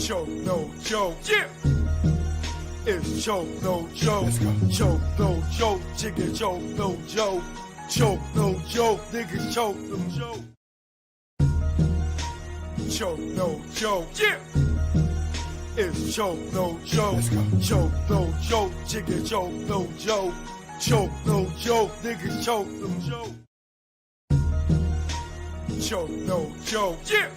Choke, no joke. Yeah. It's choke, no joke. Choke, no joke. Chicken choke, no joke. Choke, no joke. Niggas choke, no joke. Choke, no joke. Yeah. It's choke, no joke. Choke, no joke. Chicken choke, no joke. Choke, no joke. Niggas choke, no joke. Choke, no joke. Yeah.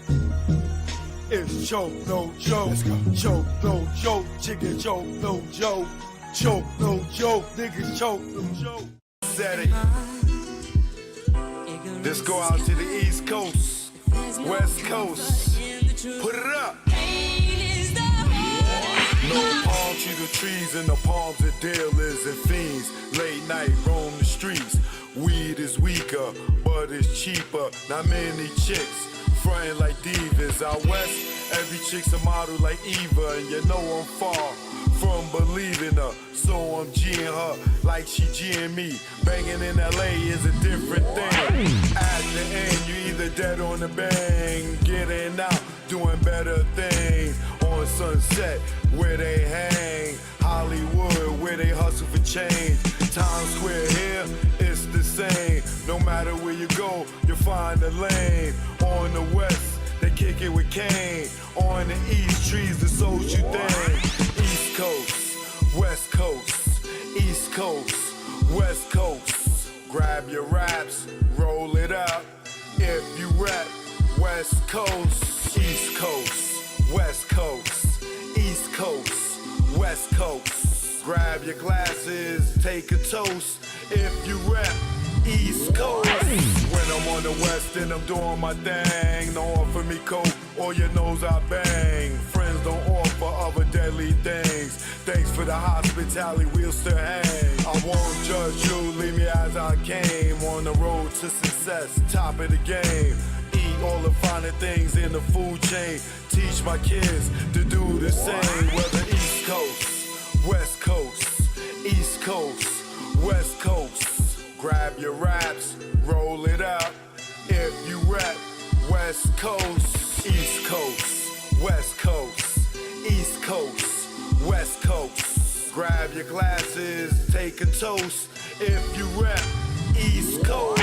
It's choke, no joke. Choke, no joke. Chicken choke, no joke. Choke, no joke. Niggas choke, no joke. Said it. Let's go out to the East Coast, West Coast. Put it up. No palm tree the trees and the palms of dealers and fiends. Late night roam the streets. Weed is weaker, but it's cheaper. Not many chicks frontin' like divas. Out west, every chick's a model like Eva, and you know I'm far from believing her. So I'm G'ing her like she G'ing me. Banging in LA is a different thing. At the end, you either dead on the bang, getting out, doing better things. On Sunset, where they hang. Hollywood, where they hustle for change. Times Square here, it's the same. No matter where you go, you'll find a lane. On the west, they kick it with Kane. On the east, trees the social thing. East Coast, West Coast, East Coast, West Coast. Grab your raps, roll it up. If you rap, West Coast, East Coast, West Coast, East Coast, West Coast. Grab your glasses, take a toast. If you rap, East Coast. When I'm on the west and I'm doing my thing, don't offer me coke or your nose I bang. Friends don't offer other deadly things. Thanks for the hospitality, we'll still hang. I won't judge you, leave me as I came. On the road to success, top of the game. Eat all the finer things in the food chain. Teach my kids to do the same. Whether East Coast, West Coast, East Coast, West Coast. Grab your raps, roll it up. If you rap, West Coast, East Coast, West Coast, East Coast, West Coast. Grab your glasses, take a toast. If you rap, East Coast.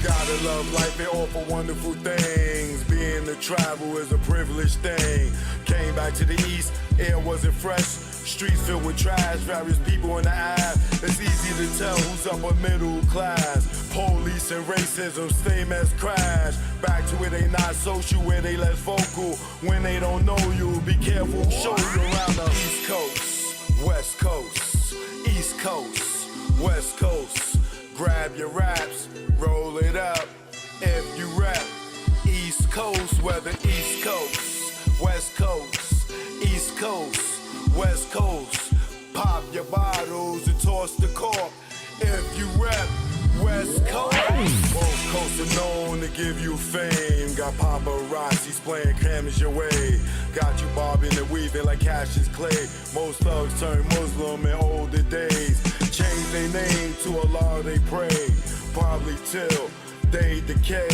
Gotta love life and offer wonderful things. Being to travel is a privileged thing. Came back to the East, air wasn't fresh. Streets filled with trash, various people in the eye. It's easy to tell who's upper middle class. Police and racism, same as crash. Back to where they not social, where they less vocal. When they don't know you, be careful, show you around the East Coast, West Coast, East Coast, West Coast. Grab your raps, roll it up. If you rap, East Coast, whether East Coast, West Coast, East Coast, West Coast. Pop your bottles and toss the cork. If you rap, West Coast. Both coasts are known to give you fame. Got paparazzis playing cameras your way. Got you bobbing and weaving like Cassius Clay. Most thugs turn Muslim in older days. Change their name to Allah they pray. Probably till they decay.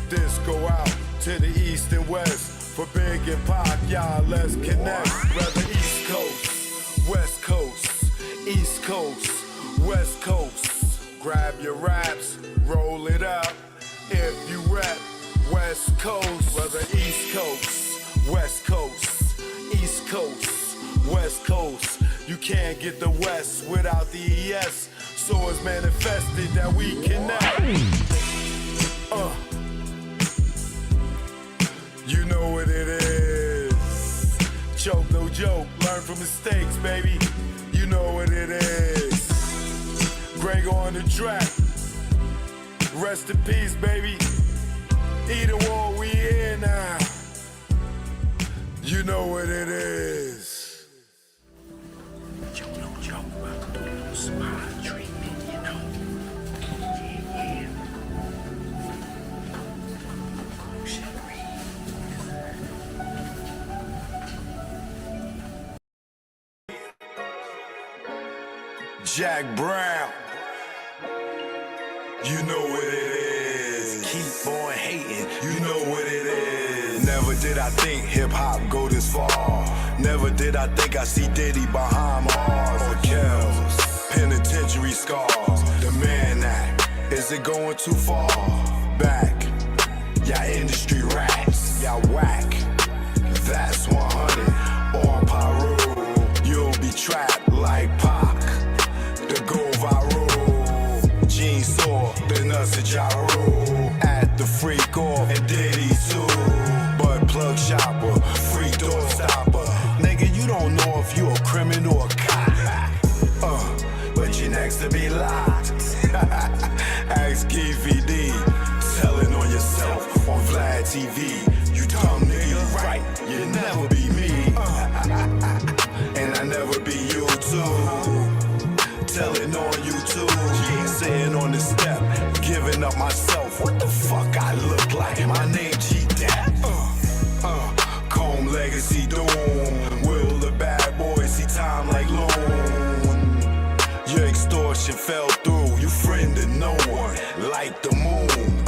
This go out to the east and west. For Big and Pac, y'all, let's connect. Whether East Coast, West Coast, East Coast, West Coast. Grab your raps, roll it up. If you rap, West Coast. Whether East Coast, West Coast, East Coast, West Coast. You can't get the West without the ES. So it's manifested that we connect. You know what it is. Choke, no joke. Learn from mistakes, baby. You know what it is. Greg on the track. Rest in peace, baby. Either war, we here now. You know what it is. Choke, no joke. No smile treatment, you know. Yeah. Jack Brown. You know what it is. Keep on hating. You know what it is. Never did I think hip-hop go this far. Never did I think I'd see Diddy behind bars or Kells. Penitentiary scars. The Man Act. Is it going too far? Back. Y'all industry rats. Y'all whack. That's 100. On Pyro. You'll be trapped like Pac. The go viral. Gene Saw. The nuts of Ja Rule. At the freak off. And Diddy too. But plug shopper. Free door stopper. Nigga, you don't know if you a criminal or a cop. But you next to be locked. Ask KVD. Telling on yourself on Vlad TV. You dumb nigga, right? You never be me. And I never be you too. Telling on YouTube. Sitting on the step. Giving up myself. What the fuck I look like? My name G-Dap. Comb legacy doom. Will the bad boy see time like loan? Your extortion fell through. You friended no one like the moon.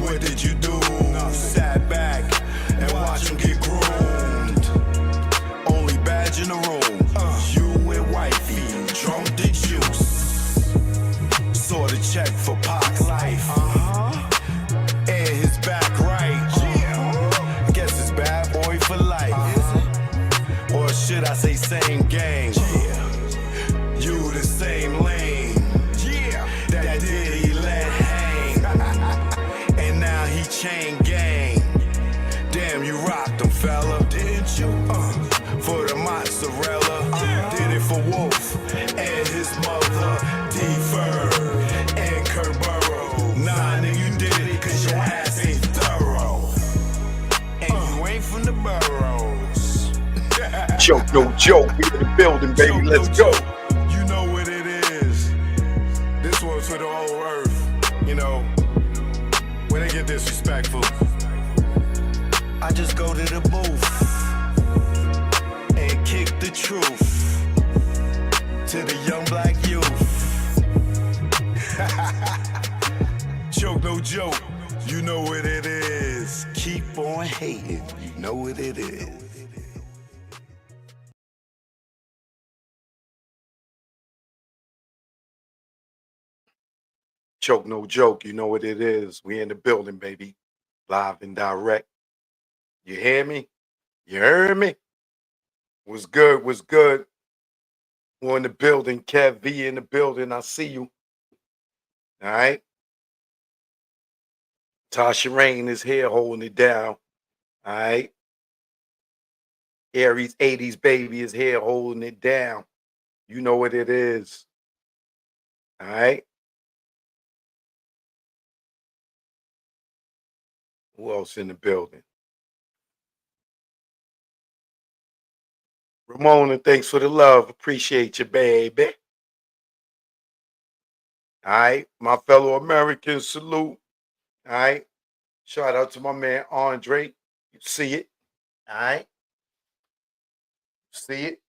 What did you do? Sat back and watch him get groomed. Only badge in the room. You and wifey drunk the juice. Saw the check for Pac's life. And his back right. Guess it's bad boy for life. Or should I say same gang? You the same lane. That Diddy let hang. And now he chain gang. Damn, you rocked him, fella. Didn't you? For the mozzarella. Did it for Wolf and his mother. D-Fur and Kurt Burrow. Nah, nigga, you did it cause your ass ain't thorough. And you ain't from the boroughs. Joke, no joke. We in the building, baby. Let's go. You know what it is. This one's for the whole earth. You know, when they get disrespectful, I just go to the booth and kick the truth to the young black youth. Joke, no joke. You know what it is. Keep on hating. You know what it is. Choke, no joke. You know what it is. We in the building, baby. Live and direct. You hear me? You heard me? What's good? What's good? We're in the building. Kev V in the building. I see you. All right. Tasha Rain is here holding it down. All right. Aries 80s baby is here holding it down. You know what it is. All right. Who else in the building? Ramona, thanks for the love. Appreciate you, baby. All right. My fellow Americans, salute. All right. Shout out to my man Andre. You see it. All right. See it.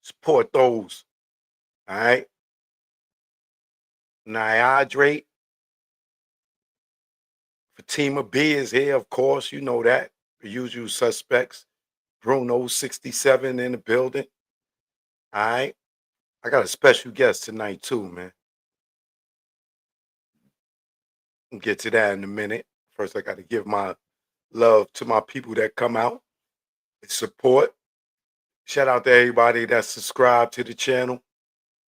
Support those. All right. Hydrate. Fatima B is here, of course. You know that. The usual suspects. Bruno 67 in the building. All right. I got a special guest tonight, too, man. We'll get to that in a minute. First, I got to give my love to my people that come out and support. Shout out to everybody that's subscribed to the channel.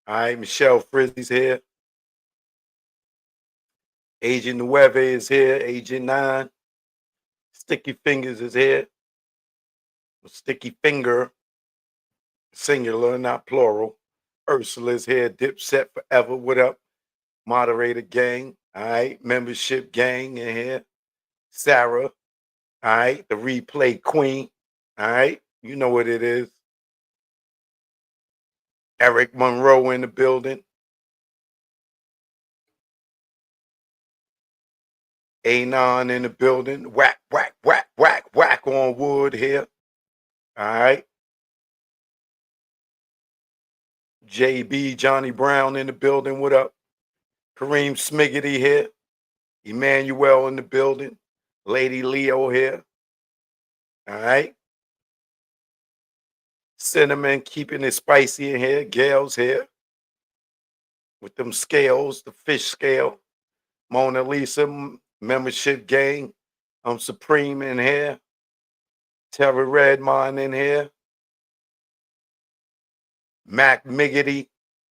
All right. Michelle Frizzy's here. Agent Nueve is here. Agent 9. Sticky Fingers is here. Sticky Finger. Singular, not plural. Ursula's here. Dipset Forever. What up? Moderator gang. All right. Membership gang in here. Sarah. All right. The replay queen. All right. You know what it is. Eric Monroe in the building. Anon in the building. Whack, whack, whack, whack, whack on wood here. All right. JB, Johnny Brown in the building. What up? Kareem Smiggity here. Emmanuel in the building. Lady Leo here. All right. Cinnamon keeping it spicy in here. Gail's here with them scales, the fish scale. Mona Lisa, membership gang. I'm Supreme in here. Terry Redmond in here. Mac Miggity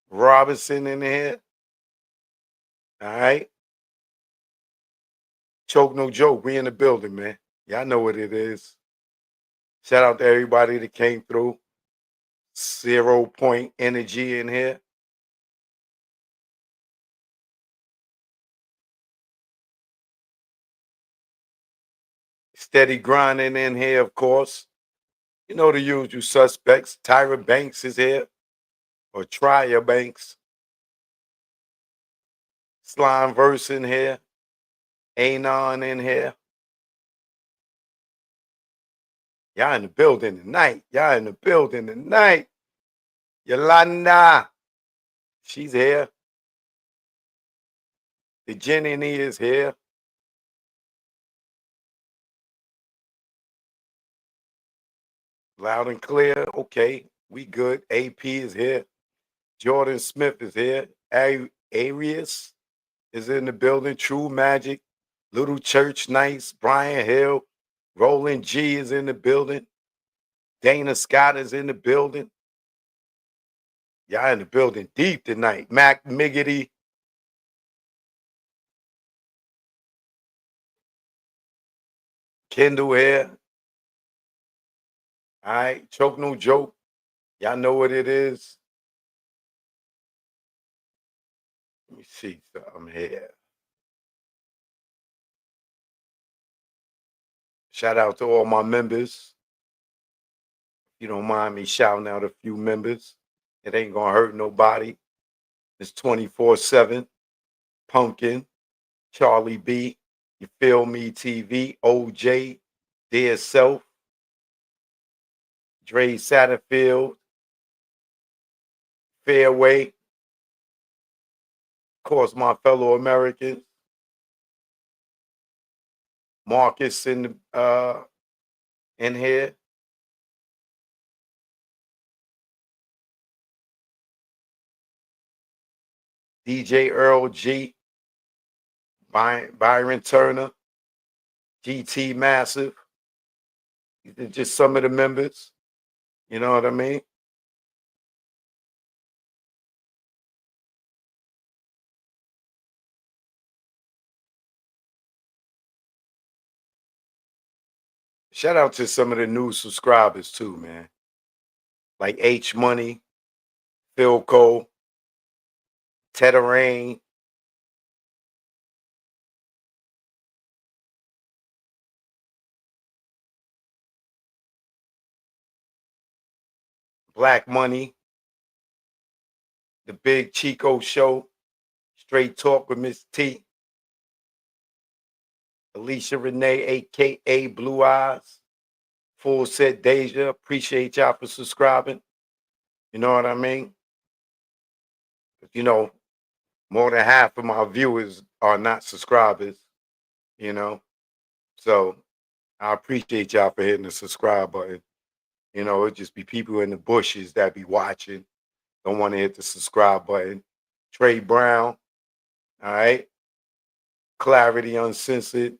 Robinson in here. All right. Choke no joke. We in the building, man. Y'all know what it is. Shout out to everybody that came through. 0 point energy in here. Steady grinding in here, of course. You know the usual suspects. Tyra Banks is here, or Trier Banks. Slime Verse in here. Anon in here. Y'all in the building tonight. Y'all in the building tonight. Yolanda, she's here. The Jenny is here. Loud and clear. Okay, we good. AP is here. Jordan Smith is here. Arius is in the building. True Magic. Little Church Nice. Brian Hill. Roland G is in the building. Dana Scott is in the building. Y'all in the building deep tonight. Mac Miggity. Kendall here. All right. Choke no joke. Y'all know what it is. Let me see something here. Shout out to all my members. If you don't mind me shouting out a few members, it ain't gonna hurt nobody. It's 24/7. Pumpkin, Charlie B, You Feel Me TV, OJ, Dear Self, Dre Satterfield, Fairway, of course, my fellow Americans, Marcus in here. DJ Earl G, Byron Turner, GT Massive. These are just some of the members. You know what I mean? Shout out to some of the new subscribers too, man. Like H Money, Phil Cole, Tetterain, Black Money, The Big Chico Show, Straight Talk with Miss T, Alicia Renee, aka Blue Eyes, Full Set Deja. Appreciate y'all for subscribing. You know what I mean? You know, more than half of my viewers are not subscribers, you know. So I appreciate y'all for hitting the subscribe button. You know, it just be people in the bushes that be watching, don't want to hit the subscribe button. Trey Brown, all right. Clarity Uncensored,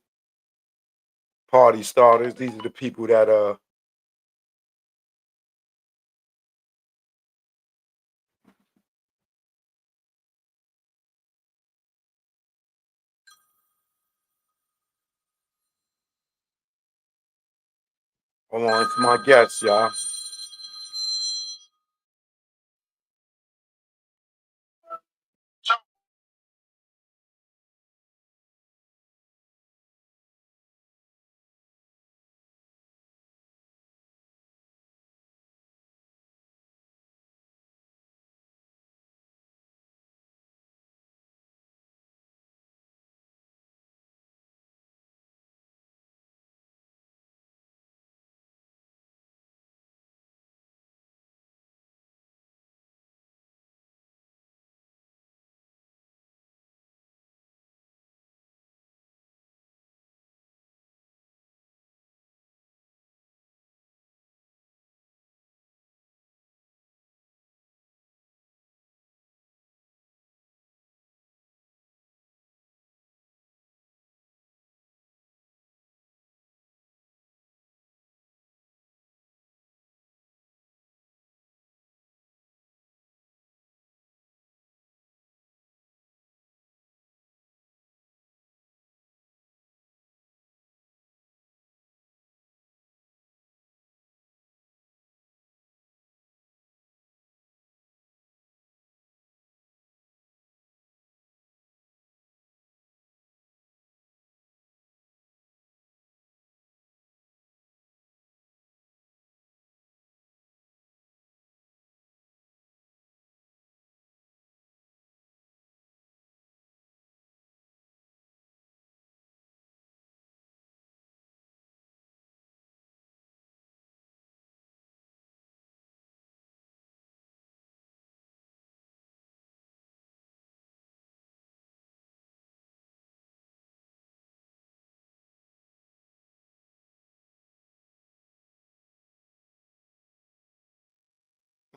Party Starters. These are the people that hold on, it's my guests, y'all.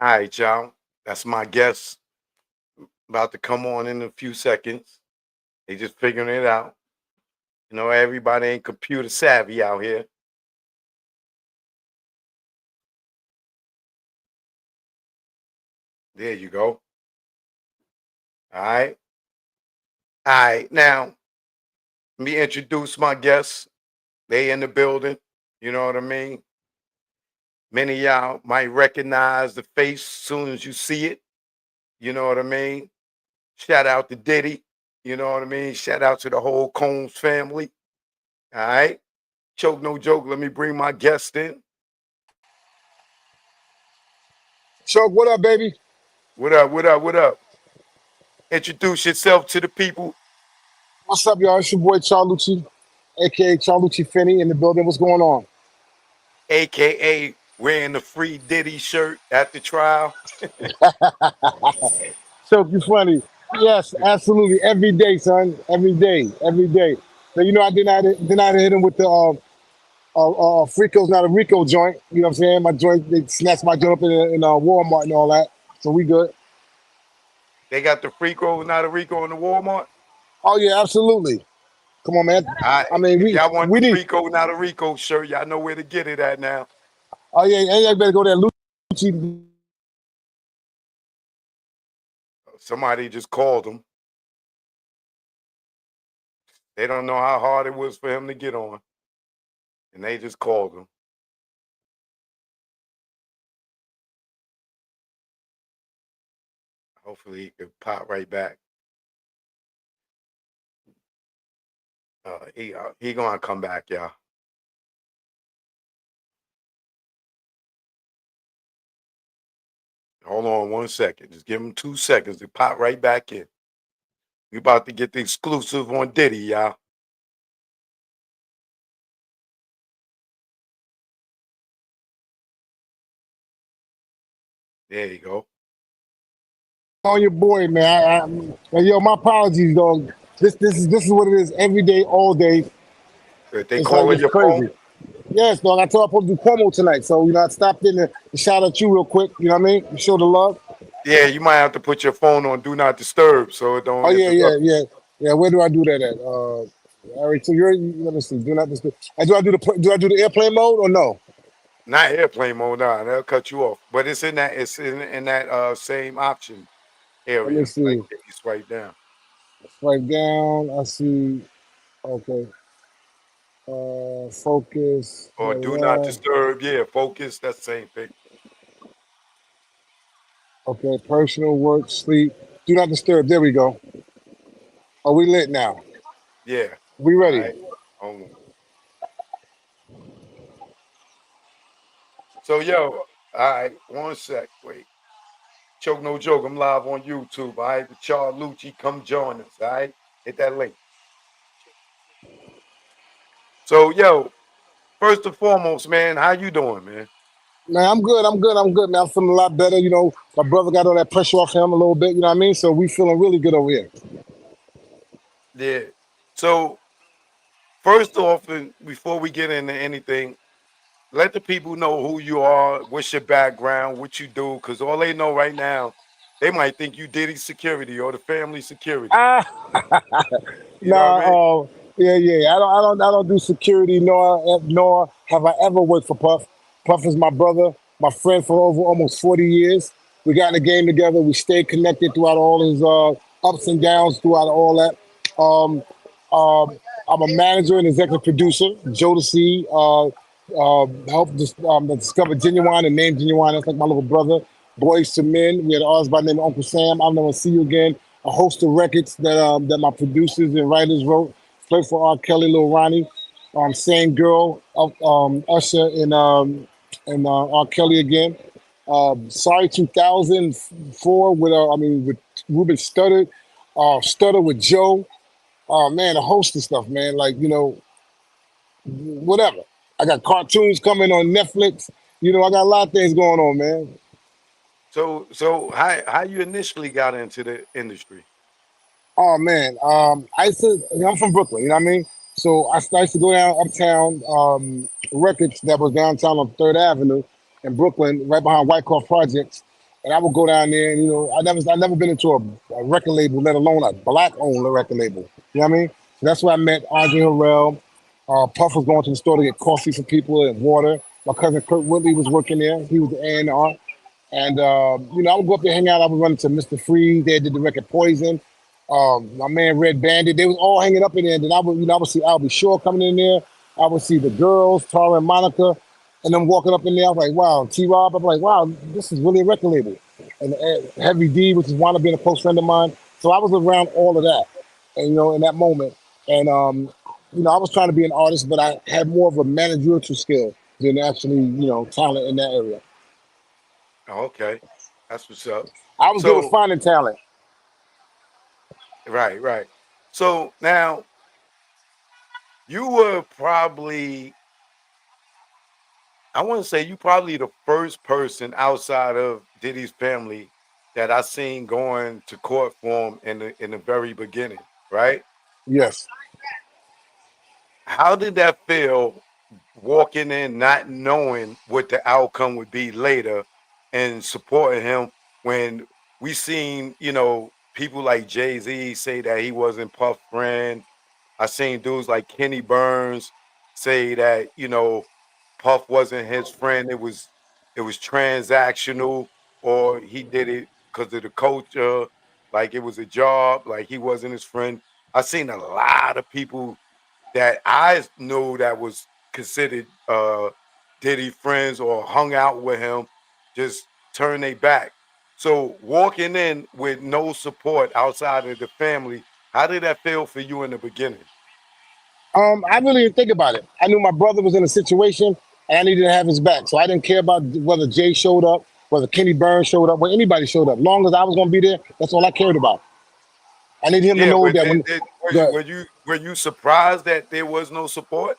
All right, y'all. That's my guest. About to come on in a few seconds. They just figuring it out. You know, everybody ain't computer savvy out here. There you go. All right. All right. Now, let me introduce my guests. They in the building. You know what I mean? Many of y'all might recognize the face as soon as you see it. You know what I mean? Shout out to Diddy. You know what I mean? Shout out to the whole Combs family. All right. Choke no joke. Let me bring my guest in. Chuck, what up, baby? What up? What up? What up? Introduce yourself to the people, What's up, y'all? It's your boy Char Lucci, aka Char Lucci Finney in the building. What's going on? aka wearing the free Diddy shirt at the trial. Chuck, you funny. Yes, absolutely. Every day, son. Every day. Every day. Now, you know, I did not hit him with the Frico's not a Rico joint. You know what I'm saying? My joint, they snatched my joint up in Walmart and all that. So we good. They got the Freako, not a Rico in the Walmart. Oh, yeah, absolutely. Come on, man. All right. I mean, If we y'all want we the need. Freako, not a Rico shirt, y'all know where to get it at now. Oh, yeah, and you better go there. Lucci. Somebody just called him. They don't know how hard it was for him to get on. And they just called him. Hopefully he could pop right back. He gonna come back, y'all. Hold on 1 second. Just give him 2 seconds to pop right back in. We about to get the exclusive on Diddy, y'all. There you go. On your boy, man. Yo, my apologies, dog. This is what it is every day, all day. If they It's like calling it's your phone, crazy. Yes, dog. I thought I was supposed to do promo tonight, so I stopped in to shout at you real quick. You know what I mean? Show the love. yeah, you might have to put your phone on do not disturb so it Oh don't yeah, yeah, interrupt you. yeah, yeah. Where do I do that at? All right. So let me see. Do not disturb. Do I do the airplane mode or no? Not airplane mode, nah, they'll cut you off. But it's in that same option Let me area. Like see. if you swipe down. Swipe down. I see. Okay. Focus. Or do not disturb, yeah, focus, that's the same thing. Okay. Personal work, sleep. Do not disturb. There we go. Are we lit now? Yeah. We All ready? right. Um, so yo, all right, 1 sec. Wait. Choke no joke. I'm live on YouTube. All right. With Char Lucci, come join us. All right. Hit that link. So yo, first and foremost, man, how you doing, man? Man, I'm good. I'm good. I'm good, man. I'm feeling a lot better. You know, my brother got all that pressure off him a little bit. You know what I mean? So we feeling really good over here. Yeah. So first off, and before we get into anything, let the people know who you are, what's your background, what you do, because all they know right now, they might think you Diddy security or the family security. Ah, You know what I mean? nah. Yeah, yeah. I don't do security. Nor have I ever worked for Puff. Puff is my brother, my friend for over almost 40 years. We got in the game together. We stayed connected throughout all his ups and downs, throughout all that. Um, I'm a manager and executive producer. Jodeci helped discover Genuine and named Genuine. That's like my little brother. Boys to Men. We had ours by the name of Uncle Sam. I'll never see you again. A host of records that my producers and writers wrote. Played for R. Kelly, Lil Ronnie. Same girl, Usher and R. Kelly again. Sorry 2004 with Ruben Studdard. Stutter with Joe. Oh man, a host of stuff, man. Like, whatever. I got cartoons coming on Netflix. I got a lot of things going on, man. So how you initially got into the industry? Oh man, I'm from Brooklyn. You know what I mean? So I used to go down uptown records that was downtown on Third Avenue in Brooklyn, right behind Whitecroft Projects. and I would go down there, and I never been into a record label, let alone a black-owned record label. You know what I mean? So that's where I met Andre Harrell. Puff was going to the store to get coffee for people and water. My cousin Kurt Whitley was working there. He was the A&R. And I would go up there, hang out. I would run into Mr. Freeze. They did the record Poison. My man Red Bandit. They was all hanging up in there. And then I would see Albie Shore coming in there. I would see the girls, Tara and Monica, and them walking up in there. I was like, wow, T-Rob. I'm like, wow, this is really a record label. And Heavy D, which is wound up being a close friend of mine. So I was around all of that, and in that moment. And I was trying to be an artist, but I had more of a managerial skill than actually, talent in that area. Oh, okay, that's what's up. I was good with So finding talent. right. So now you were probably, I want to say you probably the first person outside of Diddy's family that I seen going to court for him in the very beginning, right? Yes. How did that feel walking in not knowing what the outcome would be later and supporting him when we seen, people like Jay-Z say that he wasn't Puff friend. I seen dudes like Kenny Burns say that, Puff wasn't his friend. It was transactional, or he did it because of the culture, like it was a job, like he wasn't his friend. I seen a lot of people that I knew that was considered Diddy friends or hung out with him just turn their back. So walking in with no support outside of the family, how did that feel for you in the beginning? I really didn't think about it. I knew my brother was in a situation, and I needed to have his back. So I didn't care about whether Jay showed up, whether Kenny Burns showed up, whether anybody showed up. Long as I was going to be there, that's all I cared about. I needed him to Yeah, know but that when the were you surprised that there was no support?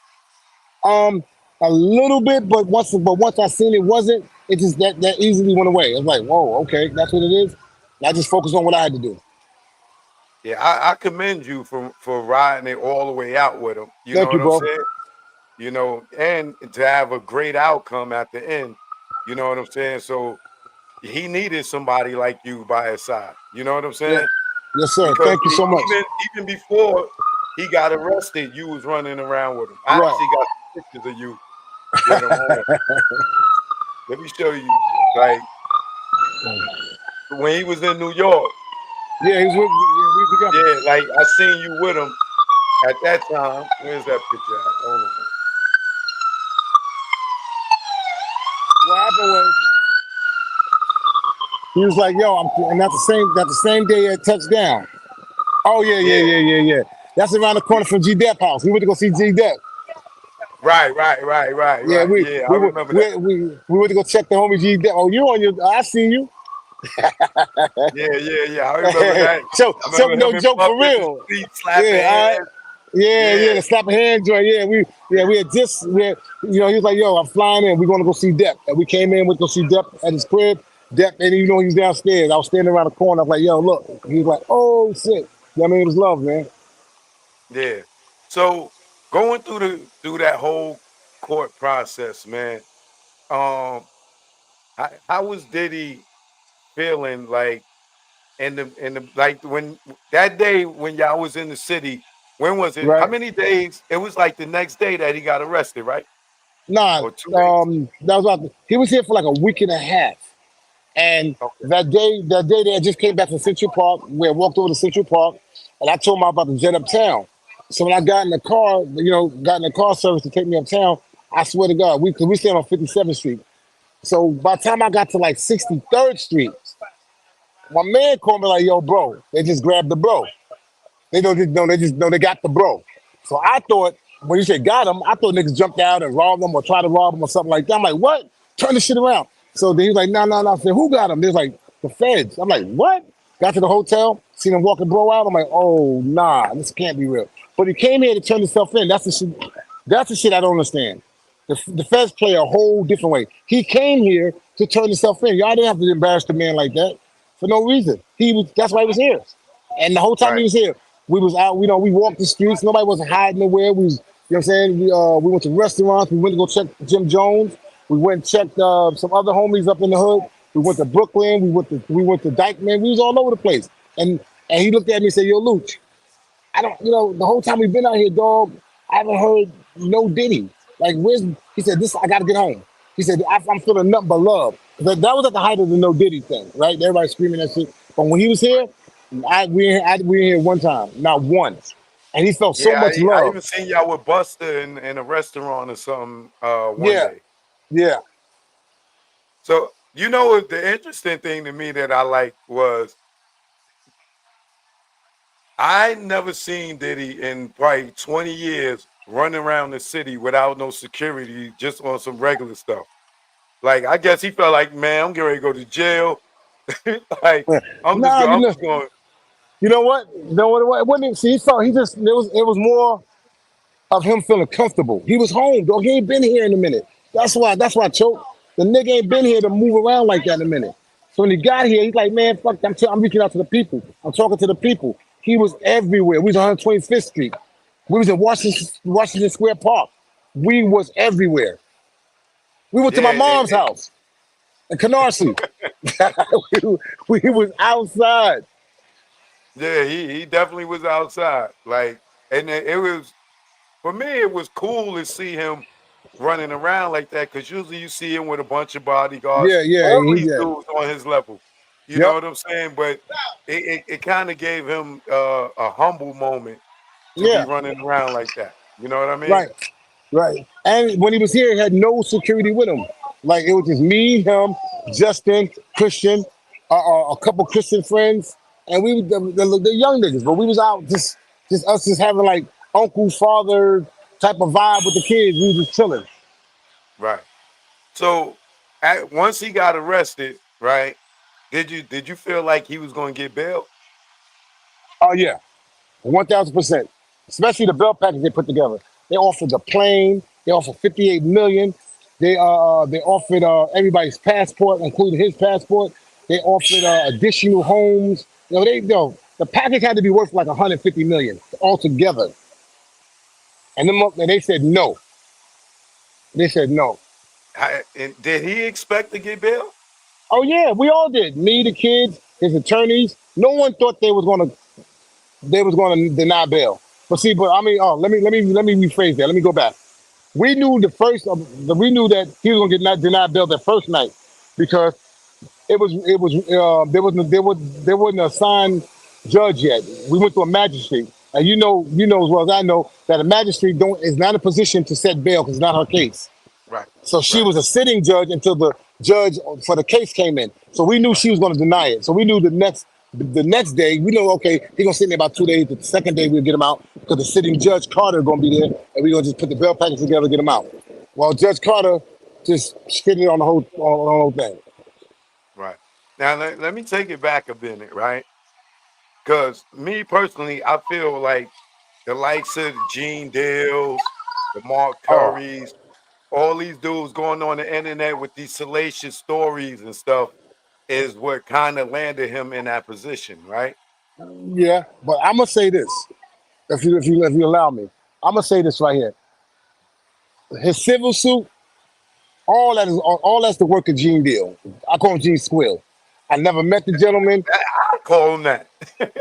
um a little bit, but once I seen it wasn't, it just that easily went away. It was like, whoa, okay, that's what it is. And I just focused on what I had to do. Yeah, I commend you for riding it all the way out with him. You know Thank you, what I'm bro. saying? And to have a great outcome at the end. You know what I'm saying? So he needed somebody like you by his side. You know what I'm Yeah, saying? yes, sir. Because Thank you so much. even before he got arrested, you was running around with him. I Right. actually got pictures of you with him on. Let me show you. Like when he was in New York. Yeah, we was together. Yeah, like I seen you with him at that time. Where's that picture at? Hold on. What happened was he was like, "Yo, and that's the same day at touchdown." Oh yeah, yeah, Yeah. yeah, yeah, yeah. That's around the corner from G Dep house. We went to go see G Dep. Yeah, Right. we Yeah, I we were- remember that. we went to go check the homie G Dep. Oh, you on your? I see you. Yeah. I remember that. I So remember no him and joke Puff for in the real. street slapping Yeah, all right. hands. Yeah, Yeah, the slap a hand joint. We had just he was like, yo, I'm flying in. We're gonna go see Depp. And we came in, we go see Depp at his crib. Depp, and he was downstairs. I was standing around the corner. I was like, yo, look. He was like, oh shit. You know what I mean? It was love, man. yeah. So going through that whole court process, man. Um, how was Diddy feeling like in the like when that day when y'all was in the city? When was it? How Right? many days? It was like the next day that he got arrested, right? Nah, Or 2 days? that was about, he was here for like a week and a half. And Okay. that day they had just came back from Central Park. We had walked over to Central Park, and I told him I was about to jet uptown. So when I got in the car, got in the car service to take me uptown, I swear to God, we stayed on 57th Street. So by the time I got to like 63rd Street, my man called me like, "Yo, bro, they just grabbed the bro. They got the bro." So I thought when you said got him, I thought niggas jumped out and robbed him or tried to rob him or something like that. I'm like, what? Turn this shit around. So then he was like, no. I said, who got him? They was like, the feds. I'm like, what? Got to the hotel, seen him walking bro out. I'm like, oh nah, this can't be real. But he came here to turn himself in. That's the shit. That's the shit I don't understand. The feds play a whole different way. He came here to turn himself in. Y'all didn't have to embarrass the man like that for no reason. That's why he was here. And the whole time he Right. was here, we was out, we walked the streets. Nobody wasn't hiding nowhere. We was, you know what I'm saying? We went to restaurants. We went to go check Jim Jones. We went and checked some other homies up in the hood. We went to Brooklyn. We went to Dykeman. We was all over the place. And he looked at me and said, "Yo, Luch, I don't, the whole time we've been out here, dog, I haven't heard no Diddy. Like, where's?" He said, "This, I got to get home." He said, I'm feeling nothing but love." That was at the height of the no Diddy thing, right? Everybody screaming that shit. But when he was here, we ain't here one time, not once, and he felt so Yeah, much I love. even seen y'all with Buster in a restaurant or something one Yeah, day. yeah. So you know what the interesting thing to me that I liked was I never seen Diddy in probably 20 years running around the city without no security, just on some regular stuff. Like I guess he felt like, man, I'm getting ready to go to jail. Like Yeah. Nah, I'm just going. you know what? You know what? It wasn't. See, he felt he just it was more of him feeling comfortable. He was home, dog. He ain't been here in a minute. That's why choke. The nigga ain't been here to move around like that in a minute. So when he got here, he's like, "Man, fuck, I'm reaching out to the people. I'm talking to the people." He was everywhere. We was on 125th Street. We was in Washington Square Park. We was everywhere. We went to Yeah, my mom's house in Canarsie. we was outside. yeah, he definitely was outside. Like, and it was for me, it was cool to see him running around like that because usually you see him with a bunch of bodyguards. Yeah, yeah, All he these did. dudes on his level. You know Yep. what I'm saying? But it kind of gave him a humble moment to be Yeah. running around like that. You know what I mean? Right. Right. And when he was here, he had no security with him. Like it was just me, him, Justin, Christian, a couple Christian friends, and we the young niggas. But we was out just us just having like uncle father type of vibe with the kids. We was just chilling. Right. So once he got arrested, right? Did you feel like he was going to get bail? Oh yeah, 1,000%. Especially the belt package they put together. They offered the plane. They offered 58 million. They offered everybody's passport, including his passport. They offered additional homes. The package had to be worth like 150 million altogether. And they said no. They said no. And did he expect to get bail? Oh yeah, we all did. Me, the kids, his attorneys. No one thought they was gonna deny bail. But see, but I mean, let me rephrase that. Let me go back. We knew we knew that he was gonna get not denied bail that first night because there wasn't a assigned judge yet. We went to a magistrate, and you know as well as I know that a magistrate don't is not in a position to set bail because it's not her case. Right. So she Right. was a sitting judge until the judge for the case came in. So we knew Right. she was going to deny it. So we knew the next day we know, okay, he's gonna sit there about 2 days. The second day we'll get him out because the sitting judge Carter gonna be there, and we're gonna just put the bail package together and get him out. Well, Judge Carter just spit it on the whole thing. Right. Now let me take it back a minute, right? Because me personally, I feel like the likes of the Gene Deals, the Mark Oh, Currys, all these dudes going on the internet with these salacious stories and stuff is what kind of landed him in that position, right? yeah, but I'm gonna say this if you allow me. I'm gonna say this right here. His civil suit, all that's the work of Gene Deal. I call him Gene Squill. I never met the gentleman. I call him that.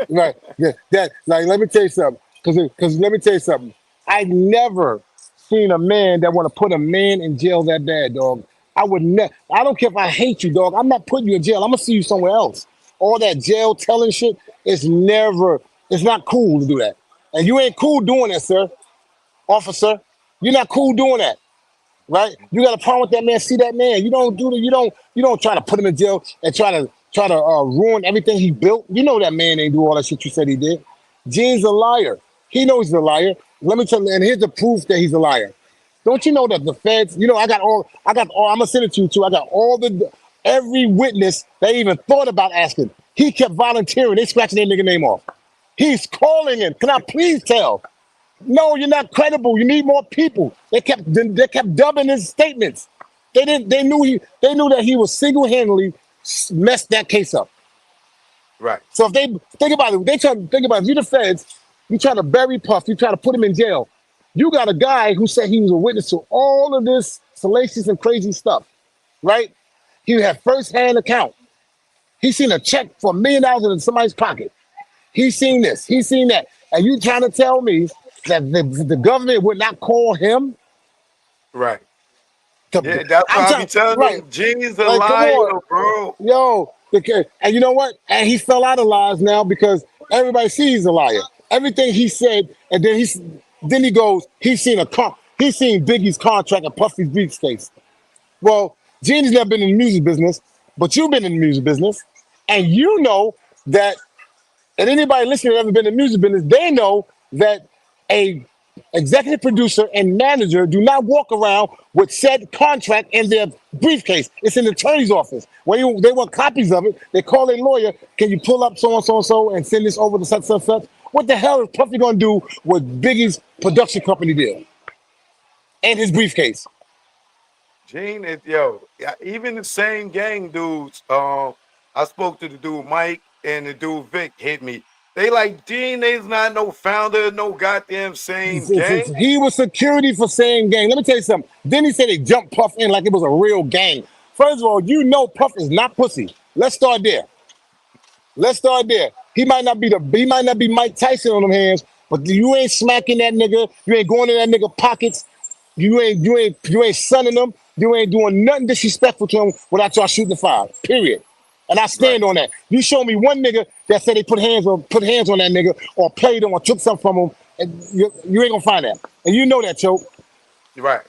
Right. Yeah, that like let me tell you something. Cause let me tell you something. I never seen a man that want to put a man in jail that bad, dog. I would never. I don't care if I hate you, dog. I'm not putting you in jail. I'm gonna see you somewhere else. All that jail telling shit, it's never. It's not cool to do that. And you ain't cool doing that, sir, officer. You're not cool doing that, right? You got a problem with that man? See that man. You don't do the. You don't try to put him in jail and try to ruin everything he built. You know that man ain't do all that shit you said he did. Gene's a liar. He knows he's a liar. Let me tell you, and here's the proof that he's a liar. Don't you know that the feds? I got all. I'm gonna send it to you too. I got every witness they even thought about asking. He kept volunteering. They scratching that nigga name off. He's calling him. Can I please tell? No, you're not credible. You need more people. They kept dubbing his statements. They didn't. They knew that he was single handedly messed that case up. Right. So if they think about it, they try to think about it. If you're the feds, you try to bury Puff, you try to put him in jail. You got a guy who said he was a witness to all of this salacious and crazy stuff, right? He had first-hand account. He seen a check for $1 million in somebody's pocket. He seen this. He seen that. And you trying to tell me that the government would not call him Right. to? Yeah, that's I'm why I be trying. telling Right. them, Gene's a Like, come liar, on. bro. Yo, because, and you know what? And he fell out of lies now because everybody sees he's a liar. Everything he said, and then he goes, he's seen Biggie's contract and Puffy's briefcase. Well, Gene's never been in the music business, but you've been in the music business, and you know that, and anybody listening that ever been in the music business, they know that a executive producer and manager do not walk around with said contract in their briefcase. It's in the attorney's office. When they want copies of it, they call a lawyer. Can you pull up so and so and so and send this over to such such such? What the hell is Puffy gonna do with Biggie's production company deal and his briefcase? Gene is yeah, even the same gang dudes. I spoke to the dude Mike and the dude Vic hit me. They like Gene is not no founder, no goddamn same gang. He was security for saying gang. Let me tell you something. Then he said they jumped Puff in like it was a real gang. First of all, you know Puff is not pussy. Let's start there. Let's start there. He might not be Mike Tyson on them hands, but you ain't smacking that nigga. You ain't going in that nigga pockets. You ain't sunning them. You ain't doing nothing disrespectful to him without y'all shooting the fire. Period. And I Right, stand on that. You show me one nigga that said they put hands on that nigga or played him or took something from him, and you ain't gonna find that. And you know that, Choke. right.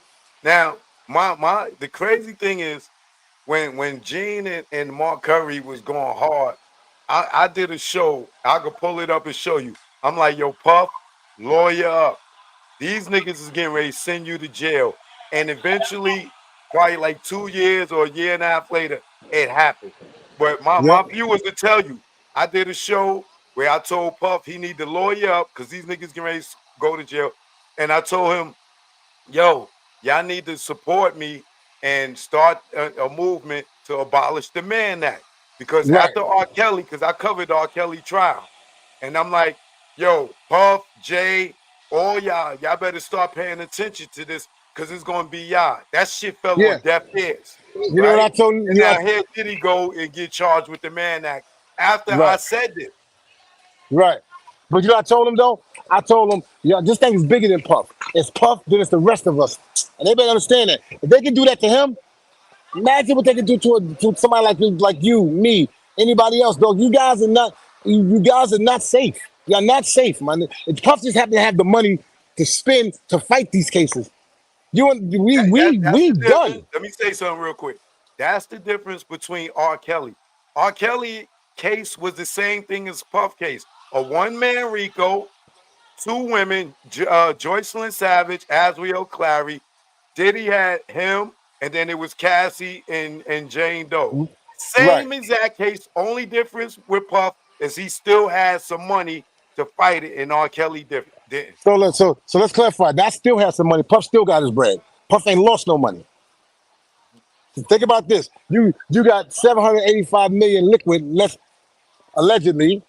Now, the crazy thing is when Gene and Mark Curry was going hard, I did a show. I could pull it up and show you. I'm like, yo, Puff, lawyer up. These niggas is getting ready to send you to jail. And eventually, probably like 2 years or a year and a half later, it happened. But my Yep. viewers to tell you, I did a show where I told Puff he need to lawyer up because these niggas getting ready to go to jail. And I told him, yo, y'all need to support me and start a movement to abolish the Mann Act. Because Right. after R. Kelly, because I covered R. Kelly trial, and I'm like, yo, Puff, Jay, all y'all better start paying attention to this because it's gonna be y'all. That shit fell Yeah. on deaf ears, You know what I right? told you? And now here did he go and get charged with the Mann Act after I Right. said this. Right. But you know what I told him though? I told him, yeah, this thing is bigger than Puff. It's Puff, then it's the rest of us. And they better understand that. If they can do that to him, imagine what they can do to somebody like you, me, anybody else, dog. You guys are not safe. You're not safe, man. If Puff just happen to have the money to spend to fight these cases. You and That's we the done. difference. Let me say something real quick. That's the difference between R. Kelly. R. Kelly case was the same thing as Puff case. A one-man RICO, two women, Joycelyn Savage, Asriel Clary. Diddy had him, and then it was Cassie and Jane Doe. Right. Same exact case. Only difference with Puff is he still has some money to fight it, and R. Kelly didn't. So let's clarify. That still has some money. Puff still got his bread. Puff ain't lost no money. Think about this. You got 785 million liquid left allegedly.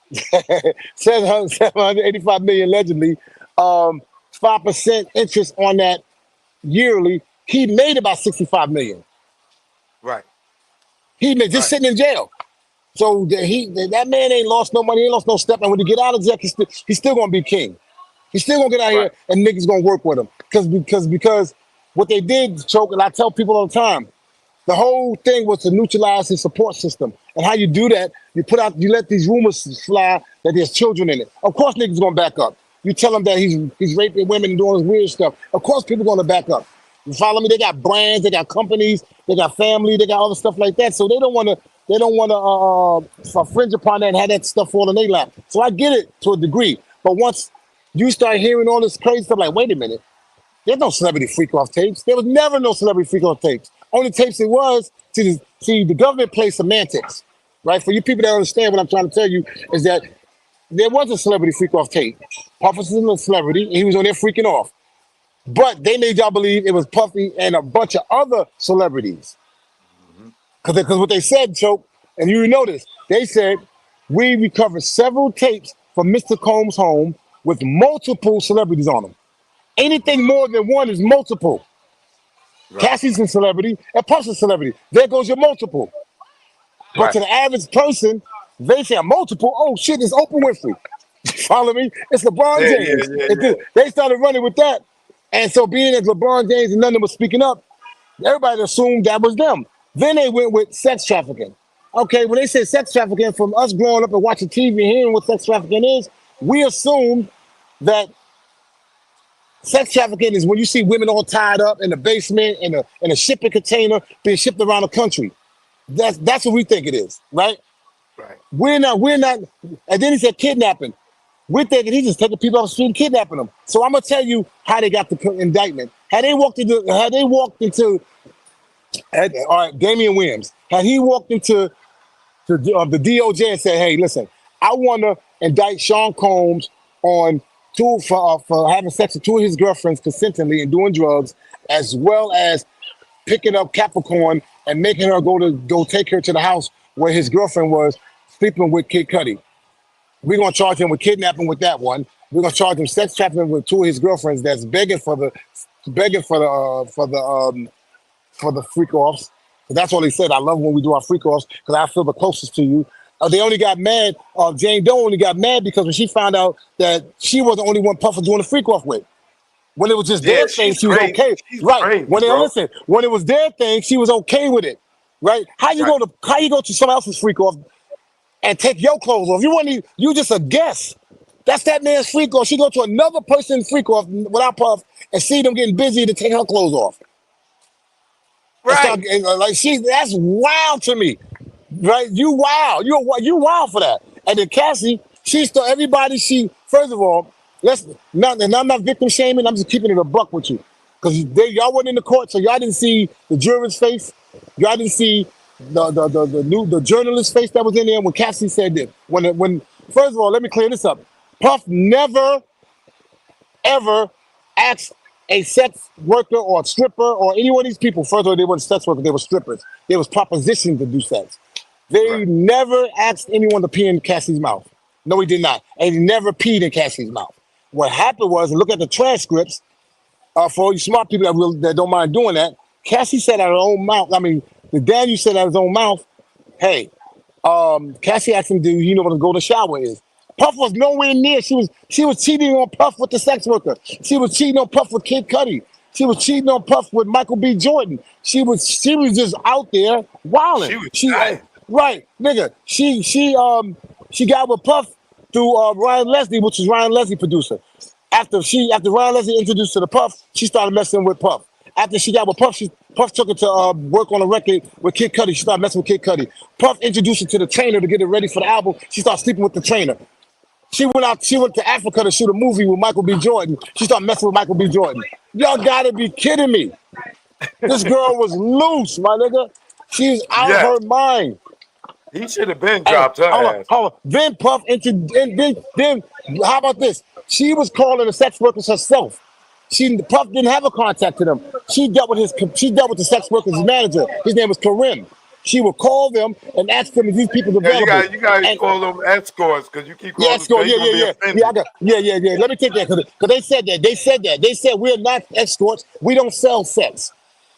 785 million allegedly. 5% interest on that yearly. He made about 65 million. Right, He made just right, sitting in jail. So that man ain't lost no money, he ain't lost no step. And when he get out of jail, he's still gonna be king. He's still gonna get out right. here and niggas gonna work with him. Because what they did, Choke, and I tell people all the time, the whole thing was to neutralize his support system. And how you do that, you let these rumors fly that there's children in it. Of course niggas gonna back up. You tell them that he's raping women and doing this weird stuff. Of course people gonna back up. You follow me? They got brands, they got companies, they got family, they got other stuff like that. So they don't wanna fringe upon that and have that stuff fall in their lap. So I get it to a degree. But once you start hearing all this crazy stuff, like, wait a minute, there's no celebrity freak off tapes. There was never no celebrity freak off tapes. Only tapes it was, see, the government plays semantics, right? For you people that understand what I'm trying to tell you is that there was a celebrity freak off tape. Puffy was a celebrity, and he was on there freaking off. But they made y'all believe it was Puffy and a bunch of other celebrities. Mhm. Because what they said, Choke, and you notice, they said, we recovered several tapes from Mr. Combs' home with multiple celebrities on them. Anything more than one is multiple. Right. Cassie's a celebrity and Puff's a celebrity. There goes your multiple. But to the average person, they say multiple. Oh shit, it's Oprah Winfrey. Follow me? It's LeBron James. They started running with that, and so being as LeBron James and none of them was speaking up, everybody assumed that was them. Then they went with sex trafficking. Okay, when they said sex trafficking, from us growing up and watching TV and hearing what sex trafficking is, we assumed that sex trafficking is when you see women all tied up in the basement in a shipping container being shipped around the country. That's what we think it is, right? Right. We're not. And then he said kidnapping. We're thinking he's just taking people off the street and kidnapping them. So I'm gonna tell you how they got the indictment. Had they walked into, all right, Damian Williams, had he walked into the DOJ and said, "Hey, listen, I want to indict Sean Combs on for having sex with two of his girlfriends consistently and doing drugs, as well as picking up Capricorn and making her go take her to the house where his girlfriend was sleeping with Kid Cudi. We're gonna charge him with kidnapping with that one. We're gonna charge him sex trafficking with two of his girlfriends that's begging for the freak offs. That's all he said. I love when we do our freak offs because I feel the closest to you. They only got mad. Jane Doe only got mad because when she found out that she was the only one Puff was doing the freak off with. When it was just their thing, she was okay. Right. Crazy, when it was their thing, she was okay with it. Right. How you go to someone else's freak off and take your clothes off? You just a guest. That's that man's freak off. She go to another person's freak off without Puff and see them getting busy to take her clothes off. Right. That's wild to me. Right? You wild. You wild for that. And then Cassie, first of all, and I'm not victim shaming, I'm just keeping it a buck with you. Because y'all weren't in the court, so y'all didn't see the juror's face. Y'all didn't see the journalist's face that was in there when Cassie said this. First of all, let me clear this up. Puff never, ever asked a sex worker or a stripper or any one of these people. First of all, they weren't sex workers, they were strippers. They was propositioned to do sex. They never asked anyone to pee in Cassie's mouth. No, he did not. And he never peed in Cassie's mouth. What happened was, look at the transcripts, for all you smart people that don't mind doing that, Cassie said out of her own mouth, the Daniel said out of his own mouth, hey, Cassie asked him, do you know what a golden shower is? Puff was nowhere near. She was cheating on Puff with the sex worker. She was cheating on Puff with Kid Cudi. She was cheating on Puff with Michael B. Jordan. She was just out there wilding. Right, nigga. She got with Puff through Ryan Leslie, which is Ryan Leslie producer. After Ryan Leslie introduced her to Puff, she started messing with Puff. After she got with Puff, Puff took her to work on a record with Kid Cudi. She started messing with Kid Cudi. Puff introduced her to the trainer to get her ready for the album. She started sleeping with the trainer. She went to Africa to shoot a movie with Michael B. Jordan. She started messing with Michael B. Jordan. Y'all gotta be kidding me. This girl was loose, my nigga. She's out of her mind. He should have been dropped her ass. Hold on. Then Puff then how about this? She was calling the sex workers herself. Puff didn't have a contact to them. She dealt with the sex workers' manager. His name was Karim. She would call them and ask them if these people are available. You guys call them escorts because you keep calling them escorts. Yeah. Let me take that because they said that. They said we're not escorts. We don't sell sex.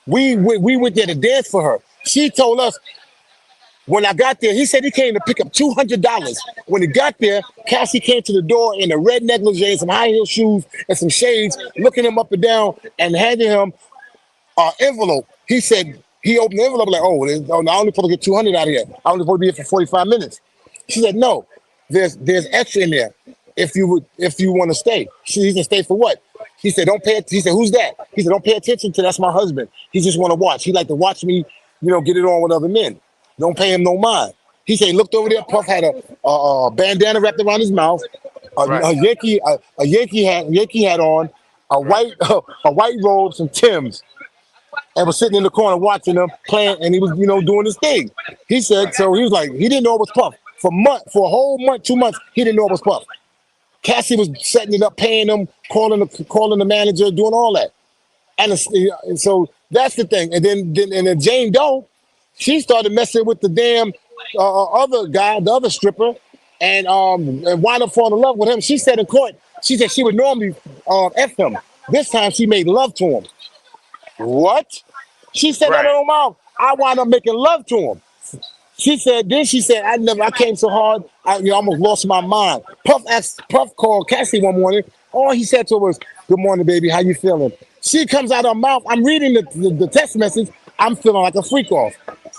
We went there to dance for her. She told us. When I got there, he said he came to pick up $200. When he got there, Cassie came to the door in a red negligee, some high heel shoes, and some shades, looking him up and down and handing him an envelope. He said he opened the envelope like, I only supposed to get $200 out of here. I only supposed to be here for 45 minutes. She said, no, there's extra in there if you want to stay. He said, stay for what? He said, don't pay. He said, who's that? He said, don't pay attention to. That's my husband. He just want to watch. He like to watch me, get it on with other men. Don't pay him no mind. He said he looked over there. Puff had a bandana wrapped around his mouth, a Yankee hat on, a white robe, some Timbs, and was sitting in the corner watching them playing, and he was doing his thing. He said so. He was like he didn't know it was Puff for a whole month, 2 months. He didn't know it was Puff. Cassie was setting it up, paying them, calling the manager, doing all that, and so that's the thing. And then Jane Doe. She started messing with the damn other guy, the other stripper, and wound up falling in love with him. She said in court, she said she would normally F him. This time she made love to him. What? She said that in her mouth. I wound up making love to him. She said, then she said, I came so hard, I almost lost my mind. Puff called Cassie one morning. All he said to her was, "Good morning, baby. How you feeling?" She comes out of her mouth. I'm reading the text message. I'm feeling like a freak off.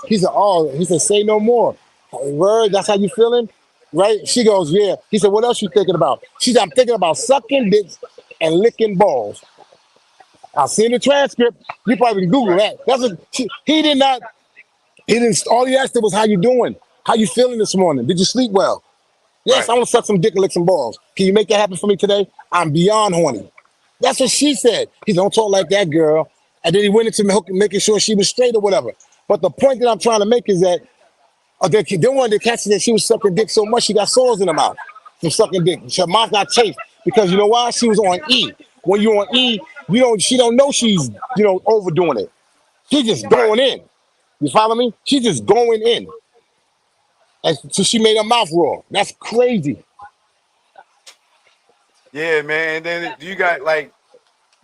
He said, say no more. Word, that's how you feeling? Right? She goes, yeah. He said, what else you thinking about? She said, I'm thinking about sucking dicks and licking balls. I seen the transcript. You probably can Google Right. that. He did not. He didn't. All he asked her was, "How you doing? How you feeling this morning? Did you sleep well?" Yes, Right. I want to suck some dick and lick some balls. Can you make that happen for me today? I'm beyond horny. That's what she said. He don't talk like that, girl. And then he went into making sure she was straight or whatever. But the point that I'm trying to make is that then one of the cats said she was sucking dick so much she got sores in her mouth from sucking dick. Her mouth got chafed because you know why? She was on E. When you're on E, she don't know she's overdoing it. She's just Right. going in. You follow me? She's just going in. And so she made her mouth raw. That's crazy. Yeah, man. And then you got like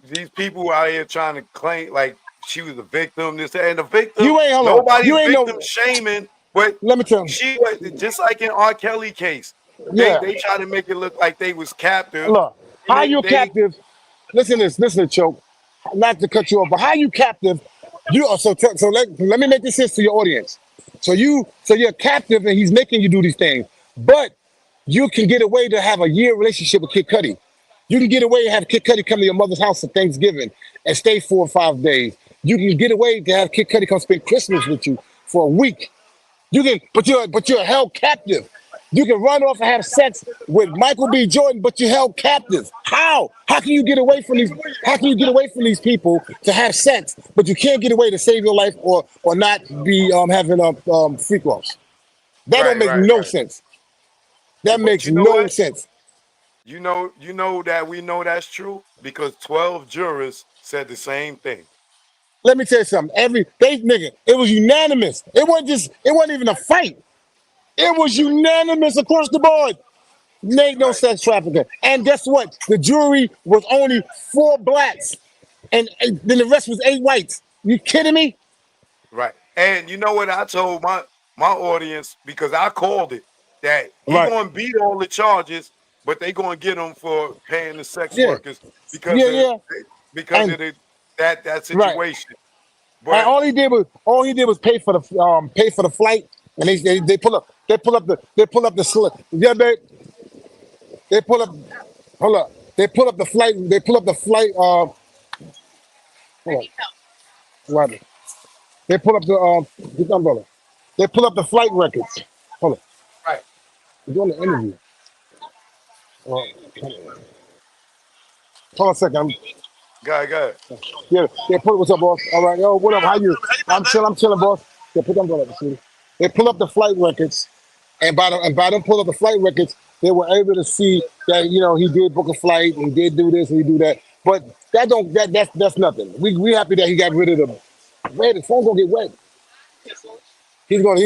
these people out here trying to claim like she was a victim, this and the victim. Hold on. Nobody's You ain't victim no. shaming, but Let me tell you. she was just like in R. Kelly case. Yeah. They try to make it look like they was captive, Look, and how you they captive? Listen to this. Listen to Choke. Not to cut you off, but how you captive? Let me make this sense to your audience. So you're captive, and he's making you do these things, but you can get away to have a year relationship with Kid Cudi. You can get away and have Kid Cudi come to your mother's house for Thanksgiving and stay 4 or 5 days. You can get away to have Kid Cudi come spend Christmas with you for a week. You can, but you're held captive. You can run off and have sex with Michael B. Jordan, but you're held captive. How? How can you get away from these? How can you get away from these people to have sex, but you can't get away to save your life or not be having freak offs? That don't right, make right, no right. sense. That But makes you know no what? sense. You know that we know that's true because 12 jurors said the same thing. Let me tell you something. It was unanimous. It wasn't even a fight. It was unanimous across the board. Ain't no Right, sex trafficking. And guess what? The jury was only 4 blacks, and then the rest was 8 whites. You kidding me? right. And you know what I told my audience because I called it that he Right. gonna beat all the charges, but they gonna get him for paying the sex Yeah. workers because Yeah. of Yeah. because And of that right. situation. And But all he did was pay for the flight. And they pull up the slip. Yeah, they pull up. Hold up. They pull up the flight. They pull up the flight. Hold on. Right. They pull up the umbrella. They pull up the flight records. Hold on. right, We're doing the interview. Uh, hold on a second. go. Yeah, what's up, boss? All right, yo, what up? How you? I'm chilling, boss. Yeah, put them up, sweetie. They pull up the flight records, and by them pull up the flight records, they were able to see that he did book a flight, and he did do this, and he do that. But that's nothing. We happy that he got rid of the. Man, the phone's gonna get wet. He's gonna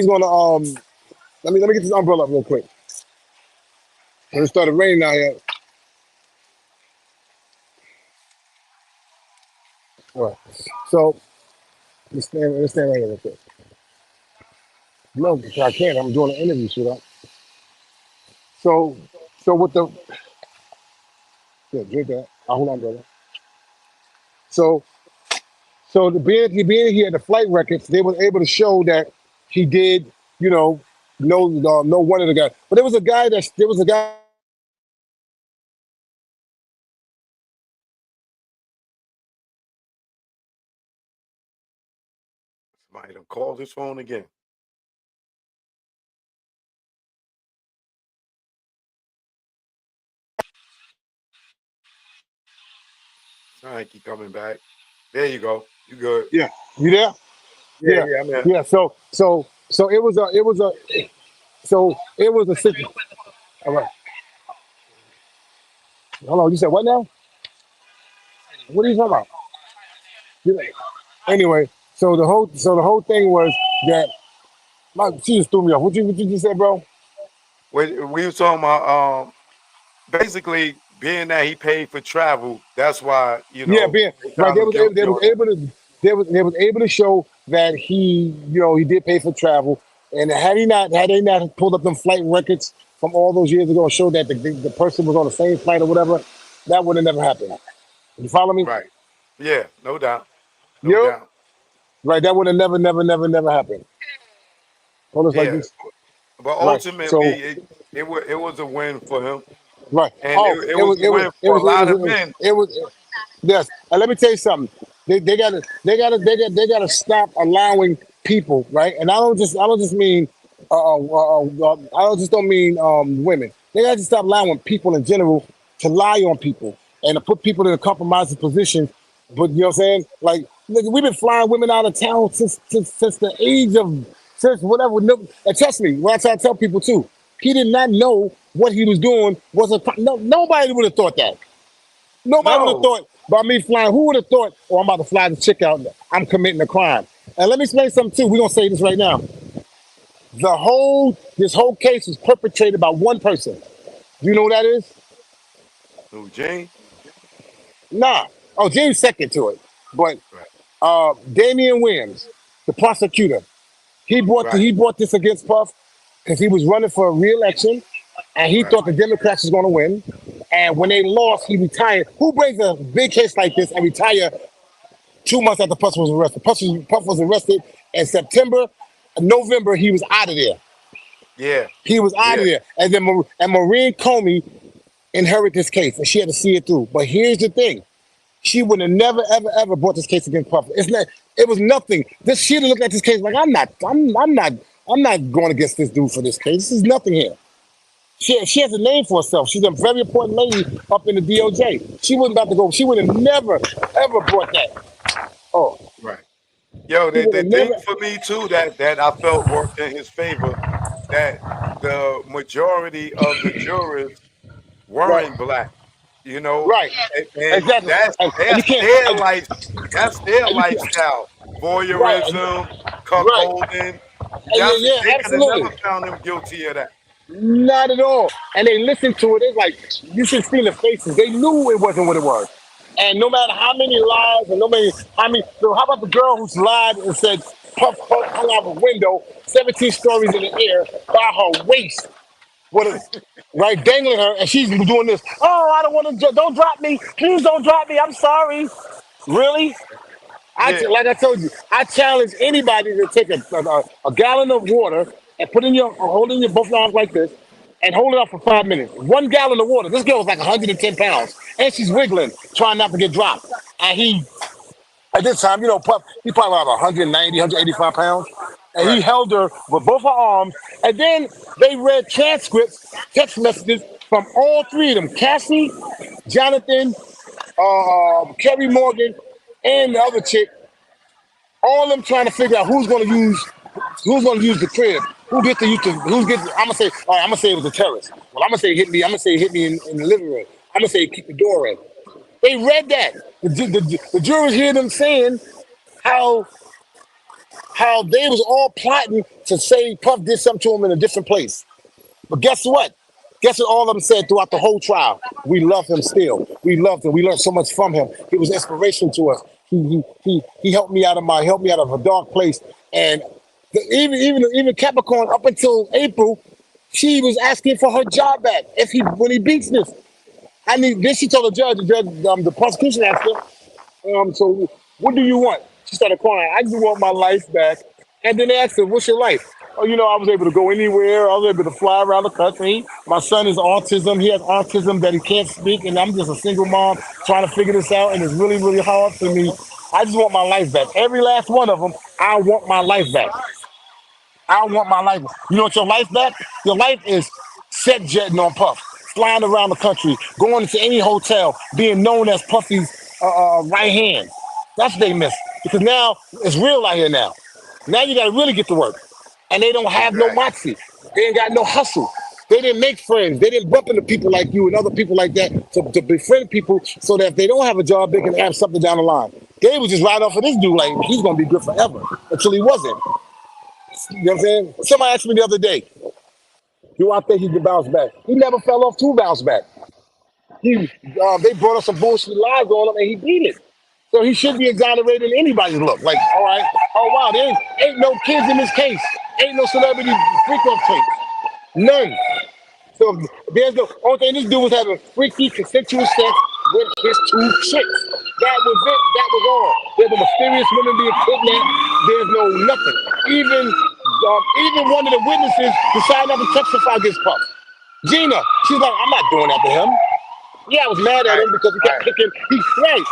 let me get this umbrella up real quick. It started raining out here. All right. So let's stand right here real quick. No, because I can't. I'm doing an interview, sweetheart. So, so with the yeah, drink that. Hold on, brother. So, so being here at the flight records, they were able to show that he did, know one of the guys. But there was a guy. Somebody done called his phone again. All right, keep coming back. There you go. You good? Yeah, you there? Yeah, Yeah, yeah, man. yeah. So it was a situation. All right. Hold on. You said what now? What are you talking about? You- Anyway, so the whole thing was that she just threw me off. What you just said, bro? We were talking about basically being that he paid for travel. That's why Yeah, being they right. found him They guilty was on that. able to they was able to show that he did pay for travel, And had they not pulled up them flight records from all those years ago and showed that the person was on the same flight or whatever, that would have never happened. You follow me? Right. Yeah, no doubt. No Yep. doubt. Right. That would have never happened. Hold us like Yeah. this. But Right. So ultimately it was a win for him. right. And Oh, it was a win for a lot of men. it was yes. And let me tell you something. They gotta stop allowing people, right? And I don't just mean I don't mean women. They gotta stop allowing people in general to lie on people and to put people in a compromising position. But you know what I'm saying? Like nigga, we've been flying women out of town since the age of since whatever. No, and trust me, what I try to tell people too, he did not know what he was doing was no, nobody would have thought that. Nobody would have No. thought by me flying. Who would have thought, oh, I'm about to fly the chick out, I'm committing a crime. And let me explain something too. We're gonna say this right now. This whole case was perpetrated by one person. Do you know who that is? Who, Gene? Nah. Oh, James second to it. But Right. Damian Williams, the prosecutor, Right. he brought this against Puff because he was running for re-election and he Right. thought the Democrats was going to win. And when they lost, he retired. Who brings a big case like this and retire 2 months after Puff was arrested? Puff was arrested in September. November, he was out of there. Yeah. He was out of Yeah. there. And then Maureen Comey inherited this case and she had to see it through. But here's the thing. She would have never, ever, ever brought this case against Puff. It's not. It was nothing. This she'd have looked at this case like I'm not going against this dude for this case. This is nothing here. She has a name for herself. She's a very important lady up in the DOJ. She wasn't about to go. She would have never, ever brought that. Oh, Right. Yo, she would the have thing never. for me too that I felt worked in his favor, that the majority of the jurors Right, weren't black, you know, right, and exactly. that's And you can't. that's their And you can't. lifestyle. Right, Voyeurism, right. cuckolding. Yeah, That's yeah, they could have absolutely. never found him guilty of that. Not at all. And they listened to it. It's like you should see the faces. They knew it wasn't what it was. And no matter how many lies and no many how many so how about the girl who's lied and said Puff hung out a window 17 stories in the air by her waist with a right dangling her and she's doing this. Oh, I don't want to don't drop me. Please don't drop me. I'm sorry. Really? Yeah, Like I told you, I challenge anybody to take a gallon of water and put in your hold in your both arms like this and hold it up for 5 minutes. 1 gallon of water. This girl was like 110 pounds and she's wiggling, trying not to get dropped. And he at this time, Puff, he probably about 190, 185 pounds. And he right. held her with both her arms. And then they read transcripts, text messages from all three of them Cassie, Jonathan, Kerry Morgan, and the other chick all of them trying to figure out who's gonna use the crib, who gets to use the who's gets. I'm gonna say, all right, I'm gonna say it was a terrorist. Well, I'm gonna say it hit me. I'm gonna say it hit me in the living room. I'm gonna say keep the door in. They read that. The jurors hear them saying how how they was all plotting to say Puff did something to him in a different place. But guess what? Guess what all of them said throughout the whole trial? We love him still. We loved him. We learned so much from him. He was inspiration to us. He helped me out of a dark place. And even Capricorn up until April, she was asking for her job back if he when he beats this. I mean, then she told the prosecution asked her, so what do you want? She started crying. I just want my life back. And then they asked her, what's your life? Oh, I was able to go anywhere. I was able to fly around the country. My son is autism. He has autism that he can't speak. And I'm just a single mom trying to figure this out. And it's really, really hard for me. I just want my life back. Every last one of them, I want my life back. I want my life. You know what your life back? Your life is set jetting on Puff, flying around the country, going to any hotel, being known as Puffy's right hand. That's what they miss. Because now it's real out here now. Now you gotta really get to work. And they don't have no Exactly. moxie. They ain't got no hustle. They didn't make friends. They didn't bump into people like you and other people like that to befriend people so that if they don't have a job, they can have something down the line. They was just right off of this dude like he's gonna be good forever until he wasn't. You know what I'm saying? Somebody asked me the other day, do I think he can bounce back? He never fell off to bounce back. They brought up some bullshit lies on him and he beat it. So he should be exonerated in anybody's look. Like, all right, oh wow, there ain't no kids in this case. Ain't no celebrity freak off tapes. None. So there's the only thing this dude was having freaky consensual sex with his two chicks. That was it. That was all. There's a mysterious woman being kidnapped. There's no nothing. Even one of the witnesses decided not to testify against Puff. Gina, she's like, I'm not doing that to him. Yeah, I was mad at Right, him because he kept right. picking. Right.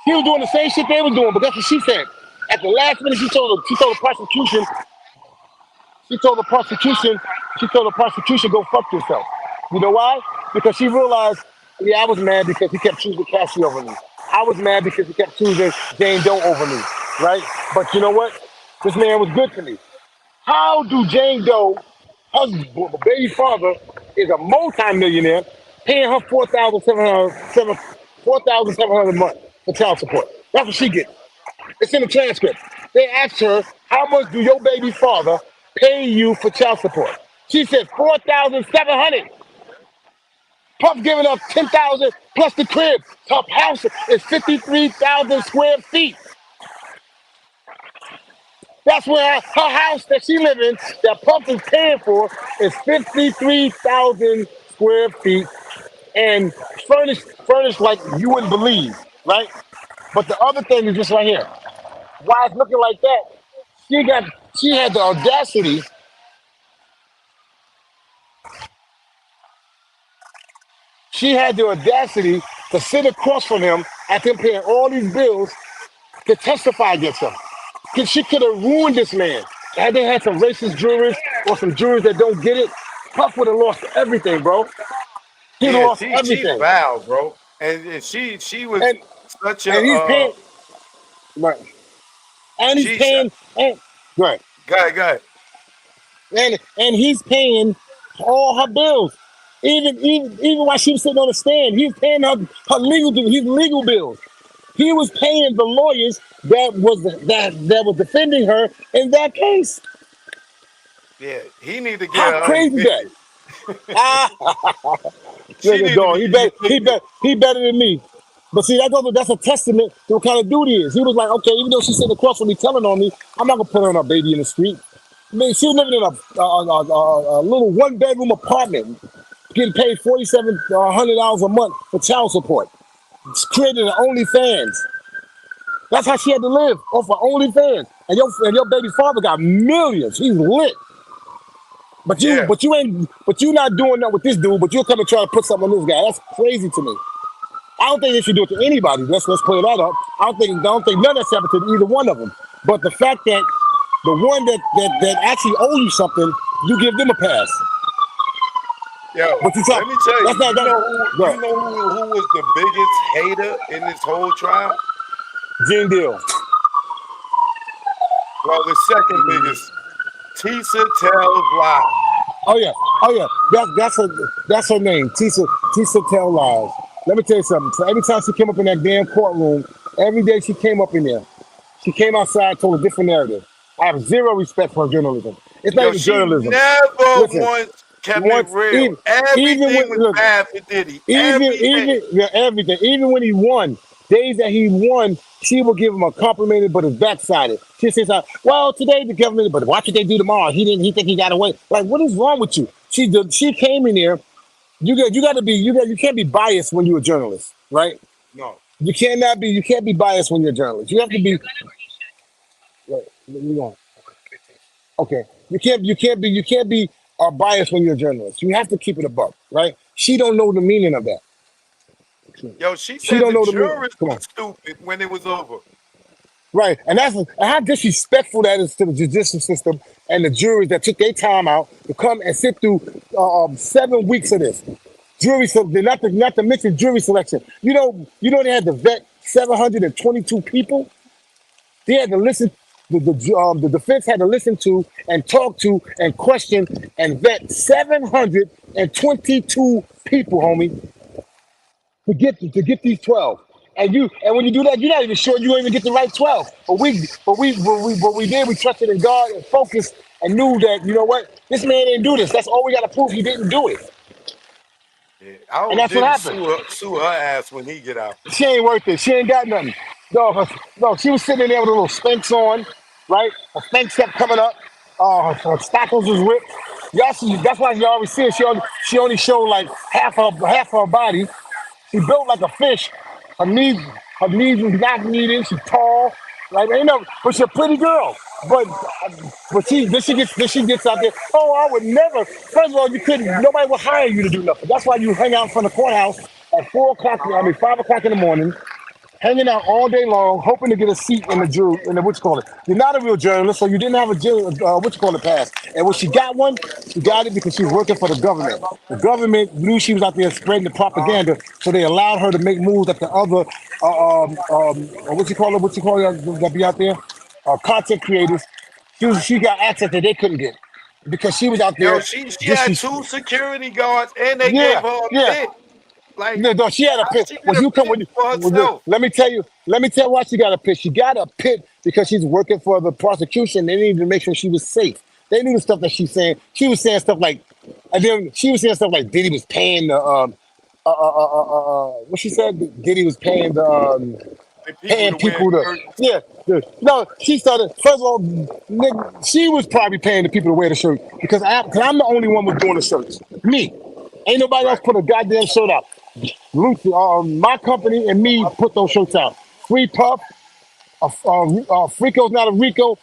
He was doing the same shit they was doing, but that's what she said. At the last minute, she told the prosecution, she told the prosecution, she told the prosecution, go fuck yourself. You know why? Because she realized, yeah, I was mad because he kept choosing Cassie over me. I was mad because he kept choosing Jane Doe over me, right? But you know what? This man was good to me. How do Jane Doe, her baby father, is a multi-millionaire, paying her 4,700 a month for child support? That's what she gets. It's in the transcript. They asked her, how much do your baby father pay you for child support? She said 4,700. Puff giving up 10,000 plus the crib. Her house is 53,000 square feet. That's where her house that she live in, that Puff is paying for, is 53,000 square feet and furnished like you wouldn't believe, right? But the other thing is just right here. Why it's looking like that? She got, she had the audacity, she had the audacity to sit across from him after him paying all these bills to testify against him. 'Cause she could have ruined this man. Had they had some racist jurors or some jurors that don't get it, Puff would have lost everything, bro. He'd have Yeah, lost she's everything. foul, bro. And she was And such a and he's paying, right? And he's she's paying, and right, guy. and he's paying all her bills. Even while she was sitting on the stand, he was paying his legal bills. He was paying the lawyers that was defending her in that case. Yeah, he need to get How her crazy is that? evicted. Look She at need to dog. be evicted. He better than me. But see, that's a testament to what kind of dude he is. He was like, okay, even though she's sitting across from me telling on me, I'm not gonna put her and her baby in the street. I mean, she was living in a little one bedroom apartment, getting paid $4,700 a month for child support. It's created an OnlyFans. That's how she had to live off of OnlyFans. And your baby father got millions. He's lit. Yeah, But you not doing that with this dude. But you'll come and try to put something on this guy. That's crazy to me. I don't think they should do it to anybody. Let's clear that up. I don't think none of that's happened to either one of them. But the fact that the one that actually owe you something, you give them a pass. yo, But you talk. let me tell That's you. not that. You Right. know who was the biggest hater in this whole trial? Gene Deal. Well, the second biggest, Tisa tells lies. Oh yeah. Oh yeah. That's her name. Tisa tell lies. Let me tell you something. So every time she came up in that damn courtroom, every day she came up in there, she came outside, told a different narrative. I have zero respect for journalism. It's not Yo, even she journalism. never Listen, once kept it once real. even Everything when was look, bad for Diddy. even Everything. yeah, everything, even when he won, days that he won, she will give him a compliment, but it's backsided. She says, "Well, today the government, but watch what they do tomorrow. He didn't. He think he got away. Like, what is wrong with you? She came in there. You can't be biased when you're a journalist, right? No. You can't be biased when you're a journalist. You have to be. Right, you know, okay. You can't be biased when you're a journalist. You have to keep it a buck, right? She don't know the meaning of that. Yo, she She said don't the know the meaning. jurors Come were on. stupid when it was over. Right, and how disrespectful that is to the judicial system and the juries that took their time out to come and sit through 7 weeks of this jury. So not to mention jury selection. They had to vet 722 people. They had to listen. The defense had to listen to and talk to and question and vet 722 people, homie, to get these 12. And when you do that, you're not even sure you even get the right 12. But we did. We trusted in God and focused and knew that you know what, this man didn't do this. That's all we got to prove. He didn't do it, Yeah, I and hope that's what Diddy happened. sue her ass when he get out. She ain't worth it. She ain't got nothing. No, no. She was sitting in there with a little Spanx on, right? Her Spanx kept coming up. Her stockings was ripped. Y'all see, that's why you always see her. She only showed like half her body. She built like a fish. Her knees, her knees was not needed. She's tall. Like ain't no, but she's a pretty girl. But then she gets out there. Oh, I would never. First of all, you couldn't. Nobody would hire you to do nothing. That's why you hang out in front of the courthouse at 4 o'clock. I mean 5 o'clock in the morning, hanging out all day long, hoping to get a seat in the jury, in the what you call it. You're not a real journalist, so you didn't have a what you call it pass. And when she got one, she got it because she was working for the government. The government knew she was out there spreading the propaganda, so they allowed her to make moves that the other what you call it, that be out there, content creators. She got access that they couldn't get because she was out Yo, there. she Just had two security guards and they gave yeah, her a yeah. pit. Like, No, she had a how pit. she get When a you come, pit for herself? let me tell you why she got a pit. She got a pit because she's working for the prosecution. They needed to make sure she was safe. They knew the stuff that she's saying. She was saying stuff like, and then she was saying stuff like Diddy was paying the what she said. Diddy was The people paying to wear people to shirts. yeah. No, she started first of all. She was probably paying the people to wear the shirt because cause I'm the only one was doing the shirts. Me, ain't nobody else Right, put a goddamn shirt out. Lucci, my company and me put those shirts out. Free Puff, Frico's not a Rico,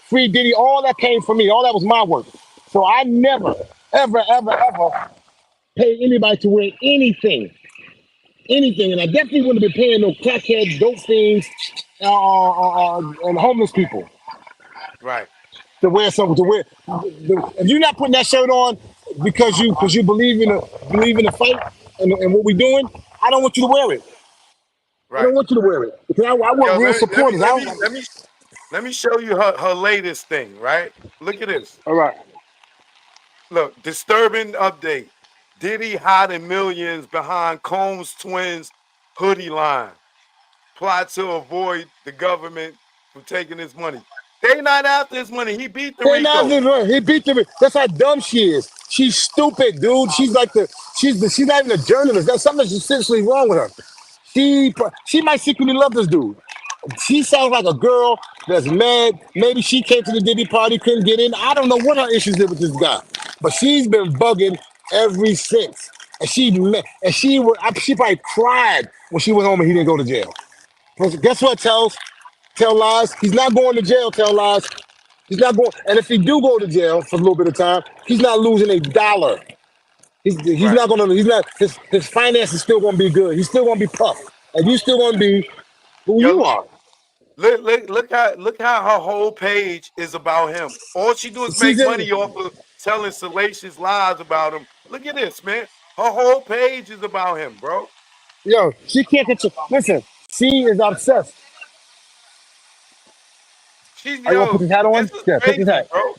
Free Diddy, all that came from me. All that was my work. So I never, ever, ever, ever pay anybody to wear anything. Anything. And I definitely wouldn't have been paying no crackheads, dope fiends, and homeless people right, to wear something to wear. If you're not putting that shirt on because you believe in the fight and what we're doing, I don't want you to wear it. I don't right. want you to wear it because I want Yo, real let me supporters. I let don't, me let me let me show you her latest thing, right? Look at this. all right. Look, disturbing update. Diddy hiding millions behind Combs twins hoodie line. Plot to avoid the government from taking his money. They not after his money. He beat the Hey, now Rico. he beat the. That's how dumb she is. She's stupid, dude. She's not even a journalist. That's something that's seriously wrong with her. She might secretly love this dude. She sounds like a girl that's mad. Maybe she came to the Diddy party, couldn't get in. I don't know what her issues is with this guy, but she's been bugging ever since. She probably cried when she went home and he didn't go to jail. But guess what? Tell lies. He's not going to jail. Tell lies. He's not going. And if he do go to jail for a little bit of time, he's not losing a dollar. He's Right. not gonna. He's not. His finance is still gonna be good. He's still gonna be puff, and you still gonna be who you Yo, are. look how her whole page is about him. All she do is She's make in. money off of telling salacious lies about him. Look at this, man. Her whole page is about him, bro. Yo, she can't control. Listen, she is obsessed. She's Are you gonna put yo, this hat on? this is Yeah, take this crazy, hat. bro.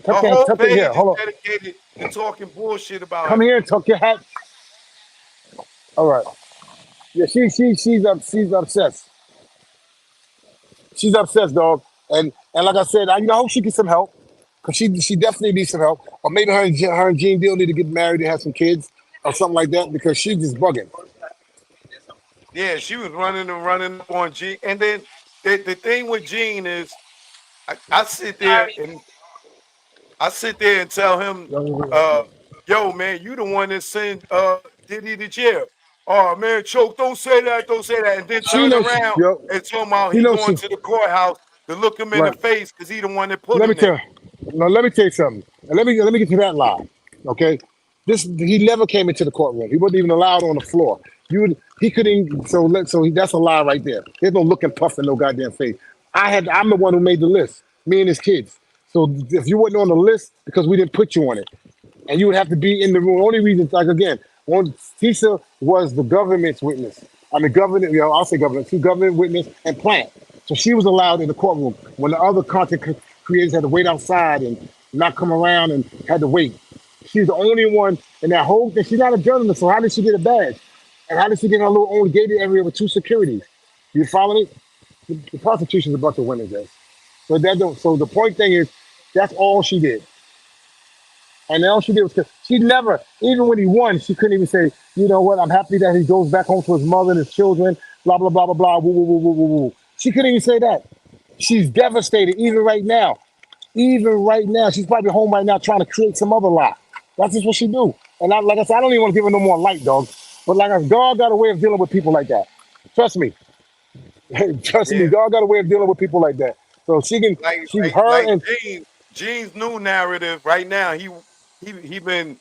Tuck Her your whole tuck it here. page is Hold on. dedicated to talking bullshit about Come him. here and tuck your hat. All right. Yeah, she's obsessed. She's obsessed, dog. And like I said, I hope she gets some help because she definitely needs some help. Or maybe her and Gene Deal need to get married and have some kids or something like that because she's just bugging. Yeah, she was running up on G. And then the thing with Gene is I sit there and tell him, uh, yo, man, you the one that sent Diddy to jail. Oh man, choke, don't say that, and then She turn knows. around Yo, and tell him how she he knows going she. to the courthouse to look him in the Right. face because he the one that put Let me him there. tell. No, let me tell you something. And let me get to that lie. Okay. He never came into the courtroom. He wasn't even allowed on the floor. He couldn't. That's a lie right there. There's no looking puff in no goddamn face. I'm the one who made the list. Me and his kids. So if you wasn't on the list because we didn't put you on it, and you would have to be in the room. Only reason, like again, one Tisa was the government's witness. I mean, government. I'll say government. She government witness and plant. So she was allowed in the courtroom when the other content creators had to wait outside and not come around and had to wait. She's the only one in that whole thing. She's not a journalist, so how did she get a badge? And how did she get in her little own gated area with two securities? You follow me? The prostitution is a bunch of women, guys. So that don't. So the point thing is, that's all she did. And all she did was she never, even when he won, she couldn't even say, you know what, I'm happy that he goes back home to his mother and his children, blah, blah, blah, blah, blah, woo, woo, woo, woo, woo, woo. She couldn't even say that. She's devastated, even right now. even right now, she's probably home right now trying to create some other lie. That's just what she do. And like I said, I don't even want to give her no more light, dog. But like I said, God got a way of dealing with people like that. Trust me. Trust me, Yeah, God got a way of dealing with people like that. So she can, her like and Gene's new narrative right now. He been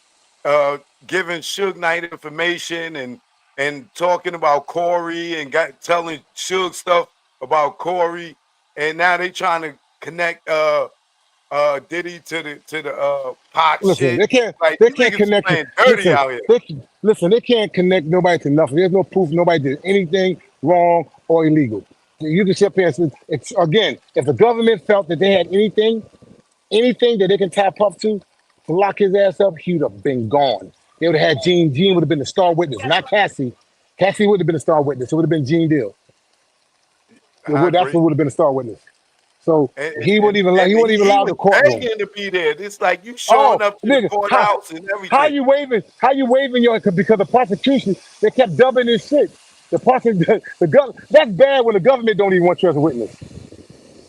giving Suge Knight information and talking about Corey and got telling Suge stuff about Corey, and now they trying to connect Diddy to the pot listen, shit. Like they these can't niggas is connect. playing dirty Listen, out here. listen, they can't connect nobody to nothing. There's no proof nobody did anything wrong or illegal. You can sit there and say, it's again, if the government felt that they had anything that they can tap up to lock his ass up, he would have been gone. They would have had Gene. Gene would have been the star witness, not Cassie. Cassie would have been the star witness. It would have been Gene Deal. I That's agree. what would have been the star witness. So And he wouldn't even and he wouldn't even he allow was the courtroom. begging to be there. It's like you showing Oh, up to the nigga, courthouse and how everything. you waving? How you waving your? Because the prosecution they kept dubbing this shit. That's bad when the government don't even want you as a witness.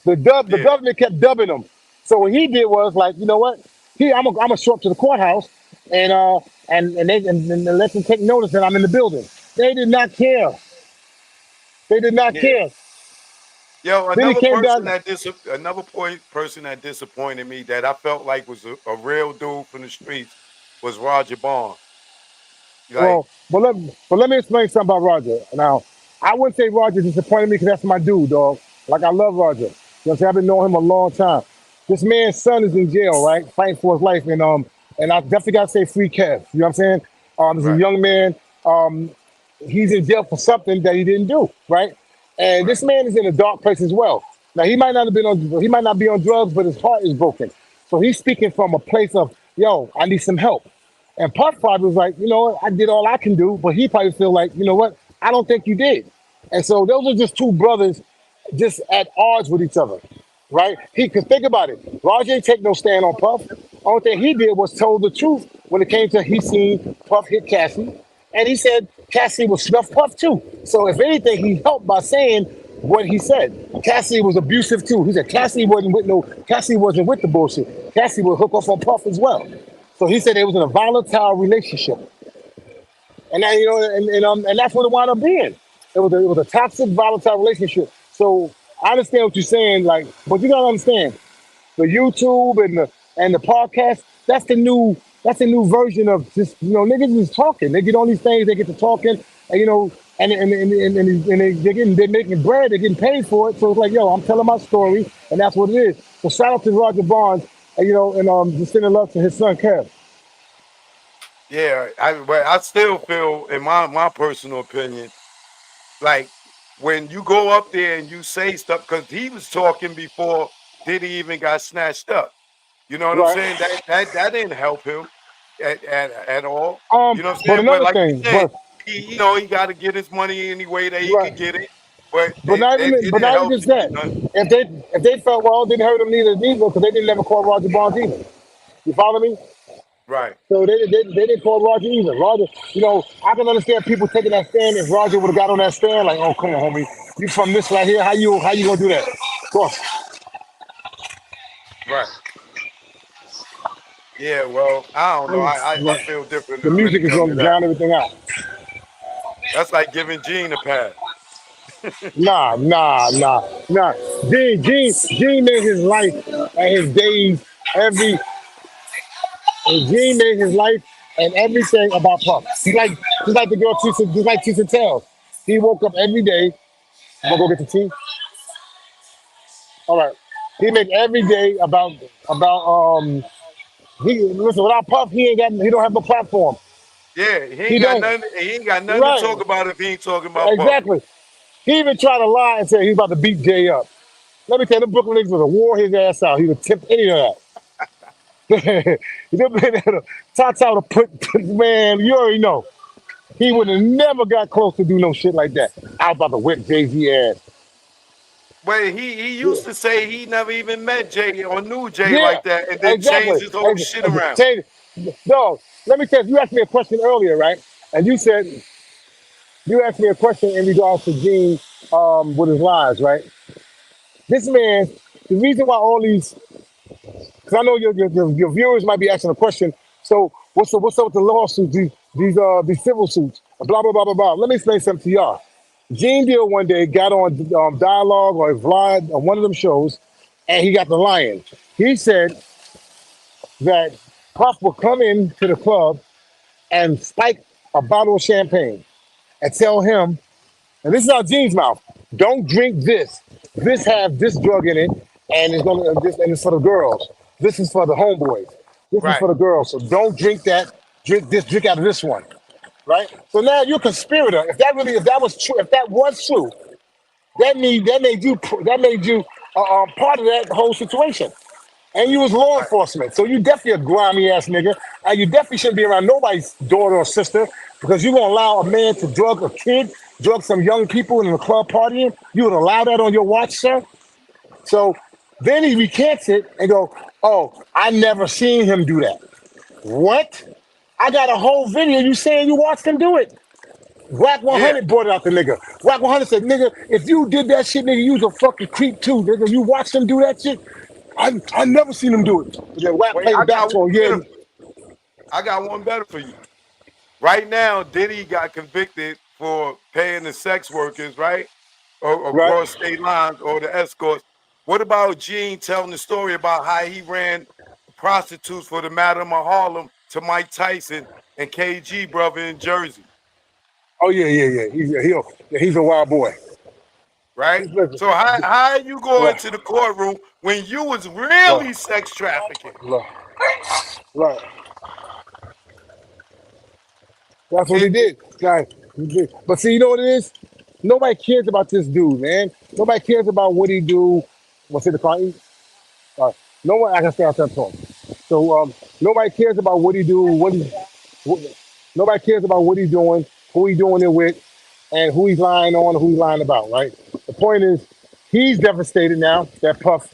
The Yeah, government kept dubbing him. So what he did was like, you know what? I'm gonna show up to the courthouse and and let them take notice that I'm in the building. They did not care. They did not yeah. care. Yo, Then he another came person down. that person that disappointed me that I felt like was a real dude from the streets was Roger Bond. Like, Well, but let me explain something about Roger. Now, I wouldn't say Roger disappointed me because that's my dude, dog. Like I love Roger. You know what I'm saying? I've been knowing him a long time. This man's son is in jail, right? Fighting for his life. And I definitely gotta say free Kev. You know what I'm saying? There's a right, young man, he's in jail for something that he didn't do, right? And right, this man is in a dark place as well. Now he might not be on drugs, but his heart is broken. So he's speaking from a place of, yo, I need some help. And Puff probably was like, you know what, I did all I can do, but he probably feel like, you know what, I don't think you did. And so those are just two brothers just at odds with each other, right? He could think about it. Roger ain't take no stand on Puff. Only thing he did was told the truth when it came to he seen Puff hit Cassie, and he said Cassie was snuff Puff too. So if anything, he helped by saying what he said. Cassie was abusive too. He said Cassie wasn't with the bullshit. Cassie would hook off on Puff as well. So he said it was in a volatile relationship, and that, and that's what it wound up being. It was a toxic, volatile relationship. So I understand what you're saying, like, but you gotta understand the YouTube and the podcast. That's the new version of just niggas is talking. They get on these things, they get to talking, and they're making bread, they're getting paid for it. So it's like, yo, I'm telling my story, and that's what it is. So shout out to Roger Barnes, and just sending love to his son Kev. yeah. But I still feel, in my personal opinion, like when you go up there and you say stuff, because he was talking before Diddy even got snatched up. You know what I'm saying? Right. That didn't help him at all. You know what I'm But saying? But another like you thing, said, he got to get his money any way that he could right. get it. But But it but didn't not even help just him do that. nothing. If they felt well, it didn't hurt them neither because they didn't ever call Roger Bonds either. You follow me? Right. So they didn't call Roger either. Roger, I can understand people taking that stand if Roger would have got on that stand like, oh come on, homie, you from this right here? How you gonna do that? Of course. Right. Yeah. Well, I don't know. I Right. feel The different when music it is comes to gonna that. drown everything out. That's like giving Gene a pass. Nah. Gene made his life and his days every And Gene made his life and everything about Puff. Just like the girl Tisa, just like Tisa tells. He woke up every day. I'm gonna go get the tea. All right. He make every day about he listen without Puff he don't have no platform. Yeah. He He ain't got don't nothing. He ain't got nothing to talk right. about if he ain't talking about Puff. Exactly. He even tried to lie and say he's about to beat Jay up. Let me tell you, the Brooklyn niggas would have wore his ass out. He would tip any of that. Tata would have man, you already know. He would have never got close to do no shit like that. I was about to whip Jay-Z ass. But he Yeah, used to say he never even met Jay or knew Jay yeah, like that, and then exactly. changed his whole shit around. Change, no, let me tell you, you asked me a question earlier, right? And you asked me a question in regards to Gene with his lies, right? This man, the reason why all these because I know your viewers might be asking a question. So what's up with the lawsuits, these civil suits, blah blah blah blah blah. Let me explain something to y'all. Gene Deal one day got on Dialogue or Vlad on one of them shows, and he got the lion. He said that Puff will come into the club and spike a bottle of champagne and tell him, and this is out Gene's mouth, don't drink this. This have this drug in it, and it's for the girls. This is for the homeboys. This is Right. for the girls. So don't drink that. Drink out of this one. Right? So now you're a conspirator. If that was true, that made you part of that whole situation. And you was law Right. enforcement. So you definitely a grimy ass nigga. And you definitely shouldn't be around nobody's daughter or sister because you're gonna allow a man to drug a kid, drug some young people in the club partying. You would allow that on your watch, sir? So then he recants it and go, oh, I never seen him do that. What? I got a whole video you saying you watched him do it. Whack Yeah. 100 brought it out the nigga. Whack 100 said, nigga, if you did that shit, nigga, you was a fucking creep too, nigga. You watched him do that shit. I never seen him do it. And then Whack Wait, played I it back got to one him. Yeah, better. I got one better for you. Right now, Diddy got convicted for paying the sex workers, right? Or right. across state lines or the escorts. What about Gene telling the story about how he ran prostitutes for the Madam of Harlem to Mike Tyson and KG brother in Jersey, Oh yeah. He's a wild boy. right? He's listen, So how you going right, to the courtroom when you was right, really sex trafficking? right, right. That's what he It did. Guy, he did. But see, you know what it is? Nobody cares about this dude, man. Nobody cares about what he do. What's it the car? No one. I can stay on that talk. So nobody cares about what he do. What, nobody cares about what he's doing, who he's doing it with, and who he's lying on, who he's lying about. Right. The point is, he's devastated now. That Puff.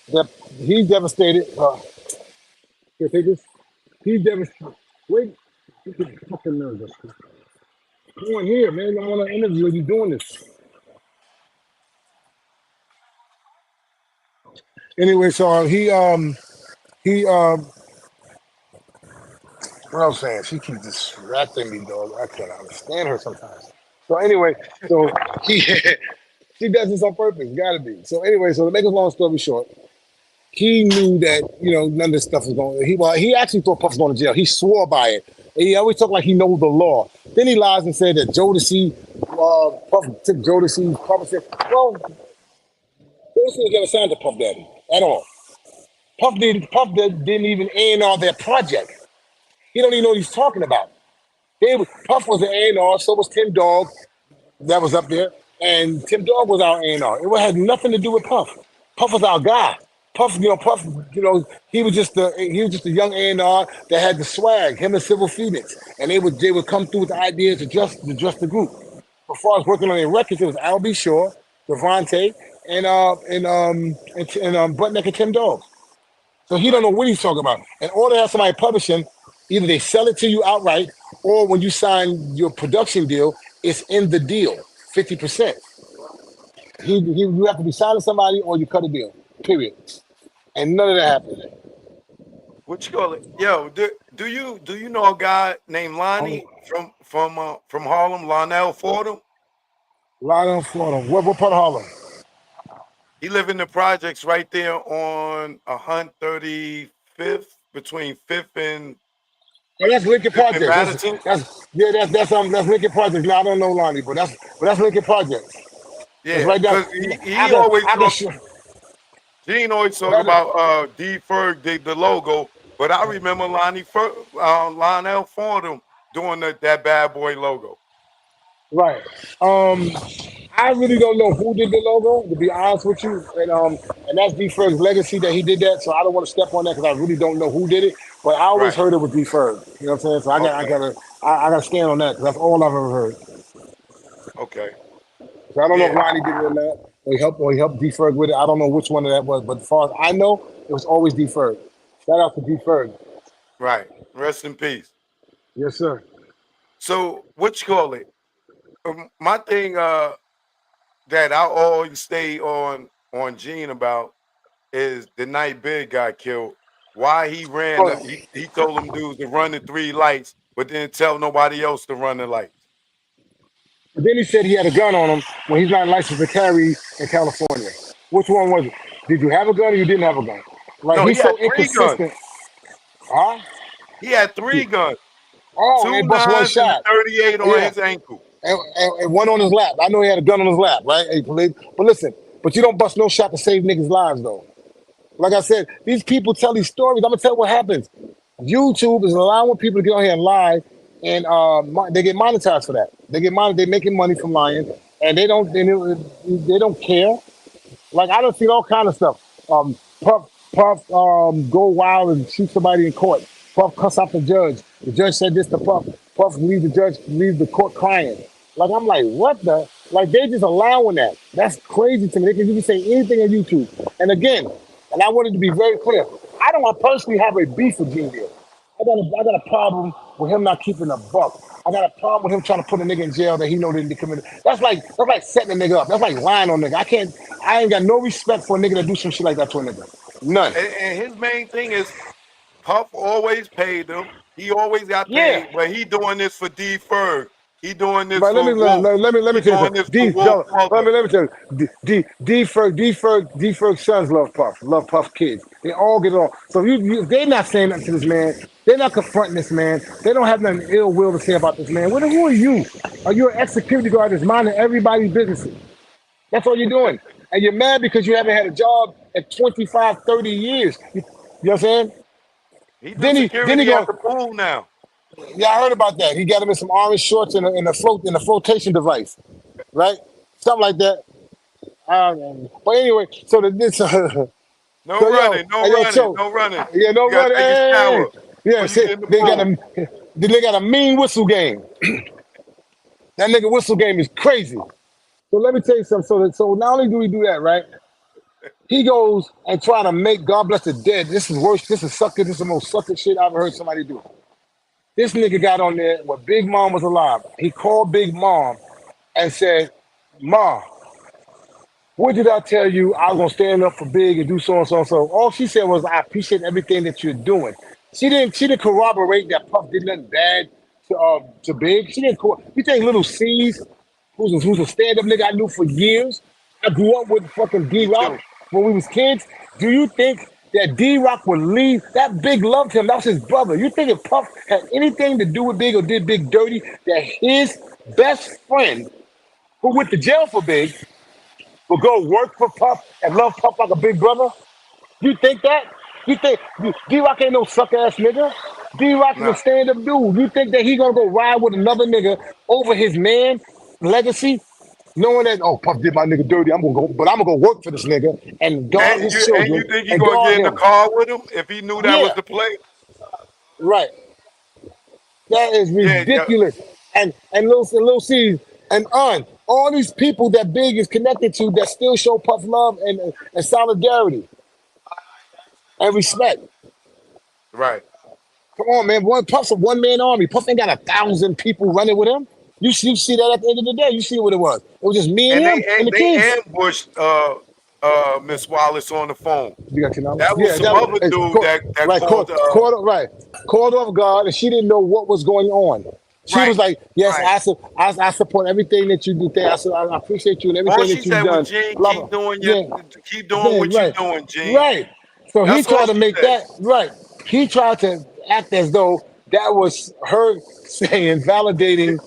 That he's devastated. Can I take this? He's devastated. Wait. Get the fucking nerves. Come on here, man. I want to interview you doing this. Anyway, so he what I was saying, she keeps distracting me, dog. I can't understand her sometimes. So anyway, so he she does this on purpose, gotta be. So anyway, so to make a long story short, he knew that none of this stuff was going. He actually thought Puff was going to jail. He swore by it. And he always talked like he knows the law. Then he lies and said that Jodeci, Puff took Jodeci. Puff said, well, Jodeci was never signed to Puff Daddy at all. Didn't even A&R their project. He don't even know what he's talking about. Puff was an A&R, so was Tim Dog that was up there, and Tim Dog was our A&R. It had nothing to do with Puff. Puff was our guy. Puff, he was just a young A&R that had the swag. Him and Civil Phoenix, and they would come through with the ideas to just the group. As far as working on their records, it was Al B. Shore, Devontae, and Buttneck and Tim Dog. So he don't right. know what he's talking about. In order to have somebody publishing, either they sell it to you outright, or when you sign your production deal, it's in the deal, 50%. You have to be signing somebody or you cut a deal. Period. And none of that happened. What you call it? Yo, do you know a guy named Oh, Lonnie from Harlem, Lionel Fordham? Lionel Florida. What part of Harlem? He live in the projects right there on 135th between Oh, that's Lincoln Fifth and Projects. Madison. That's Lincoln Projects. Now I don't know Lonnie, but that's Lincoln Projects. That's Yeah, right down. because he I can always I can talk. show. Gene always talk Right, about D Ferg did the logo, but I remember Lionel Fordham doing that bad boy logo. right. I really don't know who did the logo, to be honest with you, and that's D Ferg's legacy that he did that. So I don't want to step on that because I really don't know who did it. But I always Right. heard it was D Ferg. You know what I'm saying? So Okay. I gotta stand on that because that's all I've ever heard. Okay. So I don't know if Yeah. Lonnie did it or not. Or he helped D Ferg with it. I don't know which one of that was, but as far as I know, it was always D Ferg. Shout out to D Ferg. Right. Rest in peace. Yes, sir. So what you call it? My thing that I always stay on Gene about is the night Big got killed. why he ran. Hold on. He told them dudes to run the 3 lights, but didn't tell nobody else to run the lights. But then he said he had a gun on him when he's not licensed to carry in California. Which one was it? Did you have a gun or you didn't have a gun? Like No, he he's had so 3 guns. inconsistent. Huh? He had 3 guns, Oh, 2 and bust one 9s and a shot. 38 on Yeah. his ankle. And one on his lap. I know he had a gun on his lap, right? Hey, police. But listen, but you don't bust no shot to save niggas' lives though. Like I said, these people tell these stories. I'm gonna tell you what happens. YouTube is allowing people to get on here and lie, and they get monetized for that. They get money. They're making money from lying, and they don't care. Like I done seen all kind of stuff. Puff go wild and shoot somebody in court. Puff cuss out the judge. The judge said this to Puff. Puff leave the court crying. Like I'm like, what the? Like they just allowing that. That's crazy to me. They can you can say anything on YouTube. And again, and I wanted to be very clear. I don't personally have a beef with Gene Deal. I got a problem with him not keeping a buck. I got a problem with him trying to put a nigga in jail that he know didn't commit. That's like setting a nigga up. That's like lying on nigga. I ain't got no respect for a nigga that do some shit like that to a nigga. None. And his main thing is Puff always paid them. He always got Yeah. paid, but he doing this for D Ferg. He doing this But let for me let, Wolf. let, let me let He me tell you doing something. this for Wolf mother. Let me tell you. D Ferg's sons love Puff kids. They all get along. So they're not saying nothing to this man. They're not confronting this man. They don't have nothing ill will to say about this man. Who are you? Are you an ex-security guard that's minding everybody's business? That's all you're doing. And you're mad because you haven't had a job in 25, 30 years. You know what I'm saying? He do Then he security at go, the pool now. yeah, I heard about that. He got him in some orange shorts and a flotation device, right? Something like that. But anyway, so this, so No yo, running, no hey, yo, running, so no running. yeah, no You gotta run. take a Hey, shower yeah, before you see, get in the they got pool. they got a mean whistle game. That nigga whistle game is crazy. So let me tell you something. So not only do we do that, right? He goes and try to make God bless the dead. This is worse. This is sucker. This is the most sucker shit I've ever heard somebody do. This nigga got on there when Big Mom was alive. He called Big Mom and said, "Ma, what did I tell you? I was gonna stand up for Big and do so and so and so." All she said was, "I appreciate everything that you're doing." She didn't corroborate that Puff did nothing bad to Big. She didn't. You think Little C's, who's a stand up nigga I knew for years? I grew up with fucking D Me Rock too. when we was kids. Do you think that D Rock would leave? That Big loved him. That was his brother. You think if Puff had anything to do with Big or did Big dirty, that his best friend, who went to jail for Big, will go work for Puff and love Puff like a big brother? You think that? You think D Rock ain't no suck ass nigga? D Rock is a Nah. stand up dude. You think that he gonna go ride with another nigga over his man legacy? Knowing that, oh, Puff did my nigga dirty, I'm gonna go work for this nigga and guard his And children you think he and gonna guard get in the him. car with him if he knew that was Yeah, the play? right. That is Yeah, yeah, ridiculous. And Lil C and all these people that Big is connected to that still show Puff love and solidarity and respect. right. Come on, man. Puff's a one man army. Puff ain't got 1,000 people running with him. You see that at the end of the day. You see what it was. It was just me and And him and the they kids. ambushed Miss Wallace on the phone. You got $10? That was Yeah, some that was other dude that right. called Called off guard, and she didn't know what was going on. She was right, like, "Yes, right. I support everything that you do. I appreciate you and All everything she that you've said was, done." Gene, Blah blah. Yeah, keep doing yeah, what you right, doing, Gene. right. So he That's all tried to she make said. that right. He tried to act as though that was her saying, validating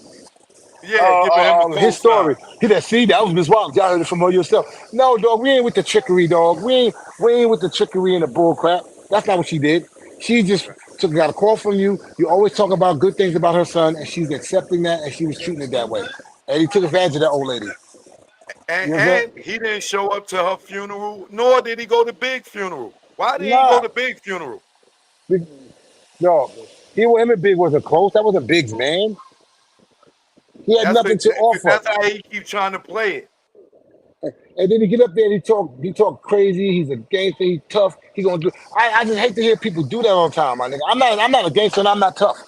Yeah, giving him a his cosign. story. He said, "See, that was Miss Wallace. Y'all heard it from her yourself." No, dog, we ain't with the trickery, dog. We ain't with the trickery and the bull crap. That's not what she did. She just got a call from you. You always talk about good things about her son, and she's accepting that, and she was treating it that way. And he took advantage of that old lady. You know what I'm And he didn't show up to her funeral, nor did he go to Big funeral. Why did saying? he go Nah, to Big funeral? Big- no, him and Big wasn't close. That wasn't Big's man. He had That's nothing to because offer. that's how he keep trying to play it. And then he get up there and he talk crazy. He's a gangster. He's tough. He gonna do. I just hate to hear people do that all the time, my nigga. I'm not a gangster and I'm not tough.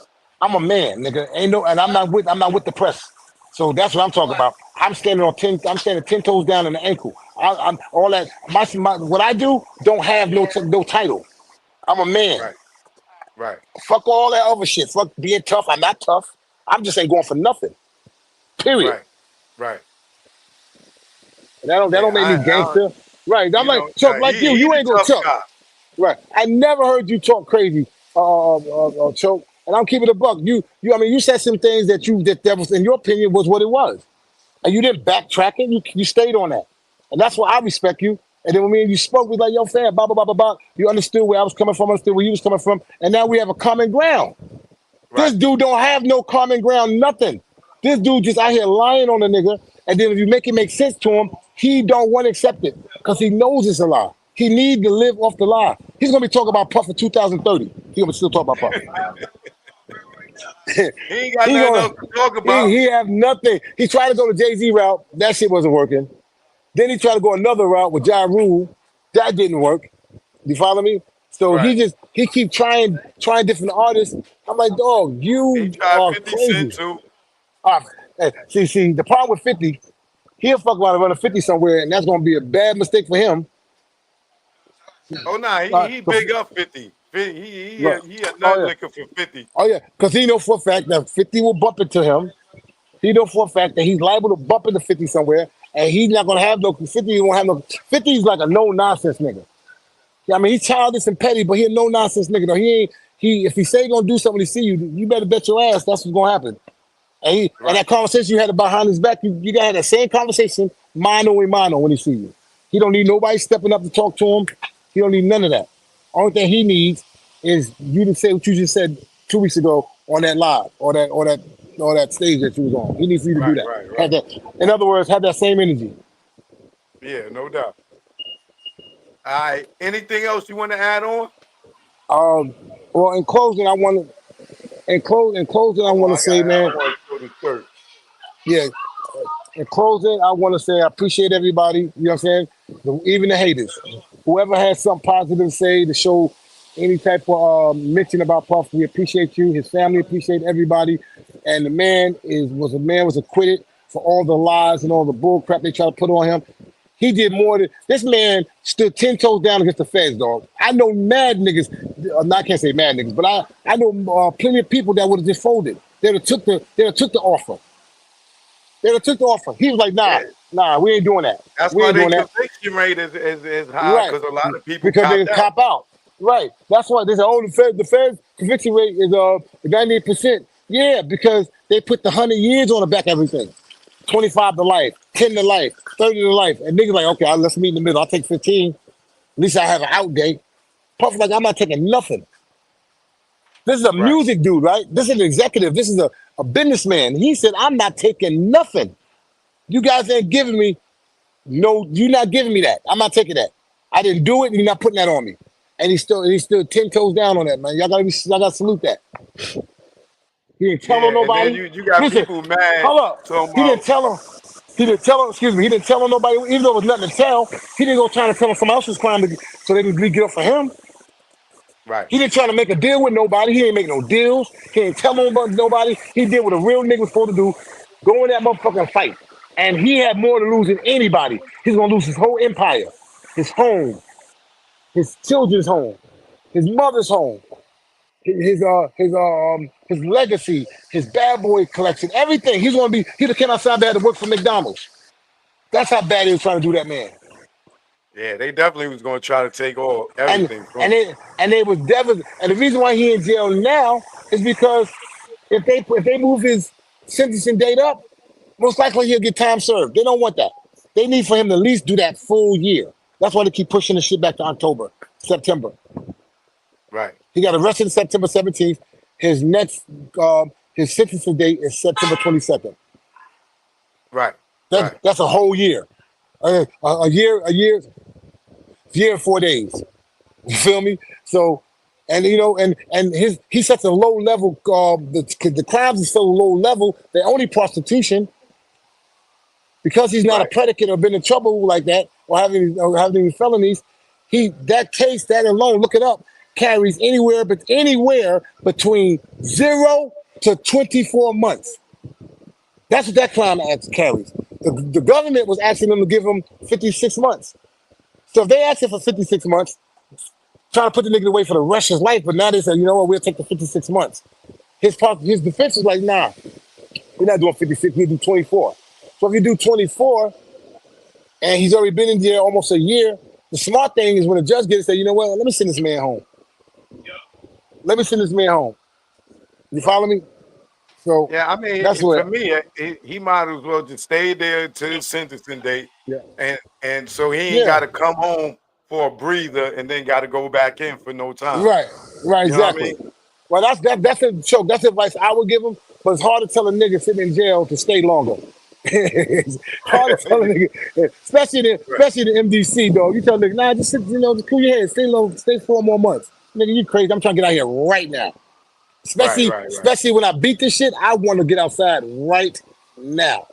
I'm a man, nigga. Ain't no, and I'm not with the press. So that's what I'm talking about. I'm standing 10 toes down in the ankle. I'm all that. My what I do don't have no title. I'm a man. Right. Right. Fuck all that other shit. Fuck being tough. I'm not tough. I'm just ain't going for nothing. Period. Right. Right. And that don't Yeah. make me I gangster. Right. I'm you like, know, Chuck, like he you the ain't gonna tough Chuck. guy. Right. I never heard you talk crazy, Choke. And I'm keeping it a buck. I mean, you said some things that was, in your opinion, was what it was. And you didn't backtrack it. You stayed on that. And that's why I respect you. And then when me and you spoke, we was like, yo, fam, blah, blah, blah, blah, blah. You understood where I was coming from, understood where you was coming from. And now we have a common ground. This Right. dude don't have no common ground, nothing. This dude just out here lying on the nigga. And then if you make it make sense to him, he don't want to accept it because he knows it's a lie. He need to live off the lie. He's going to be talking about Puff in 2030. He going to still talk about Puff. He ain't got he nothing gonna else to talk about. he have nothing. He tried to go the Jay-Z route. That shit wasn't working. Then he tried to go another route with Ja Rule. That didn't work. You follow me? So Right. he keep trying different artists. I'm like, dog, He you tried are 50 crazy. Cent too. Hey, see, the problem with 50, he'll fuck around and run a 50 somewhere, and that's gonna be a bad mistake for him. Oh nah, he big up 50. He Right. a nut liquor for 50. Oh yeah, because he know for a fact that 50 will bump into him. He know for a fact that he's liable to bump into 50 somewhere, and he's not gonna have no 50. He won't have no 50. Is like a no nonsense nigga. Yeah, I mean, he's childish and petty, but he a no nonsense nigga. Though he ain't if he say he gonna do something to see you, you better bet your ass that's what's gonna happen. And Right. that conversation you had behind his back, you gotta have that same conversation, mano a mano, when he see you. He don't need nobody stepping up to talk to him. He don't need none of that. Only thing he needs is you to say what you just said 2 weeks ago on that live or that stage that you was on. He needs for you to do Right, that. right, Have right. that. In other words, have that same energy. Yeah, no doubt. All right. Anything else you want to add on? Well, in closing, I want Hold on, to say, I man, want to go to church. yeah. In closing, I want to say I appreciate everybody. You know what I'm saying? Even the haters. Whoever has something positive to say to show any type of mention about Puff, we appreciate you. His family appreciate everybody. And the man was acquitted for all the lies and all the bull crap they try to put on him. He did more than this man stood 10 toes down against the feds, dog. I know mad niggas. I can't say mad niggas, but I know plenty of people that would have just folded. They'd have took the offer. They would have took the offer. He was like, Yeah. nah, we ain't doing that. That's We why ain't their doing that. conviction rate is high Right. because a lot of people Because they copped out. cop out. Right. That's why they say, oh, the Fed's conviction rate is 98%. Yeah, because they put the 100 years on the back of everything. 25 to life, 10 to life, 30 to life. And niggas like, okay, let's meet in the middle. I'll take 15. At least I have an out date. Puff like, I'm not taking nothing. This is a Right. music dude, right? This is an executive. This is a businessman. He said, I'm not taking nothing. You guys ain't giving me no, you're not giving me that. I'm not taking that. I didn't do it, and you're not putting that on me. And he's still 10 toes down on that, man. Y'all gotta salute that. He didn't tell on Yeah, and then nobody. you got Listen, people mad hold up. talking He didn't about tell him. He didn't tell him. Excuse me. He didn't tell on nobody, even though it was nothing to tell. He didn't go trying to tell him someone else's crime so they could get up for him. right, He didn't try to make a deal with nobody. He didn't make no deals. He didn't tell nobody. He did what a real nigga was supposed to do. Go in that motherfucking fight. And he had more to lose than anybody. He's gonna lose his whole empire, his home, his children's home, his mother's home, his legacy, his bad boy collection, everything. He'd have came outside there to work for McDonald's. That's how bad he was trying to do that man. yeah, they definitely was going to try to take all And everything from and him. it was devastating. And the reason why he in jail now is because if they move his sentencing date up, most likely he'll get time served. They don't want that. They need for him to at least do that full year. That's why they keep pushing the shit back to September. Right, He got arrested September 17th. His next his sentencing date is September 22nd. right, right. That's a whole year. A year and 4 days. You feel me? So, and you know, and he's such a low level. The crimes are so low level. They're only prostitution because he's not a Right. predicate or been in trouble like that or having any felonies. That case that alone, look it up, carries anywhere between 0 to 24 months. That's what that crime act carries. The government was asking them to give him 56 months. So if they asked him for 56 months, trying to put the nigga away for the rest of his life. But now they said, you know what, we'll take the 56 months. His defense is like, nah, we're not doing 56, we do 24. So if you do 24, and he's already been in there almost a year, the smart thing is when the judge gets it, say, you know what, let me send this man home. Let me send this man home. You follow me? So Yeah, I mean, that's for what, me, he might as well just stay there to his sentencing date, yeah. and so he ain't got Yeah, to come home for a breather and then got to go back in for no time. right, right, You know what I exactly. mean? Well, that's a choke. That's advice I would give him. But it's hard to tell a nigga sitting in jail to stay longer. It's hard to tell a nigga, Right, especially the MDC, dog. You tell a nigga, nah, just sit, just cool your head, stay low, stay 4 more months. Nigga, you crazy? I'm trying to get out here right now. right, Especially, right, right. especially when I beat this shit, I want to get outside right now.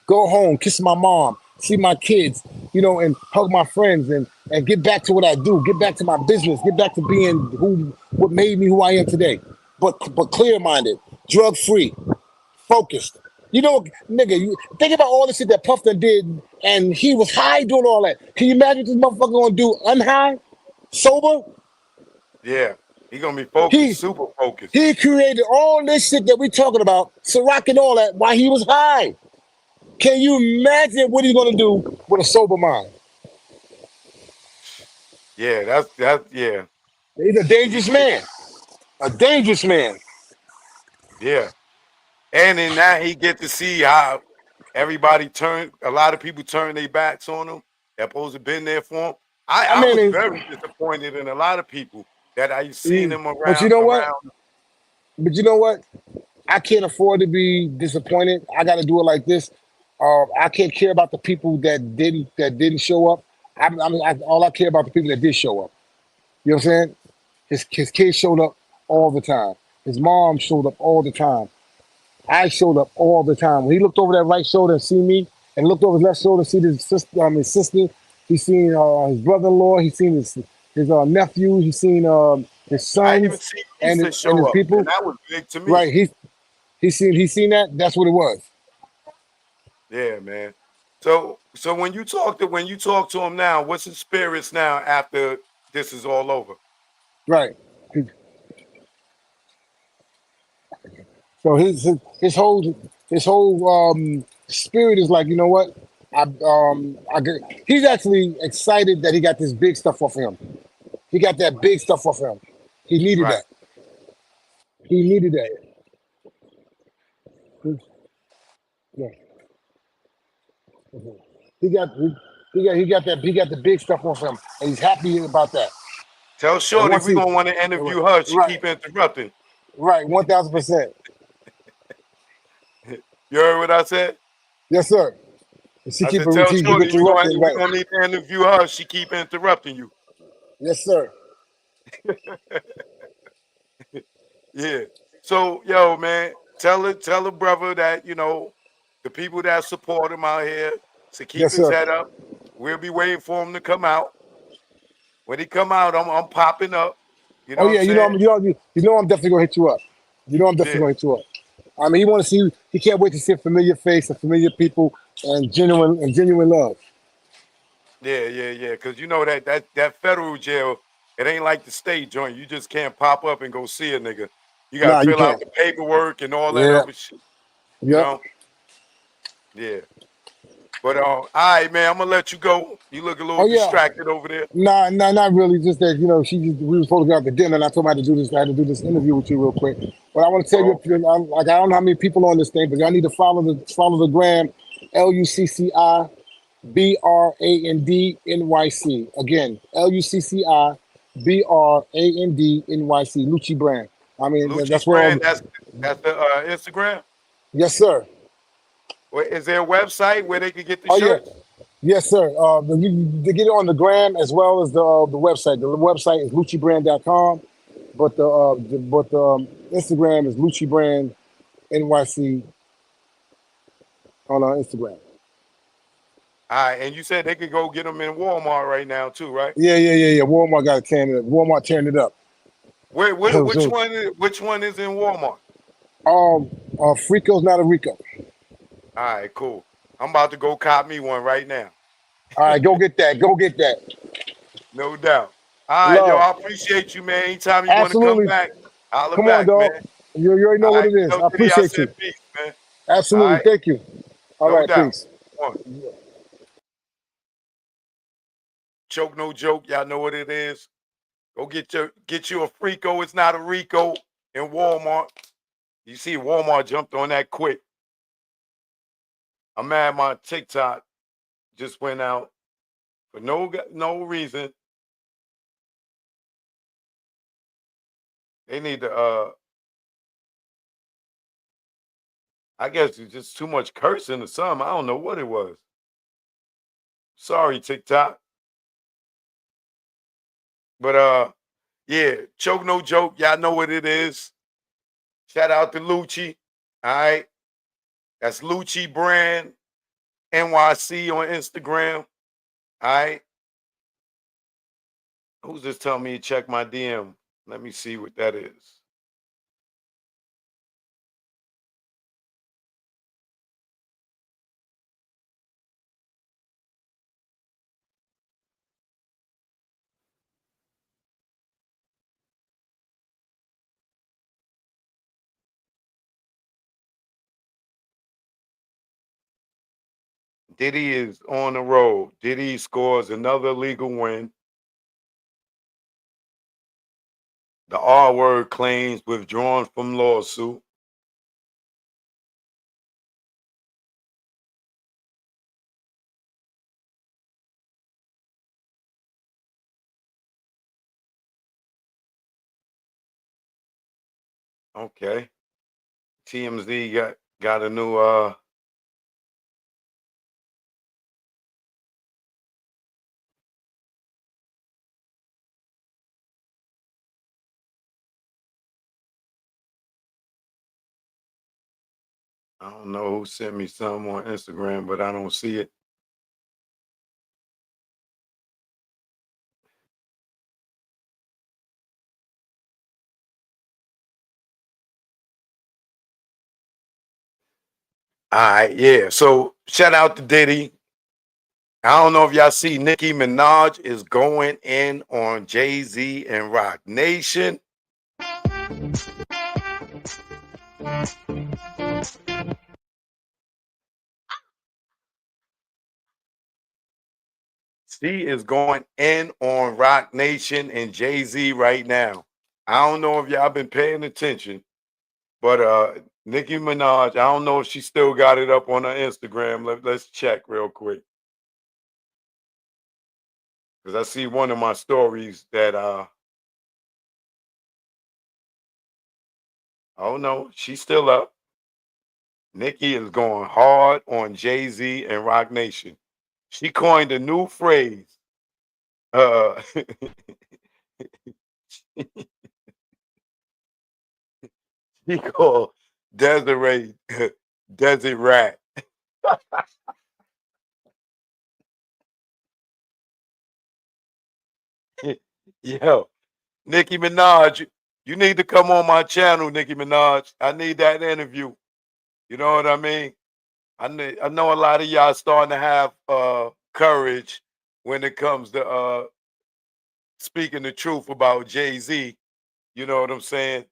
Go home, kiss my mom, see my kids, and hug my friends and get back to what I do, get back to my business, get back to being what made me who I am today. But clear minded, drug free, focused. Nigga, you think about all the shit that Puff done did, and he was high doing all that. Can you imagine what this motherfucker gonna do unhigh, sober? Yeah, he gonna be focused, He super focused. he created all this shit that we talking about, Ciroc and all that, while he was high. Can you imagine what he's gonna do with a sober mind? Yeah, that's yeah. He's a He, dangerous man. A dangerous man. yeah, and in that he get to see how a lot of people turn their backs on him. That supposed to been there for him. I I was mean, very disappointed in a lot of people that I seen him but you around know what? around. But you know what? I can't afford to be disappointed. I got to do it like this. I can't care about the people that didn't show up. All I care about the people that did show up. You know what I'm saying? His kids showed up all the time. His mom showed up all the time. I showed up all the time. When he looked over that right shoulder and see me, and looked over his left shoulder and see his sister, he seen his brother-in-law, he seen his nephew, he seen his I even sons see and Tisa and show his up, and people. that was big to me. Right? He seen that. That's what it was. Yeah, man. So when you talk to him now, what's his spirits now after this is all over? Right. So his whole spirit is like, you know what? He's actually excited that he got this big stuff off of him. He got that big stuff off him. He needed Right. that. He needed that. Yeah. He got he got the big stuff off him, and he's happy about that. Tell And Shorty once we he gonna want to interview her. She right, keep interrupting. right, 1,000%. You heard what I said? Yes, sir. I said tell She keep Shorty we gonna interrupting, we right? gonna need to interview her. She keep interrupting you. Yes, sir. Yeah. So yo, man, tell a brother that the people that support him out here to keep Yes, his sir. head up. We'll be waiting for him to come out. When he come out, I'm popping up. You know Oh what I'm yeah, saying? I'm definitely gonna hit you up. You know I'm definitely Yeah, gonna hit you up. I mean, he can't wait to see a familiar face, a familiar people, and genuine love. yeah. Because you know that federal jail, it ain't like the state joint. You just can't pop up and go see a nigga. You got to Nah, you fill out can't. the paperwork and all that Yeah. other shit. You Yep. know? Yeah. But all right, man. I'm gonna let you go. You look a little Oh yeah. distracted over there. Nah, nah, not really. Just that we were supposed to go out to dinner, and I told him I had to do this. I had to do this interview with you real quick. But I want to tell you, Oh, okay. like I don't know how many people on this thing, but y'all need to follow the gram, LUCCI BRANDNYC. Again, LUCCI BRANDNYC. Lucci brand. I mean, Lucci's that's where all. brand. That's the Instagram. Yes, sir. Is there a website where they could get the Oh yeah. shirts? Yes, sir. They get it on the gram as well as the website. The website is luccibrand.com, but the Instagram is Lucci Brand NYC on our Instagram. All right, and you said they could go get them in Walmart right now too, right? Yeah. Walmart got it tearing it up. Walmart tearing it up. Which So, one is in Walmart? Frico's not a Rico. All right, cool. I'm about to go cop me one right now. All right, go get that. Go get that. No doubt. All right, yo, Love. I appreciate you, man. Anytime you want to come Absolutely. back, holla Come on, back, man. dog. You already know All what right, it is. tell I Diddy I appreciate said you. peace, man. All Absolutely. right, Thank you. All no right. doubt. Peace. One. Choke no joke. Y'all know what it is. Go get you a Frico. It's not a Rico in Walmart. You see, Walmart jumped on that quick. I'm mad my TikTok just went out for no reason. They need to I guess it's just too much cursing or something. I don't know what it was. Sorry, TikTok. But yeah, choke no joke. Y'all know what it is. Shout out to Lucci. All right. That's Lucci Brand NYC on Instagram. All right. Who's just telling me to check my DM? Let me see what that is. Diddy is on the road. Diddy scores another legal win. The R word claims withdrawn from lawsuit. Okay. TMZ got a new I don't know who sent me some on Instagram, but I don't see it. All right, yeah. So shout out to Diddy. I don't know if y'all see Nicki Minaj is going in on Jay-Z and Rock Nation. She is going in on Rock Nation and Jay-Z right now. I don't know if y'all been paying attention, but Nicki Minaj, I don't know if she still got it up on her Instagram. Let's check real quick. Because I see one of my stories that oh no, she's still up. Nicki is going hard on Jay-Z and Rock Nation. She coined a new phrase. Uh she called Desiree Desert Rat. Yo, Nicki Minaj, you need to come on my channel, Nicki Minaj. I need that interview. You know what I mean? I know a lot of y'all starting to have courage when it comes to speaking the truth about Jay-Z. You know what I'm saying?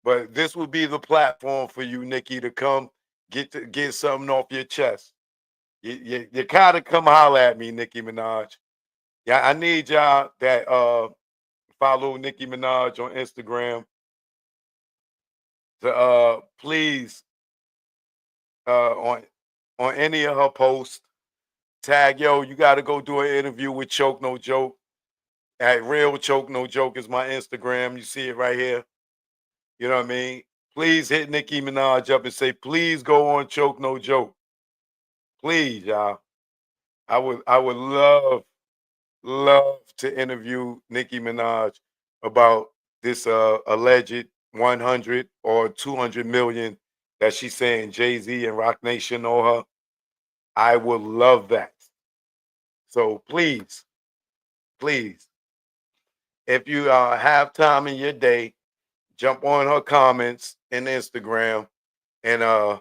But this will be the platform for you, Nicki, to come get something off your chest. You kind of come holler at me, Nicki Minaj. Yeah, I need y'all that follow Nicki Minaj on Instagram to please uh on on any of her posts tag, yo, you got to go do an interview with Choke No Joke. At Real Choke No Joke is my Instagram. You see it right here. You know what I mean? Please hit Nicki Minaj up and say, please go on Choke No Joke. Please, y'all. I would love to interview Nicki Minaj about this alleged 100 or 200 million that she's saying Jay-Z and Rock Nation owe her. I would love that. So please, if you have time in your day, jump on her comments in Instagram and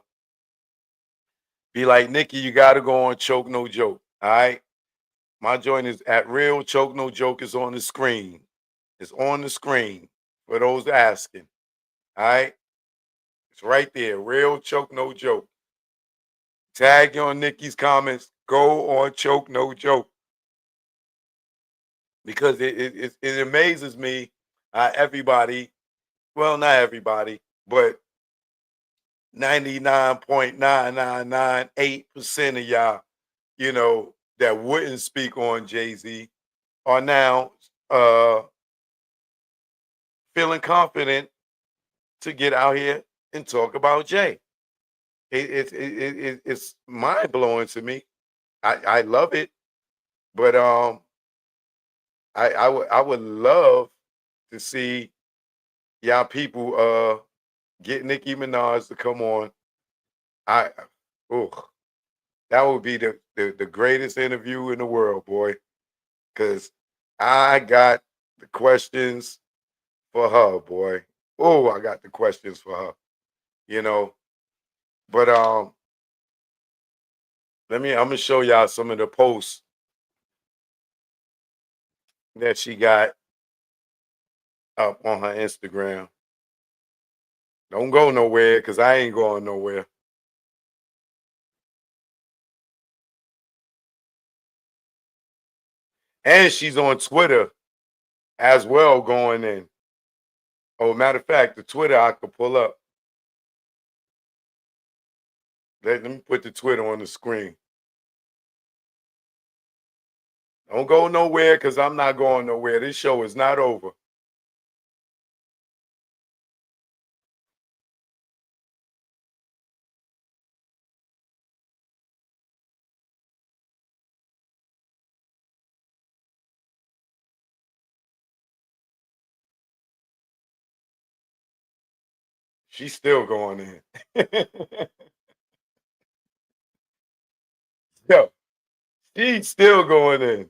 be like, Nikki, you got to go on Choke No Joke. All right. My joint is at Real Choke No Joke is on the screen. It's on the screen for those asking. All right. It's right there. Real choke, no joke. Tag you on Nicki's comments. Go on choke, no joke. Because it amazes me everybody, well, not everybody, but 99.9998% of y'all, that wouldn't speak on Jay-Z are now feeling confident to get out here and talk about Jay. It's mind blowing to me. I love it, but I would love to see y'all people get Nicki Minaj to come on. I oh, that would be the greatest interview in the world, boy. Cause I got the questions for her, boy. Oh, I got the questions for her. You know, but I'm gonna show y'all some of the posts that she got up on her Instagram. Don't go nowhere, cause I ain't going nowhere. And she's on Twitter as well, going in. Oh, matter of fact, the Twitter I could pull up. Let me put the Twitter on the screen. Don't go nowhere, because I'm not going nowhere. This show is not over. She's still going in. Yo, she's still going in.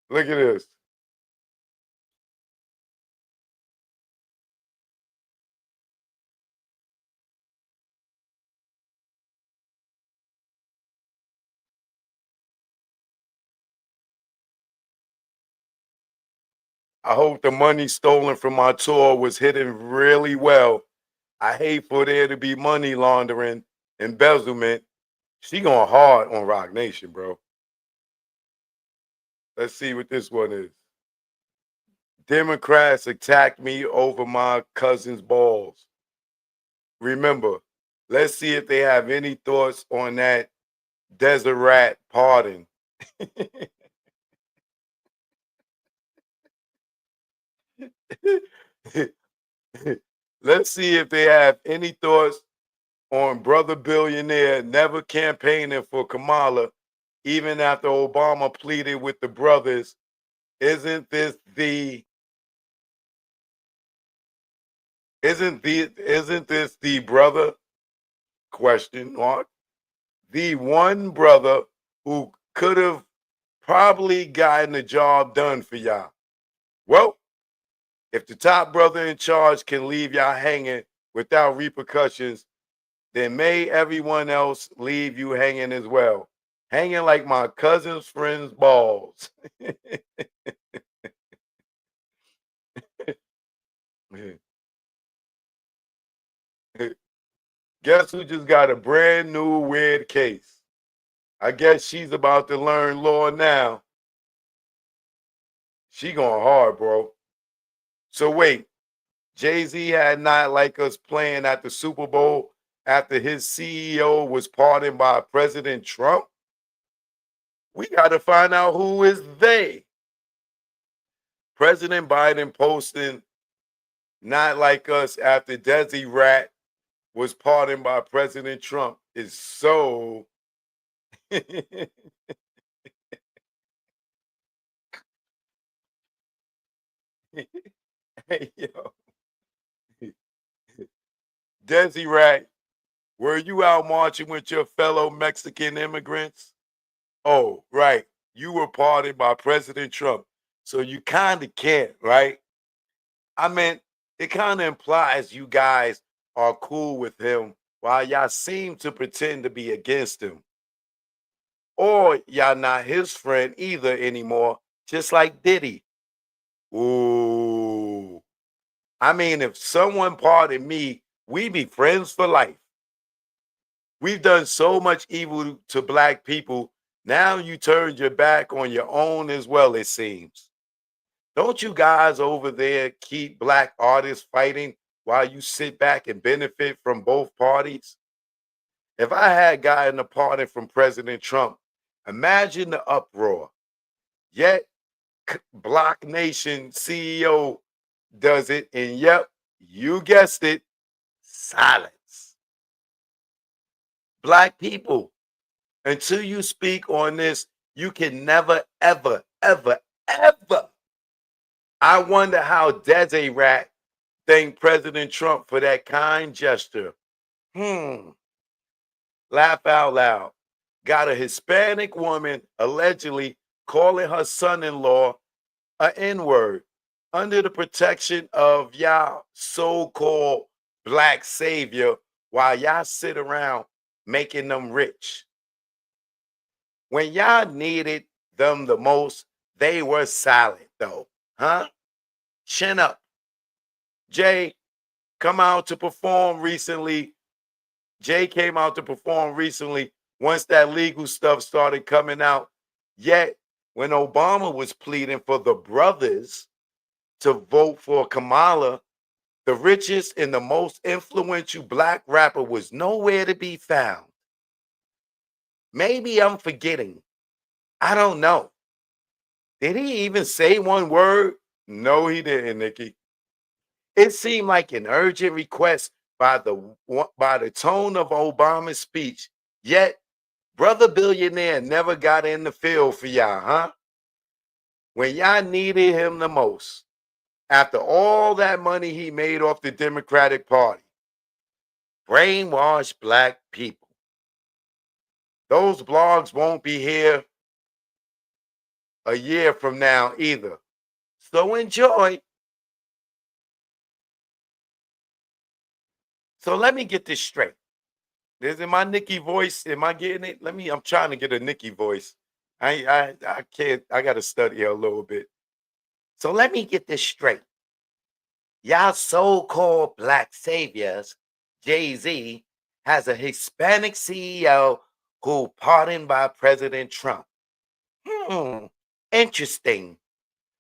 Look at this. I hope the money stolen from my tour was hidden really well. I hate for there to be money laundering, embezzlement. She going hard on Rock Nation, bro. Let's see what this one is. Democrats attacked me over my cousin's balls. Remember, let's see if they have any thoughts on that Deseret pardon. Let's see if they have any thoughts on brother billionaire never campaigning for Kamala, even after Obama pleaded with the brothers. Isn't this the brother? Question mark. The one brother who could have probably gotten the job done for y'all. Well, if the top brother in charge can leave y'all hanging without repercussions, then may everyone else leave you hanging as well. Hanging like my cousin's friend's balls. Guess who just got a brand new weird case? I guess she's about to learn law now. She going hard, bro. So wait, Jay-Z had not like us playing at the Super Bowl after his CEO was pardoned by President Trump? We got to find out who is they. President Biden posting not like us after Desi Rat was pardoned by President Trump is so hey, yo. Desi Rat, were you out marching with your fellow Mexican immigrants? Oh, right. You were pardoned by President Trump. So you kind of can't, right? I mean, it kind of implies you guys are cool with him while y'all seem to pretend to be against him. Or y'all not his friend either anymore, just like Diddy. Ooh. I mean, if someone pardoned me, we be friends for life. We've done so much evil to black people. Now you turned your back on your own as well, it seems. Don't you guys over there keep black artists fighting while you sit back and benefit from both parties? If I had gotten a pardon from President Trump, imagine the uproar. Yet, Block Nation CEO does it, and yep, you guessed it, silence. Black people, until you speak on this, you can never, ever, ever, ever. I wonder how Desi Rat thanked President Trump for that kind gesture. Laugh out loud. Got a Hispanic woman allegedly calling her son-in-law an N-word under the protection of y'all so-called black savior while y'all sit around making them rich. When y'all needed them the most, they were silent though. Huh? Chin up. Jay come out to perform recently. Jay came out to perform recently once that legal stuff started coming out. Yet, when Obama was pleading for the brothers to vote for Kamala, the richest and the most influential black rapper was nowhere to be found. Maybe I'm forgetting. I don't know. Did he even say one word? No, he didn't, Nikki. It seemed like an urgent request by the tone of Obama's speech. Yet, brother billionaire never got in the field for y'all, huh? When y'all needed him the most, after all that money he made off the Democratic Party. Brainwashed black people. Those blogs won't be here a year from now either. So enjoy. So let me get this straight. Is it my Nicki voice? Am I getting it? I'm trying to get a Nicki voice. I can't, I gotta study her a little bit. So let me get this straight. Y'all so-called black saviors, Jay-Z, has a Hispanic CEO who pardoned by President Trump. Interesting.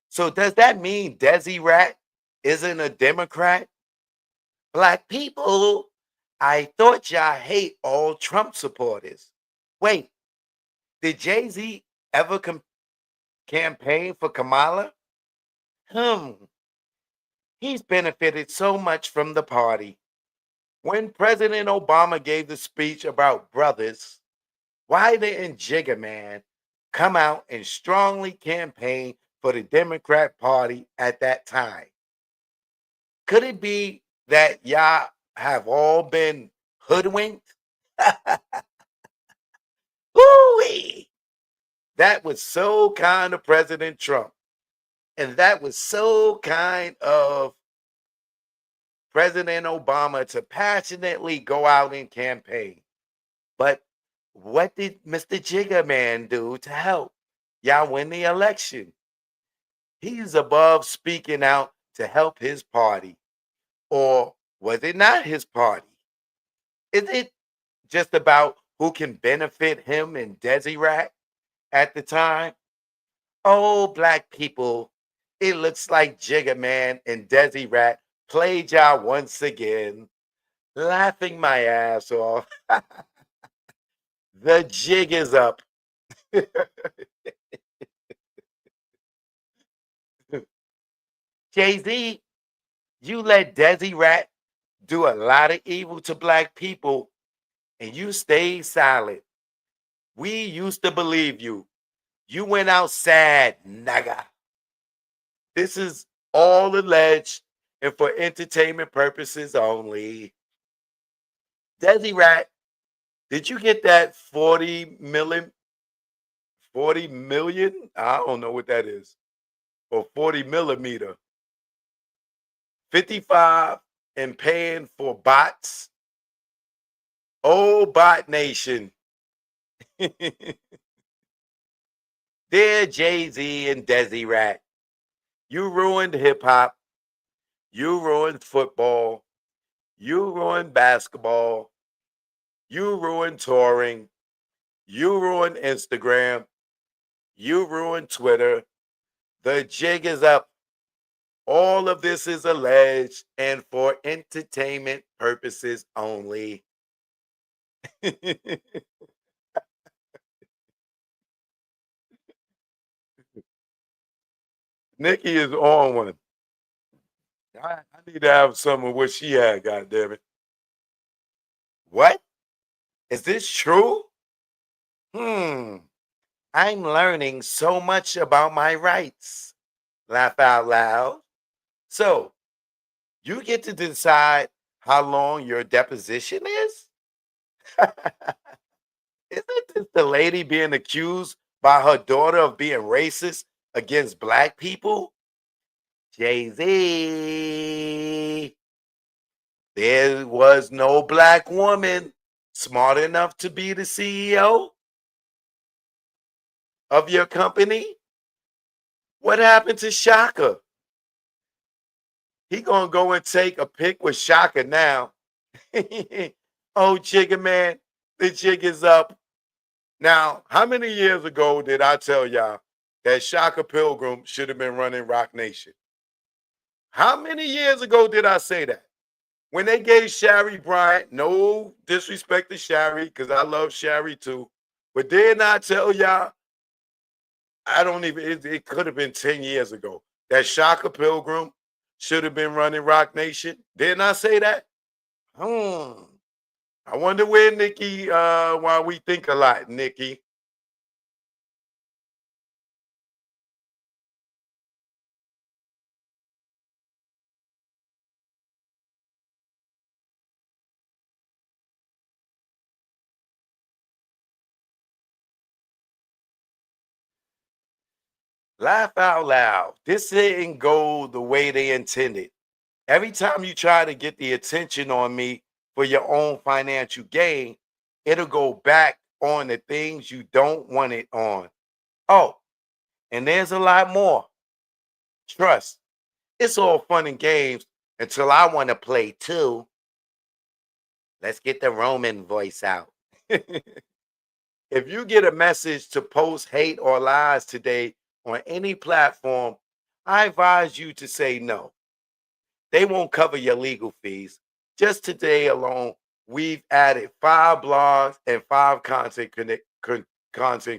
So does that mean Desi Rat isn't a Democrat? Black people, I thought y'all hate all Trump supporters. Wait, did Jay-Z ever campaign for Kamala? He's benefited so much from the party. When President Obama gave the speech about brothers, why didn't Jigga Man come out and strongly campaign for the Democrat Party at that time? Could it be that y'all have all been hoodwinked? Ooh-wee! That was so kind of President Trump. And that was so kind of President Obama to passionately go out and campaign. But what did Mr. Jigga Man do to help y'all win the election? He's above speaking out to help his party. Or was it not his party? Is it just about who can benefit him and Desi Rat at the time? Oh, black people, it looks like Jigga Man and Desi Rat played y'all once again, laughing my ass off. The jig is up. Jay-Z, you let Desi Rat do a lot of evil to black people and you stayed silent. We used to believe you. You went out sad, nigga. This is all alleged and for entertainment purposes only. Desi Rat, did you get that 40 million? 40 million? I don't know what that is. Or 40 millimeter. 55 and paying for bots. Oh, bot nation. Dear Jay-Z and Desi Rat, you ruined hip-hop. You ruined football. You ruined basketball. You ruined touring. You ruined Instagram. You ruined Twitter. The jig is up. All of this is alleged and for entertainment purposes only. Nicki is on one. I need to have some of what she had, goddammit. What? Is this true? I'm learning so much about my rights. Laugh out loud. So, you get to decide how long your deposition is? Isn't this the lady being accused by her daughter of being racist against black people? Jay-Z. There was no black woman smart enough to be the CEO of your company. What happened to Shaka? He gonna go and take a pic with Shaka now. Oh, Jigga man, the jig is up. Now, how many years ago did I tell y'all that Shaka Pilgrim should have been running Rock Nation? How many years ago did I say that? When they gave Shari Bryant, no disrespect to Shari, because I love Shari too, but did not tell y'all, I don't even, it could have been 10 years ago, that Shaka Pilgrim should have been running Rock Nation. Didn't I say that? I wonder where Nicki, why we think a lot, Nicki. Laugh out loud. This didn't go the way they intended. Every time you try to get the attention on me for your own financial gain, it'll go back on the things you don't want it on. Oh, and there's a lot more. Trust. It's all fun and games until I want to play too. Let's get the Roman voice out. If you get a message to post hate or lies today on any platform, I advise you to say no. They won't cover your legal fees. Just today alone, we've added 5 blogs and 5 content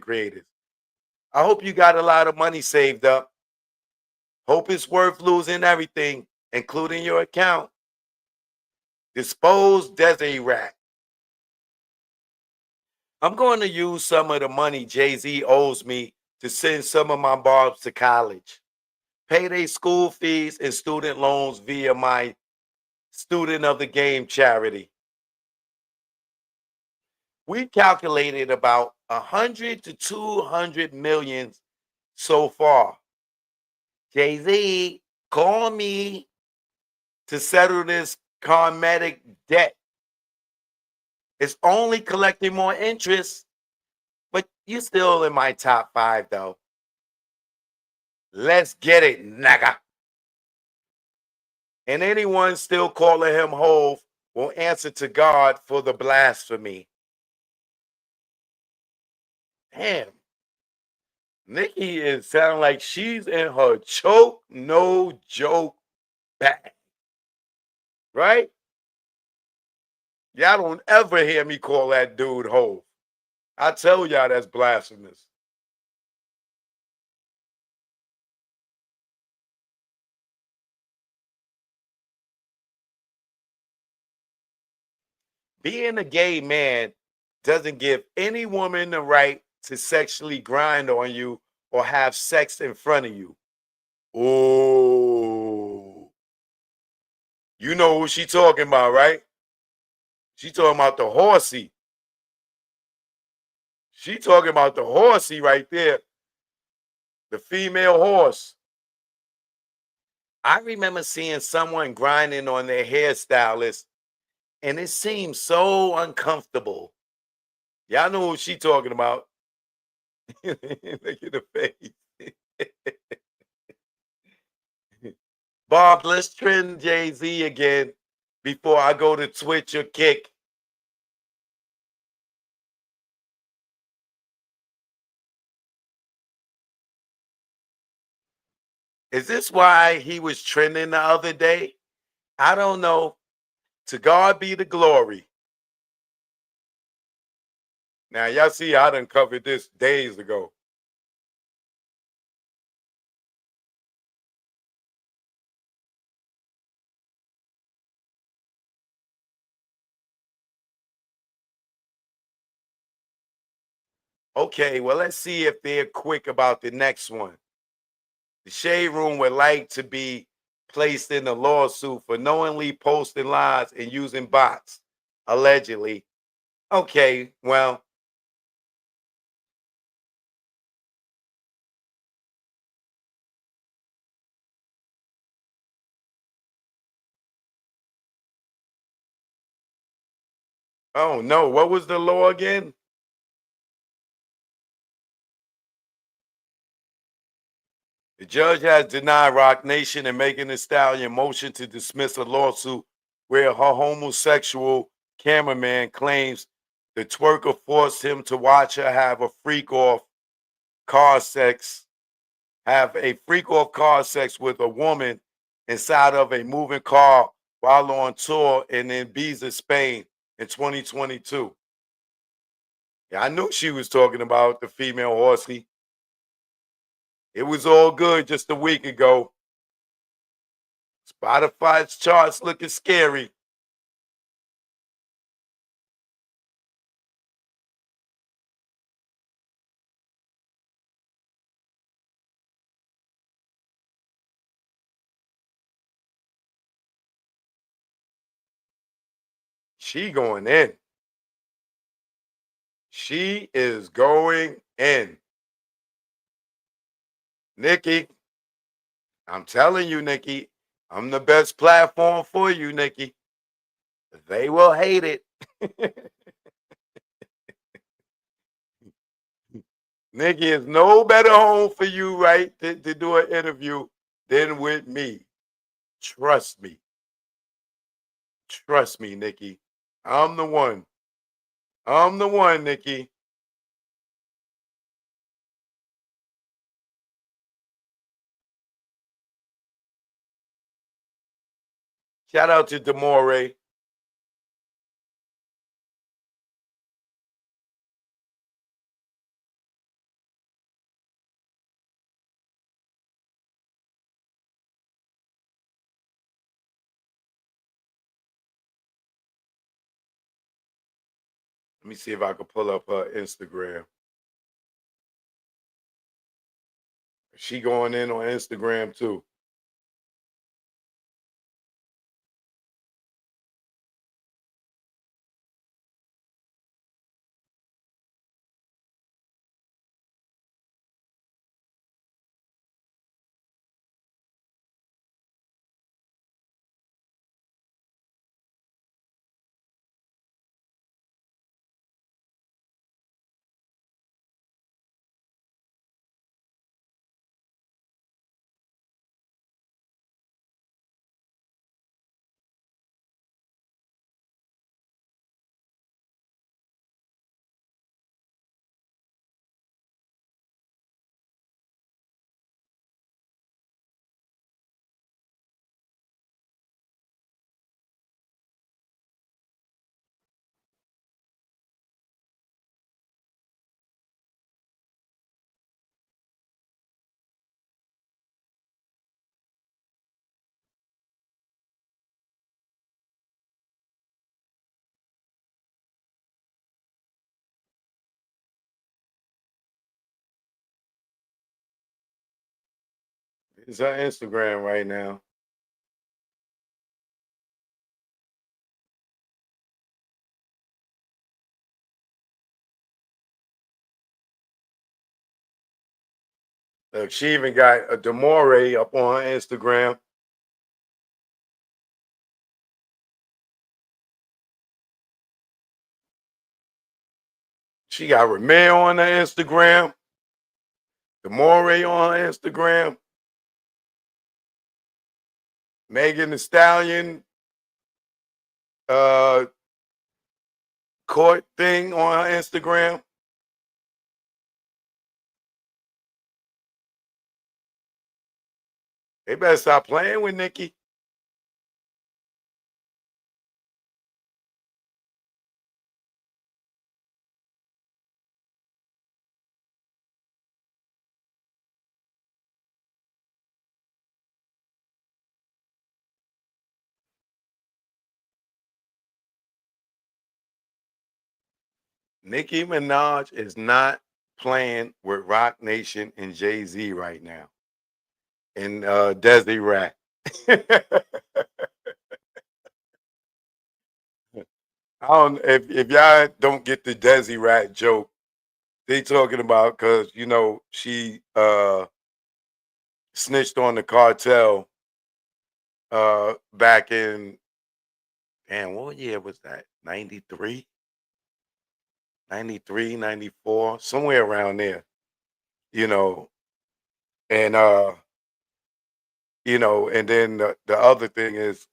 creators. I hope you got a lot of money saved up. Hope it's worth losing everything, including your account. Dispose Desi Rat. I'm going to use some of the money Jay-Z owes me to send some of my barbs to college. Pay their school fees and student loans via my Student of the Game charity. We calculated about 100 to 200 million so far. Jay-Z, call me to settle this karmatic debt. It's only collecting more interest, but you still in my top 5 though. Let's get it, nigga. And anyone still calling him Hove will answer to God for the blasphemy. Damn. Nicki is sounding like she's in her choke, no joke bag. Right? Y'all don't ever hear me call that dude Hove. I tell y'all that's blasphemous. Being a gay man doesn't give any woman the right to sexually grind on you or have sex in front of you. Oh, you know who she talking about, right? She talking about the horsey. She talking about the horsey right there, the female horse. I remember seeing someone grinding on their hairstylist, and it seemed so uncomfortable. Y'all know who she talking about. Look at the face. Bob, let's trend Jay-Z again before I go to Twitch or Kick. Is this why he was trending the other day? I don't know. To God be the glory. Now, y'all see, I done covered this days ago. Okay, well, let's see if they're quick about the next one. The Shade Room would like to be placed in a lawsuit for knowingly posting lies and using bots, allegedly. Okay, well, oh no, what was the law again? The judge has denied Rock Nation and Megan Thee Stallion motion to dismiss a lawsuit where her homosexual cameraman claims the twerker forced him to watch her have a freak off car sex with a woman inside of a moving car while on tour in Ibiza, Spain in 2022. Yeah, I knew she was talking about the female horsey. It was all good just a week ago. Spotify's charts looking scary. She going in. She is going in. Nicki, I'm telling you, Nicki, I'm the best platform for you, Nicki. They will hate it. Nicki is no better home for you, right, to do an interview than with me. Trust me. Trust me, Nicki. I'm the one. I'm the one, Nicki. Shout out to Demore. Let me see if I can pull up her Instagram. She going in on Instagram too. It's her Instagram right now. Look, she even got a Demore up on her Instagram. She got Ramel on her Instagram. The Moray on her Instagram. Megan Thee Stallion court thing on her Instagram. They better stop playing with Nicki. Nicki Minaj is not playing with Rock Nation and Jay-Z right now. And Desi Rat. I don't if y'all don't get the Desi Rat joke, they talking about because she snitched on the cartel back in what year was that? 93? 93, 94, somewhere around there, you know, and and then the other thing is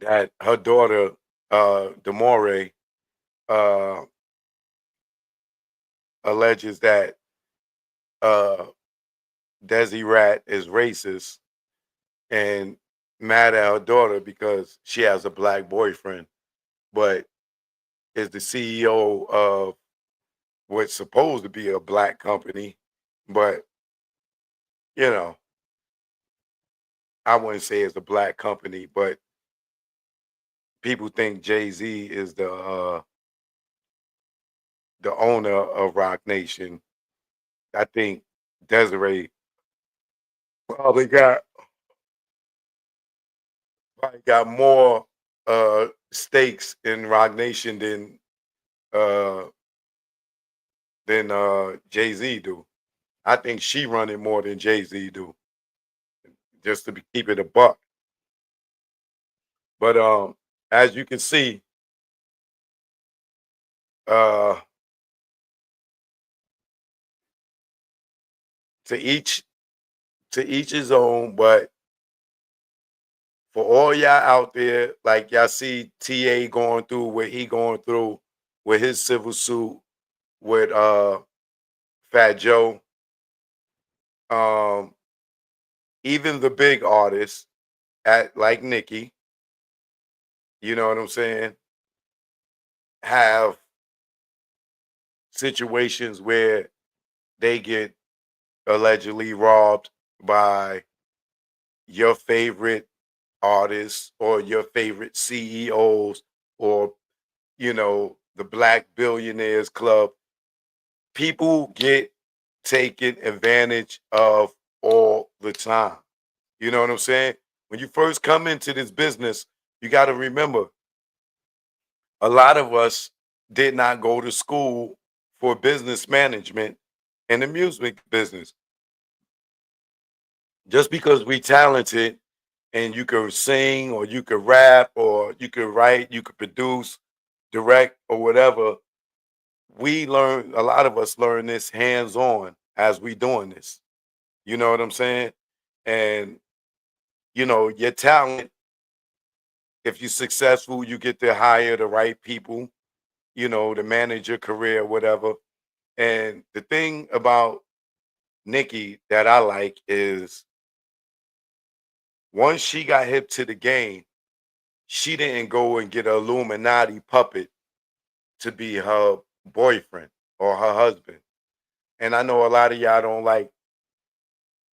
that her daughter, Demore, uh alleges that uh Desi Rat is racist and mad at her daughter because she has a black boyfriend, but is the CEO of what's supposed to be a black company. But, you know, I wouldn't say it's a black company, but people think Jay-Z is the owner of Rock Nation. I think Desiree probably got more stakes in Rock Nation uh than Jay-Z do. I think she run it more than Jay-Z do, just to keep it a buck. But as you can see, uh to each his own, but for all y'all out there, like y'all see TA going through what he going through with his civil suit with Fat Joe, um, even the big artists at like Nicki, you know what I'm saying, have situations where they get allegedly robbed by your favorite artists or your favorite CEOs or the Black Billionaires Club. People get taken advantage of all the time. You know what I'm saying? When you first come into this business, you got to remember a lot of us did not go to school for business management and the music business. Just because we talented and you could sing or you could rap or you could write, you could produce, direct or whatever, a lot of us learn this hands on as we doing this. You know what I'm saying? And your talent, if you're successful, you get to hire the right people, to manage your career, whatever. And the thing about Nicki that I like is once she got hip to the game, she didn't go and get an Illuminati puppet to be her boyfriend or her husband. And I know a lot of y'all don't like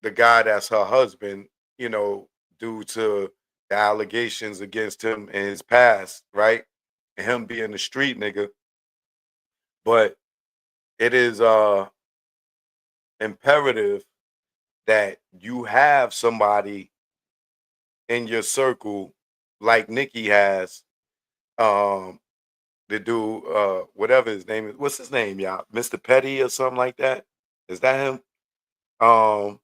the guy that's her husband, due to the allegations against him in his past, right? And him being a street nigga. But it is imperative that you have somebody in your circle like Nicki has, the dude, whatever his name is. What's his name, y'all? Mr. Petty or something like that? Is that him? Um,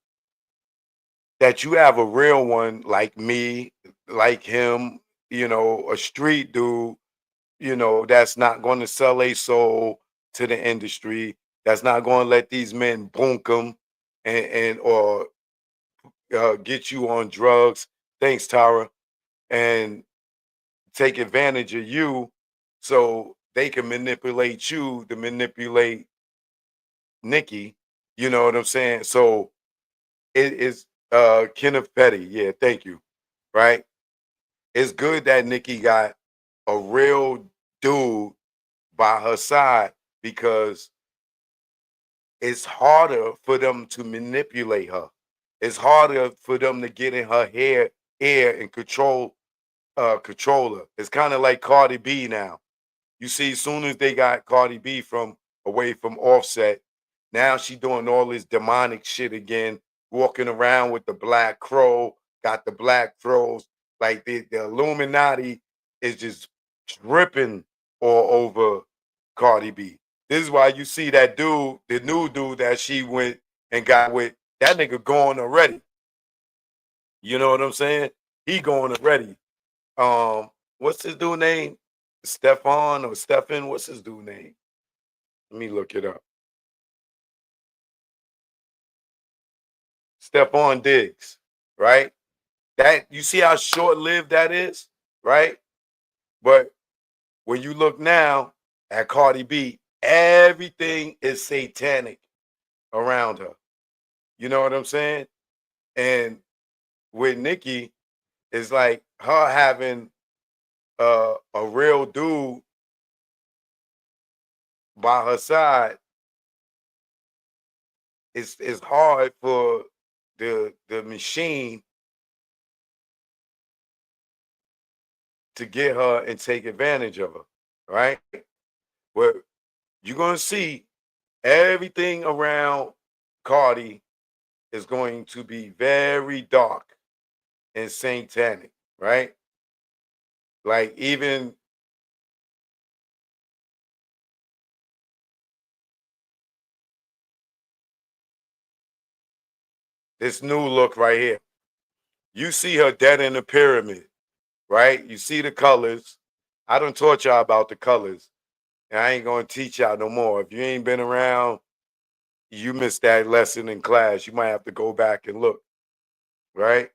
that you have a real one like me, like him, a street dude, that's not going to sell a soul to the industry, that's not going to let these men bonk them and or get you on drugs. Thanks, Tara, and take advantage of you so they can manipulate you to manipulate Nicki. You know what I'm saying? So it is Kenneth Petty. Yeah, thank you. Right? It's good that Nicki got a real dude by her side because it's harder for them to manipulate her. It's harder for them to get in her ear and control her. It's kind of like Cardi B now. You see, as soon as they got Cardi B from away from Offset, now she doing all this demonic shit again, walking around with the black crow, got the black throws. Like the Illuminati is just dripping all over Cardi B. This is why you see that dude, the new dude that she went and got with, that nigga going already. You know what I'm saying? He going already. What's his dude name? Stefan or Stefan? What's his dude name? Let me look it up. Stefan Diggs, right? That you see how short-lived that is, right? But when you look now at Cardi B, everything is satanic around her. You know what I'm saying? And with Nicki, it's like her having a real dude by her side. It's hard for the machine to get her and take advantage of her, right? But you're gonna see everything around Cardi is going to be very dark and satanic, right? Like even this new look right here. You see her dead in the pyramid, right? You see the colors. I done taught y'all about the colors, and I ain't gonna teach y'all no more. If you ain't been around, you missed that lesson in class. You might have to go back and look, right?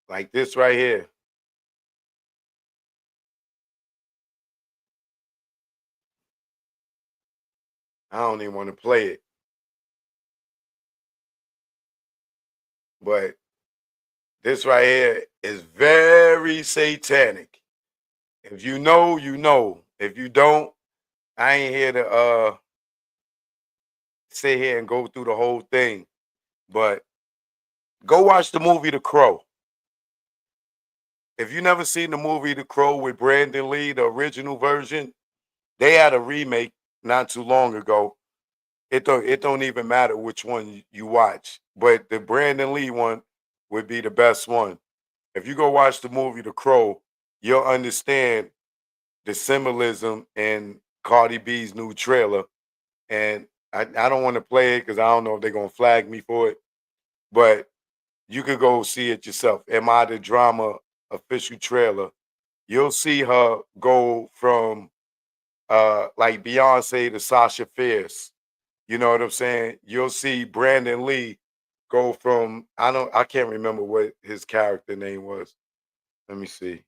Like this right here. I don't even want to play it, but this right here is very satanic. If you know, you know. If you don't, I ain't here to sit here and go through the whole thing. But go watch the movie The Crow. If you never seen the movie The Crow with Brandon Lee, the original version, they had a remake not too long ago. It don't even matter which one you watch, but the Brandon Lee one would be the best one. If you go watch the movie The Crow, you'll understand the symbolism in Cardi B's new trailer. And I don't want to play it because I don't know if they're gonna flag me for it, but you could go see it yourself. Am I the Drama official trailer? You'll see her go from like Beyonce to Sasha Fierce. You know what I'm saying? You'll see Brandon Lee go from I can't remember what his character name was. Let me see.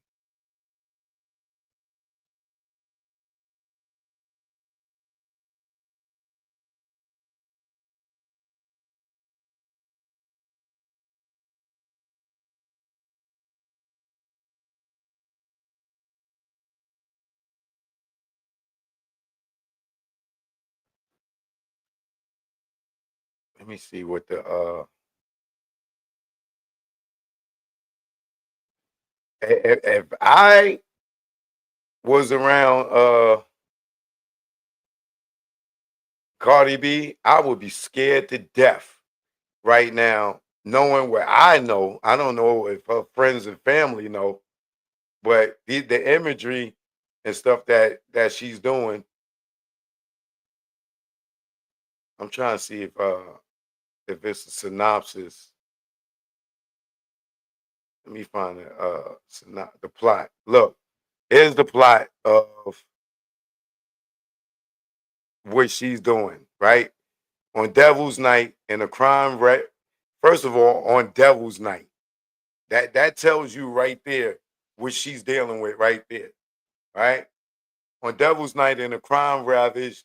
Let me see what the if I was around Cardi B, I would be scared to death right now, knowing what I know. I don't know if her friends and family know, but the imagery and stuff that she's doing. I'm trying to see if it's a synopsis. Let me find the plot. Look, here's the plot of what she's doing, right? On Devil's Night in a crime rate. First of all, on Devil's Night. That tells you right there what she's dealing with right there, right? On Devil's Night in a crime ravaged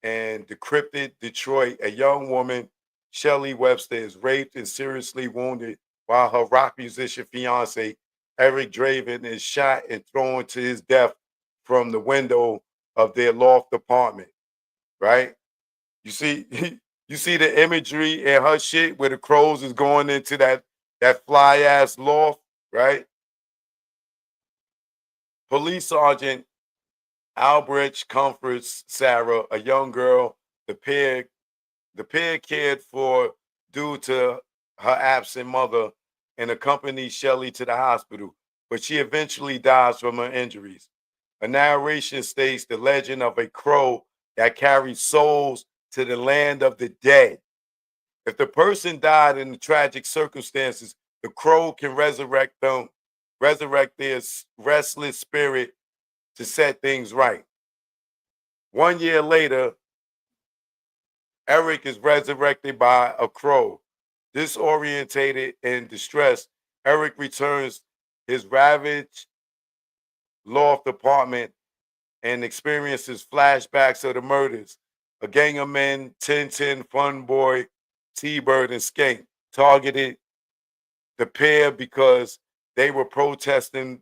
and decrepit Detroit, a young woman, Shelley Webster, is raped and seriously wounded while her rock musician fiance, Eric Draven, is shot and thrown to his death from the window of their loft apartment, right? You see, you see the imagery in her shit where the crows is going into that fly ass loft, right? Police Sergeant Albrecht comforts Sarah, a young girl the pair cared for due to her absent mother, and accompanies Shelley to the hospital, but she eventually dies from her injuries. A narration states the legend of a crow that carries souls to the land of the dead. If the person died in the tragic circumstances, the crow can resurrect their restless spirit to set things right. 1 year later, Eric is resurrected by a crow. Disorientated and distressed, Eric returns his ravaged loft apartment and experiences flashbacks of the murders. A gang of men, Tintin, Fun Boy, T-Bird, and Skank, targeted the pair because they were protesting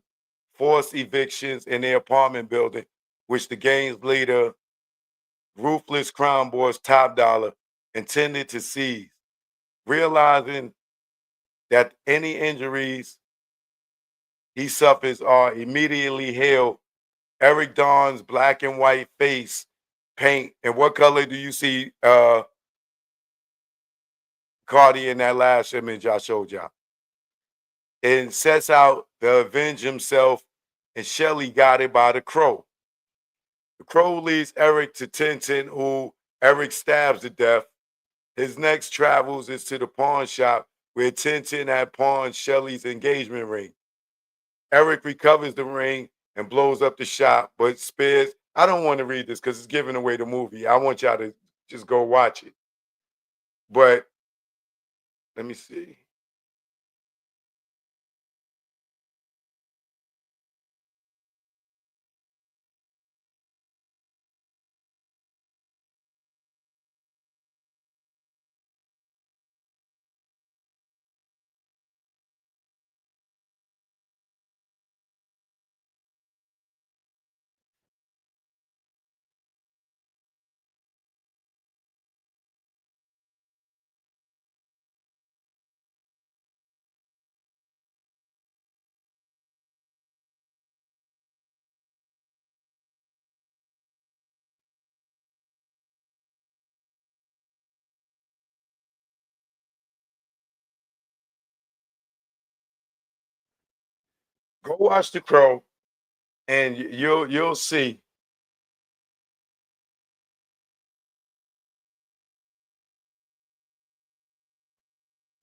forced evictions in their apartment building, which the gang's leader, ruthless crime boss Top Dollar, intended to seize. Realizing that any injuries he suffers are immediately healed, Eric dons black and white face paint. And what color do you see Cardi in that last image I showed y'all? And sets out to avenge himself, and Shelly got it by the crow. The crow leads Eric to Tintin, who Eric stabs to death. His next travels is to the pawn shop where Tintin had pawned Shelly's engagement ring. Eric recovers the ring and blows up the shop, but spares. I don't want to read this because it's giving away the movie. I want y'all to just go watch it. But let me see. Go watch The Crow, and you'll see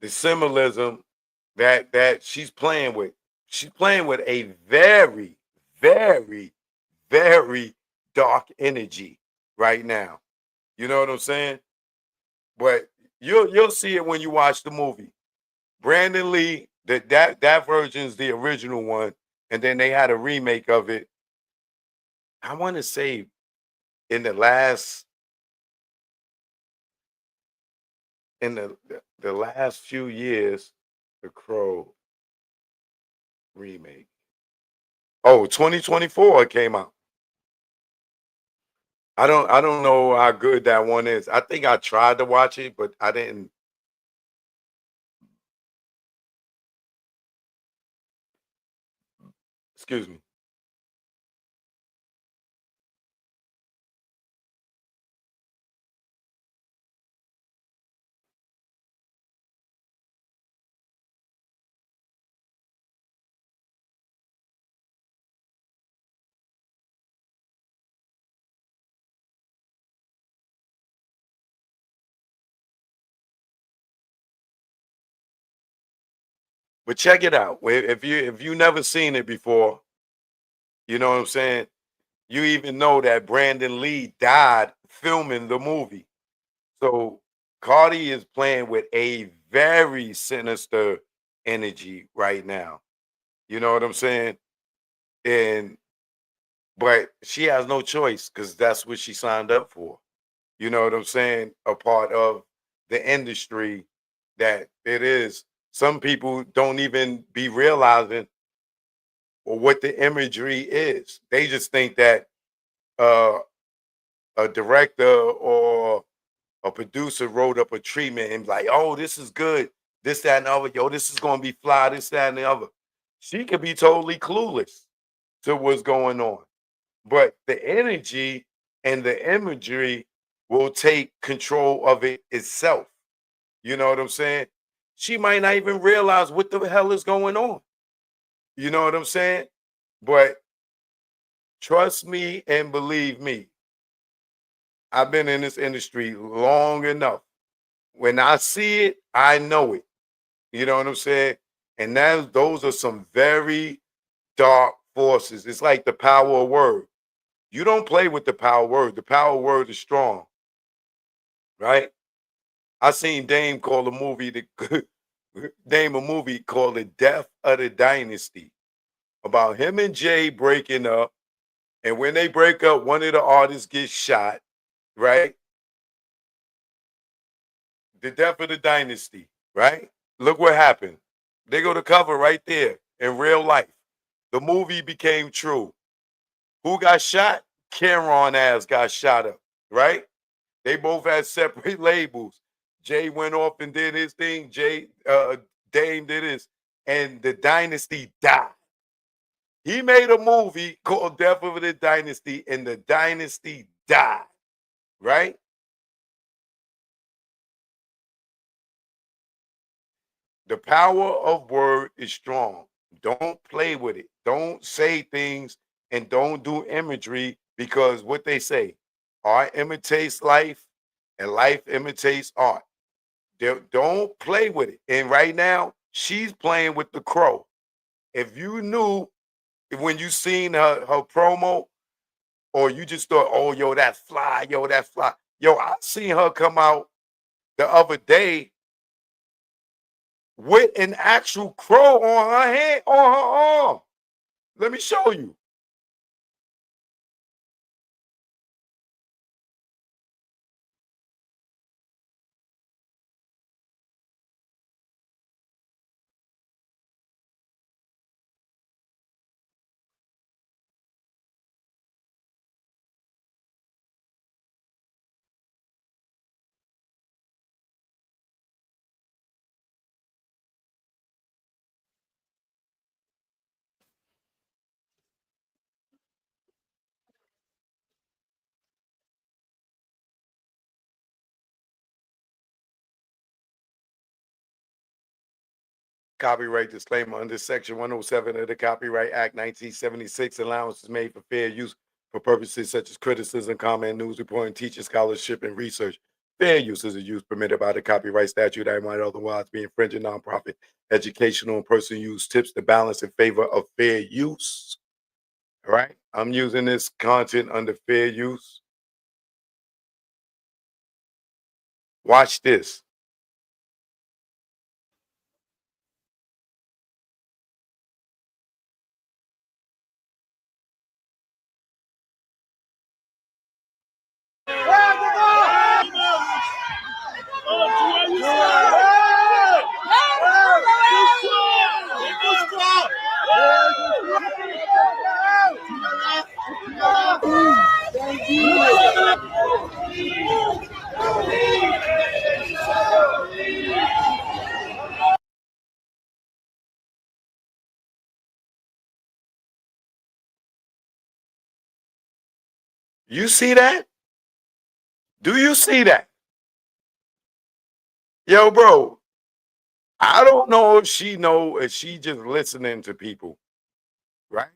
the symbolism that she's playing with. She's playing with a very, very, very dark energy right now. You know what I'm saying? But you'll see it when you watch the movie. Brandon Lee, that version is the original one, and then they had a remake of it. I want to say in the last few years, the Crow remake. Oh, 2024 it came out. I don't know how good that one is. I think I tried to watch it, but I didn't. Excuse me. But check it out. If you never seen it before, you know what I'm saying? You even know that Brandon Lee died filming the movie. So Cardi is playing with a very sinister energy right now. You know what I'm saying? And but she has no choice because that's what she signed up for. You know what I'm saying? A part of the industry that it is. Some people don't even be realizing or what the imagery is. They just think that uh, a director or a producer wrote up a treatment and like, oh, this is good, this, that, and the other. Yo, this is gonna be fly, this, that, and the other. She could be totally clueless to what's going on. But the energy and the imagery will take control of it itself. You know what I'm saying? She might not even realize what the hell is going on. You know what I'm saying? But trust me and believe me, I've been in this industry long enough. When I see it, I know it. You know what I'm saying? And those are some very dark forces. It's like the power of word. You don't play with the power of word. The power of word is strong, right? I seen Dame call a movie Dame a movie called The Death of the Dynasty about him and Jay breaking up. And when they break up, one of the artists gets shot, right? The Death of the Dynasty, right? Look what happened. They go to cover right there in real life. The movie became true. Who got shot? Cameron ass got shot up, right? They both had separate labels. Jay went off and did his thing. Dame did his, and the dynasty died. He made a movie called Death of the Dynasty, and the dynasty died, right? The power of word is strong. Don't play with it. Don't say things and don't do imagery because what they say, art imitates life and life imitates art. Don't play with it. And right now, she's playing with the crow. If you knew when you seen her promo, or you just thought, oh, yo, that's fly, yo, that's fly. Yo, I seen her come out the other day with an actual crow on her hand, on her arm. Let me show you. Copyright disclaimer under Section 107 of the Copyright Act 1976, allowance is made for fair use for purposes such as criticism, comment, news reporting, teaching, scholarship, and research. Fair use is a use permitted by the copyright statute that might otherwise be infringing nonprofit, educational, and personal use tips to balance in favor of fair use. All right. I'm using this content under fair use. Watch this. You see that? Do you see that? Yo, bro, I don't know if she just listening to people, right?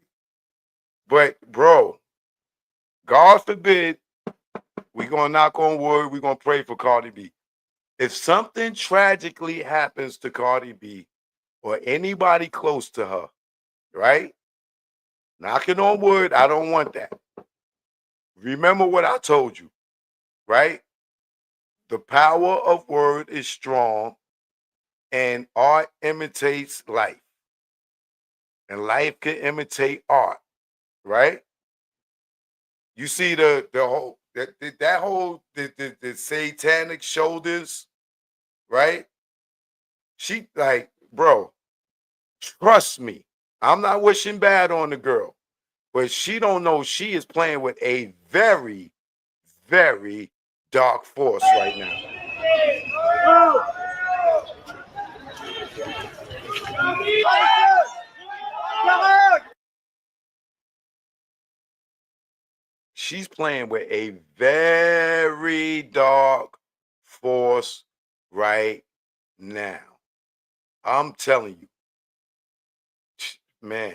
But bro, God forbid, we gonna knock on wood, we gonna pray for Cardi B. If something tragically happens to Cardi B, or anybody close to her, right? Knocking on wood, I don't want that. Remember what I told you, right? The power of word is strong, and art imitates life. And life can imitate art, right? You see the whole that whole the satanic shoulders, right? She like, bro, trust me. I'm not wishing bad on the girl, but she don't know she is playing with a very, very dark force right now. She's playing with a very dark force right now. I'm telling you, man.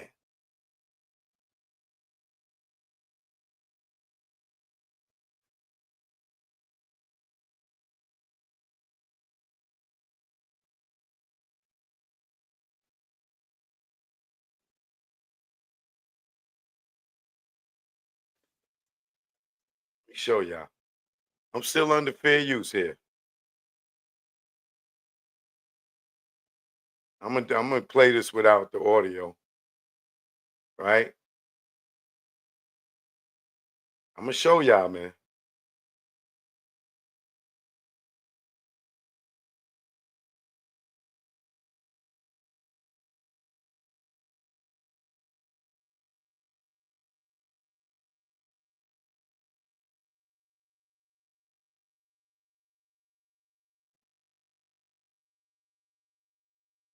Let me show y'all. I'm still under fair use here. I'm gonna play this without the audio, right? I'm gonna show y'all, man.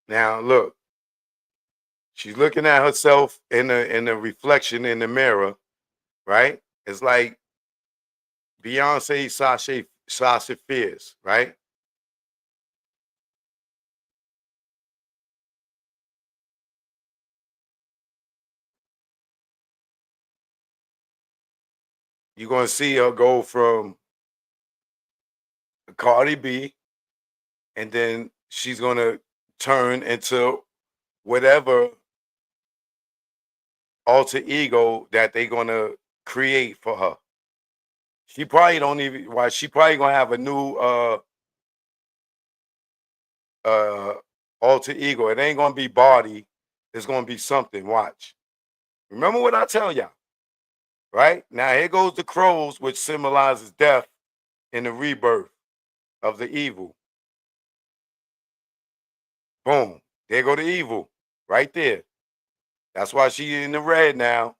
Now look, she's looking at herself in the reflection in the mirror, right? It's like Beyonce, Sasha Fierce, right? You're gonna see her go from Cardi B, and then she's gonna turn into whatever alter ego that they're gonna create for her. She probably don't even why she probably gonna have a new uh alter ego. It ain't gonna be body, it's gonna be something. Watch. Remember what I tell y'all, right? Now here goes the crows, which symbolizes death and the rebirth of the evil. Boom. There go the evil. Right there. That's why she in the red now.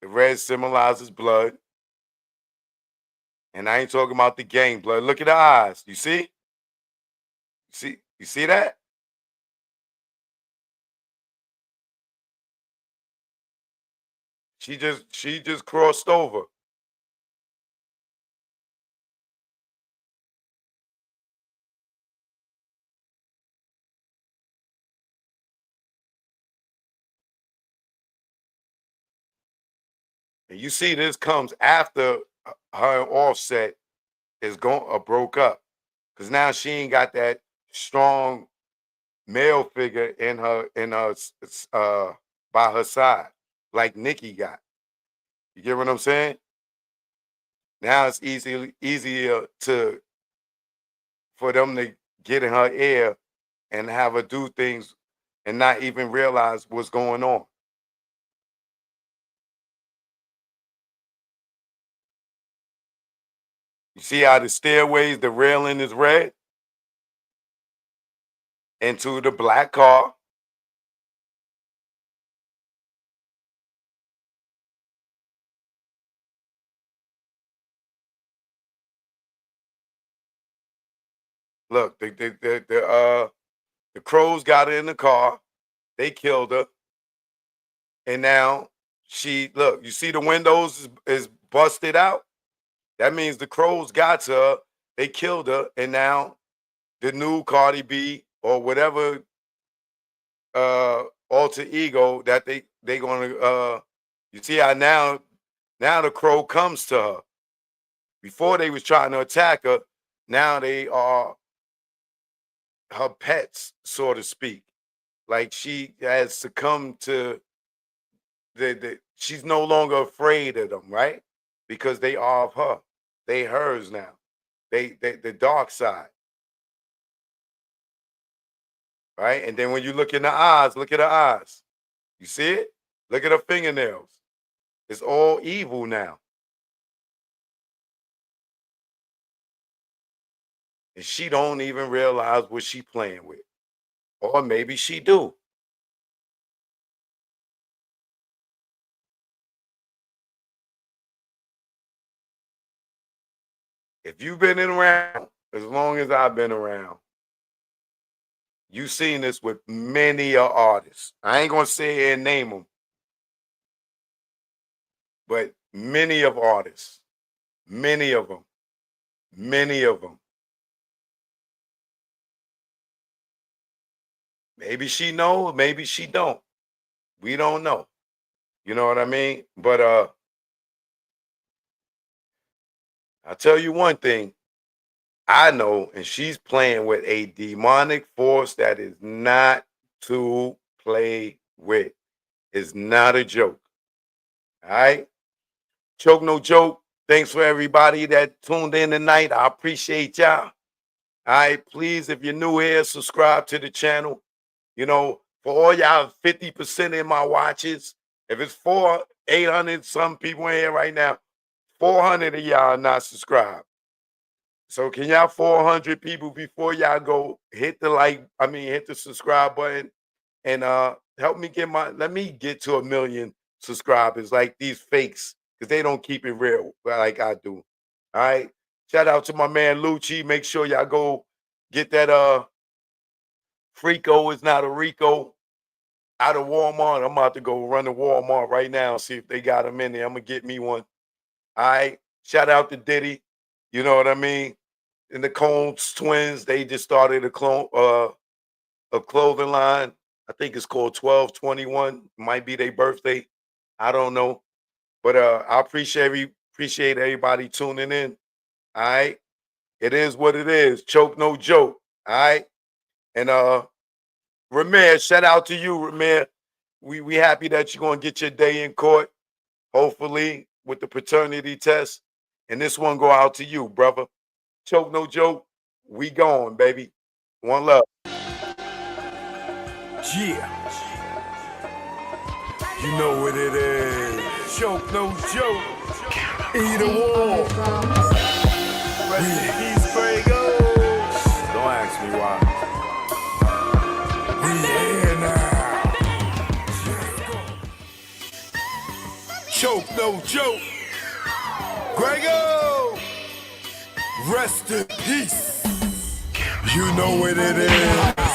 The red symbolizes blood. And I ain't talking about the gang blood. Look at the eyes. You see? You see that? She just crossed over. And you see this comes after her and Offset is going broke up. Cause now she ain't got that strong male figure in her by her side, like Nicki got. You get what I'm saying? Now it's easier to for them to get in her ear and have her do things and not even realize what's going on. You see how the stairways, the railing is red into the black car. Look, the crows got her in the car. They killed her, and now she look. You see the windows is busted out. That means the crows got to her. They killed her, and now the new Cardi B or whatever alter ego that they gonna you see how now the crow comes to her. Before they was trying to attack her, now they are her pets, so to speak. Like she has succumbed to she's no longer afraid of them, right? Because they are of her. They hers now. They the dark side, right? And then when you look in the eyes, look at her eyes. You see it? Look at her fingernails. It's all evil now. And she don't even realize what she playing with. Or maybe she do. If you've been around as long as I've been around, you've seen this with many artists. I ain't gonna sit here and name them, but many of artists, many of them, many of them. Maybe she knows, maybe she don't. We don't know. You know what I mean? But I'll tell you one thing. I know, and she's playing with a demonic force that is not to play with. It's not a joke. All right? Choke no joke. Thanks for everybody that tuned in tonight. I appreciate y'all. All right, please, if you're new here, subscribe to the channel. You know, for all y'all 50% in my watches, if it's 800 some people in here right now, 400 of y'all are not subscribed. So can y'all 400 people before y'all go hit the subscribe button and help me let me get to 1 million subscribers like these fakes, because they don't keep it real like I do. All right. Shout out to my man Lucci. Make sure y'all go get that Frico is not a Rico out of Walmart. I'm about to go run to Walmart right now and see if they got them in there. I'm gonna get me one. All right. Shout out to Diddy. You know what I mean? And the Combs twins, they just started a clothing line. I think it's called 1221. Might be their birthday. I don't know. But I appreciate everybody tuning in. All right. It is what it is. Choke no joke. All right. And Ramir, shout out to you, Ramir. We happy that you're gonna get your day in court, hopefully, with the paternity test. And this one go out to you, brother. Choke no joke. We going, baby. One love. Yeah. You know what it is. Choke no joke. Either one. Rest in peace, Fuego. Don't ask me why. We here now. Choke no joke. Grego. Rest in peace. You know what it is.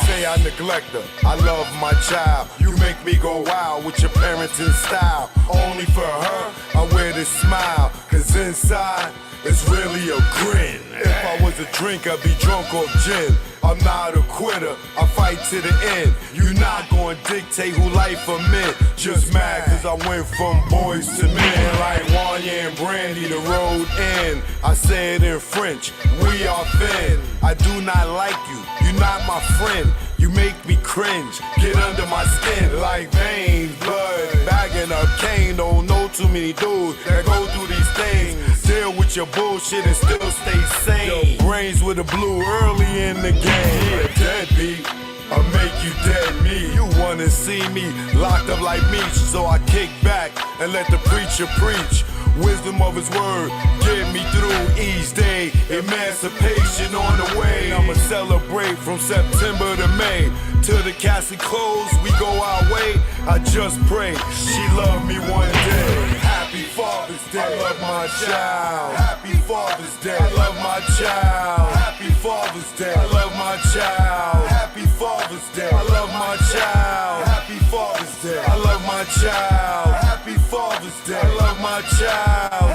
Say I neglect her. I love my child. You make me go wild with your parenting style. Only for her, I wear this smile. Cause inside, it's really a grin. If I was a drink, I'd be drunk off gin. I'm not a quitter, I fight to the end. You not gonna dictate who life I'm in. Just mad cause I went from boys to men. Like Wanya and Brandy, the road end. I say it in French, we are thin. I do not like you, you're not my friend. You make me cringe, get under my skin like veins, blood, bagging up cane. Don't know too many dudes that go through these things. Deal with your bullshit and still stay sane. Yo, brains with a blue early in the game. Yeah, deadbeat, I'll make you dead me. You wanna see me locked up like me, so I kick back and let the preacher preach. Wisdom of his word, get me through each day. Emancipation on the way. I'ma celebrate from September to May. Till the casket close, we go our way. I just pray she love me one day. Happy Father's Day. I love my child. Happy Father's Day. I love my child. Happy Father's Day. I love my child. Happy Father's Day. I love my child. Happy Father's Day. I love my child. Happy Father's Day. I love my child.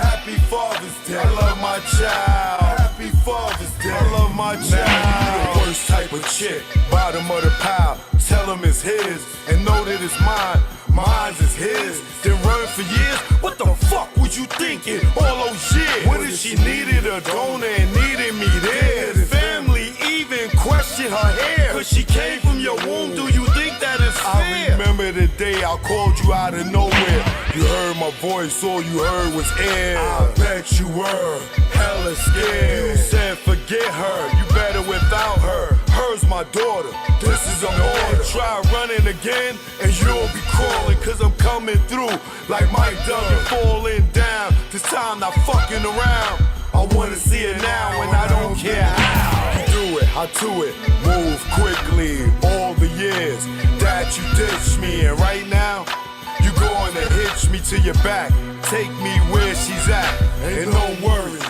Happy Father's Day. I love my child. Happy Father's Day. I love my child. The worst type of chick, bottom of the pile. Tell him it's his and know that it's mine. Mine's is his. Then run for years. What the fuck was you thinking? All those years. What if she needed a donor and needed me there? Family even question her hair, cause she came from your womb. Do you think that is fair? I remember the day I called you out of nowhere. You heard my voice, all you heard was air. I bet you were hella scared. You said forget her, you better without her. Her's my daughter, this is an order. Try running again and you'll be crawling, cause I'm coming through like Mike Duggan falling down. This time not fucking around. I wanna see it now and I don't care how. You do it, I do it, move quickly. All the years that you ditched me, and right now you going to hitch me to your back. Take me where she's at, and don't worry,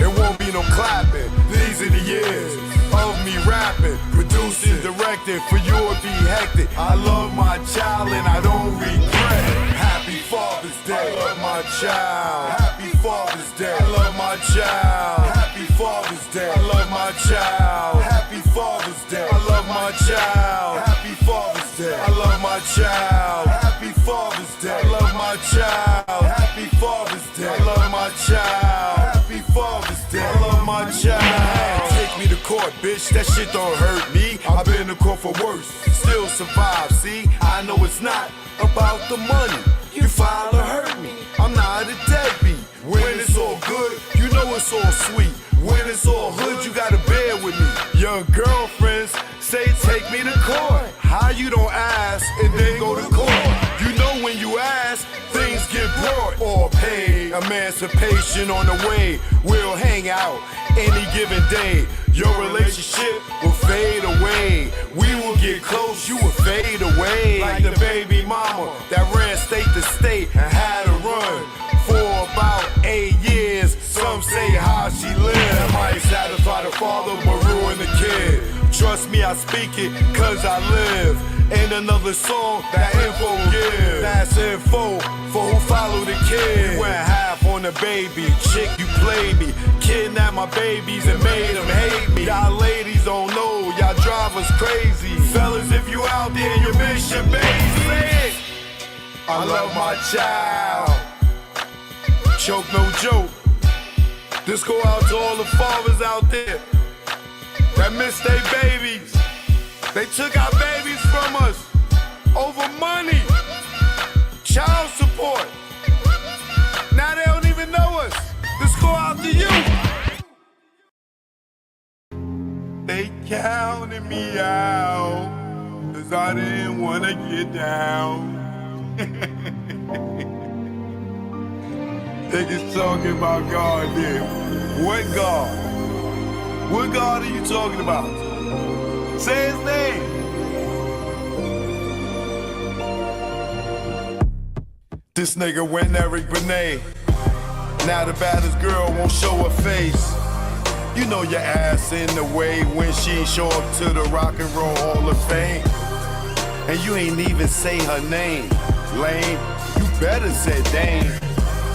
it won't be no clapping. These are the years of me rapping, producing, directing. For you it'd be hectic. I love my child and I don't regret it. Happy Father's Day, I love my child. Happy Father's Day, I love my child. Happy Father's Day, I love my child. Happy Father's Day, I love my child. Happy Father's Day, I love my child. Happy Father's Day, I love my child. Happy Father's Day, I love my child. Happy Father's Day, I love my child. Take me to court, bitch, that shit don't hurt me. I've been to court for worse, still survive, see? I know it's not about the money. You file to hurt me, I'm not a deadbeat. When it's all good, you know it's all sweet. When it's all hood, you gotta bear with me. Your girlfriends say take me to court. How you don't ask and then go to court? You know when you ask, things get brought or paid. Emancipation on the way, we'll hang out any given day. Your relationship will fade away. We will get close, you will fade away. Like the baby mama that ran state to state and had to run for about 8 years. Some say how she lived might satisfy the father but ruin the kid. Trust me, I speak it cause I live. And another song that info give. That's info for who follow the kid. You went half on the baby, chick you played me. Kidnapped my babies and made them hate me. Y'all ladies don't know, y'all drive us crazy. Fellas, if you out there and you miss your baby, I love my child. Choke no joke. This go out to all the fathers out there that miss their babies. They took our babies from us over money, child support. Now they don't even know us. This go out to you. They counted me out, cause I didn't wanna get down. Niggas talking about God there. What God? What God are you talking about? Say his name. This nigga went Eric Benet. Now the baddest girl won't show her face. You know your ass in the way when she show up to the Rock and Roll Hall of Fame. And you ain't even say her name. Lame, you better say Dame.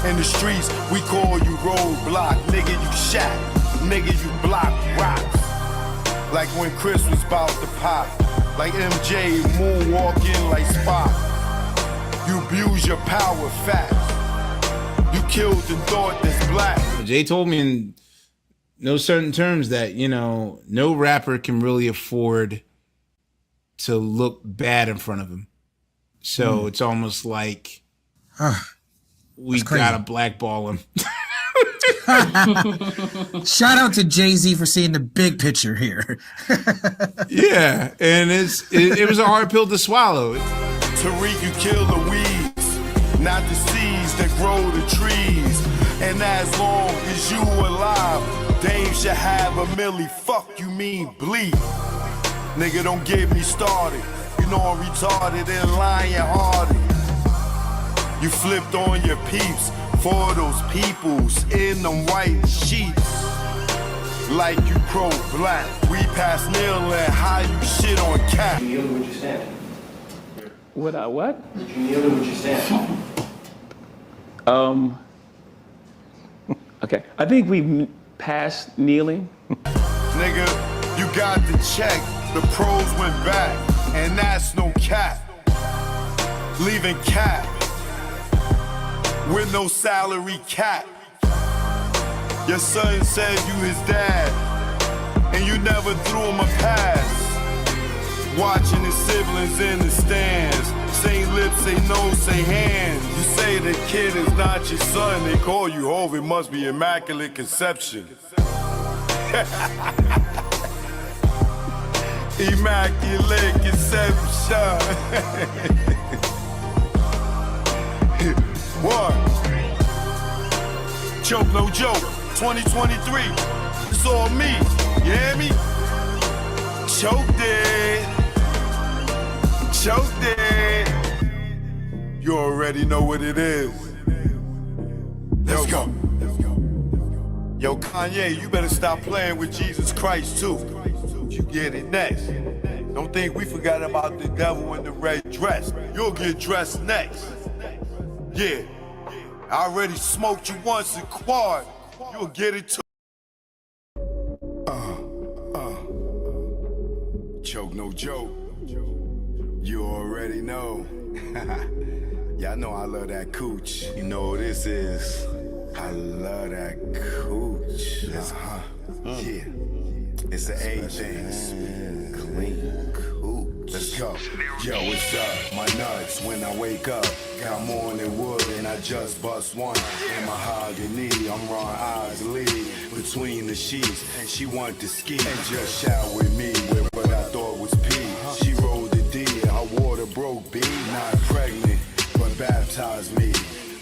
In the streets, we call you roadblock. Nigga, you shot. Nigga, you block rocks. Like when Chris was about to pop. Like MJ moonwalking like Spock. You abuse your power fast. You killed the thought that's black. Jay told me in no certain terms that, you know, no rapper can really afford to look bad in front of him. So it's almost like we gotta blackball him. Shout out to Jay-Z for seeing the big picture here. Yeah, and it was a hard pill to swallow. Tariq, you kill the weeds, not the seeds that grow the trees. And as long as you alive, Dame should have a milli. Fuck you mean bleed. Nigga, don't get me started. You know I'm retarded and lion-hearted. You flipped on your peeps for those peoples in them white sheets. Like you pro-black. We pass kneeling, how you shit on cap. Did you kneel to what you stand? Would I what? Did you kneel to what you stand? Okay. I think we passed kneeling. Nigga, you got the check. The pros went back, and that's no cap. Leaving cap with no salary cap. Your son said you his dad, and you never threw him a pass. Watching his siblings in the stands. Say lips, say no, say hands. You say the kid is not your son. They call you Hov, it must be immaculate conception. Immaculate conception. What? Choke, no joke. 2023. It's all me. You hear me? Choked it. Choked it. You already know what it is. Let's go. Yo, Kanye, you better stop playing with Jesus Christ too. You get it next. Don't think we forgot about the devil in the red dress. You'll get dressed next. Yeah. I already smoked you once in quad. You'll get it too. Choke, no joke. You already know. Y'all know I love that cooch. You know what this is. I love that cooch. Yeah. It's an A thing. Clean cooch. Let's go. Yo, what's up? My nuts when I wake up. Got morning wood and I just bust one. In mahogany, I'm Ron Isley. Between the sheets, and she want to ski. And just shout with me with what I thought was pee. She rolled the D and her water broke B. Not pregnant, but baptized me.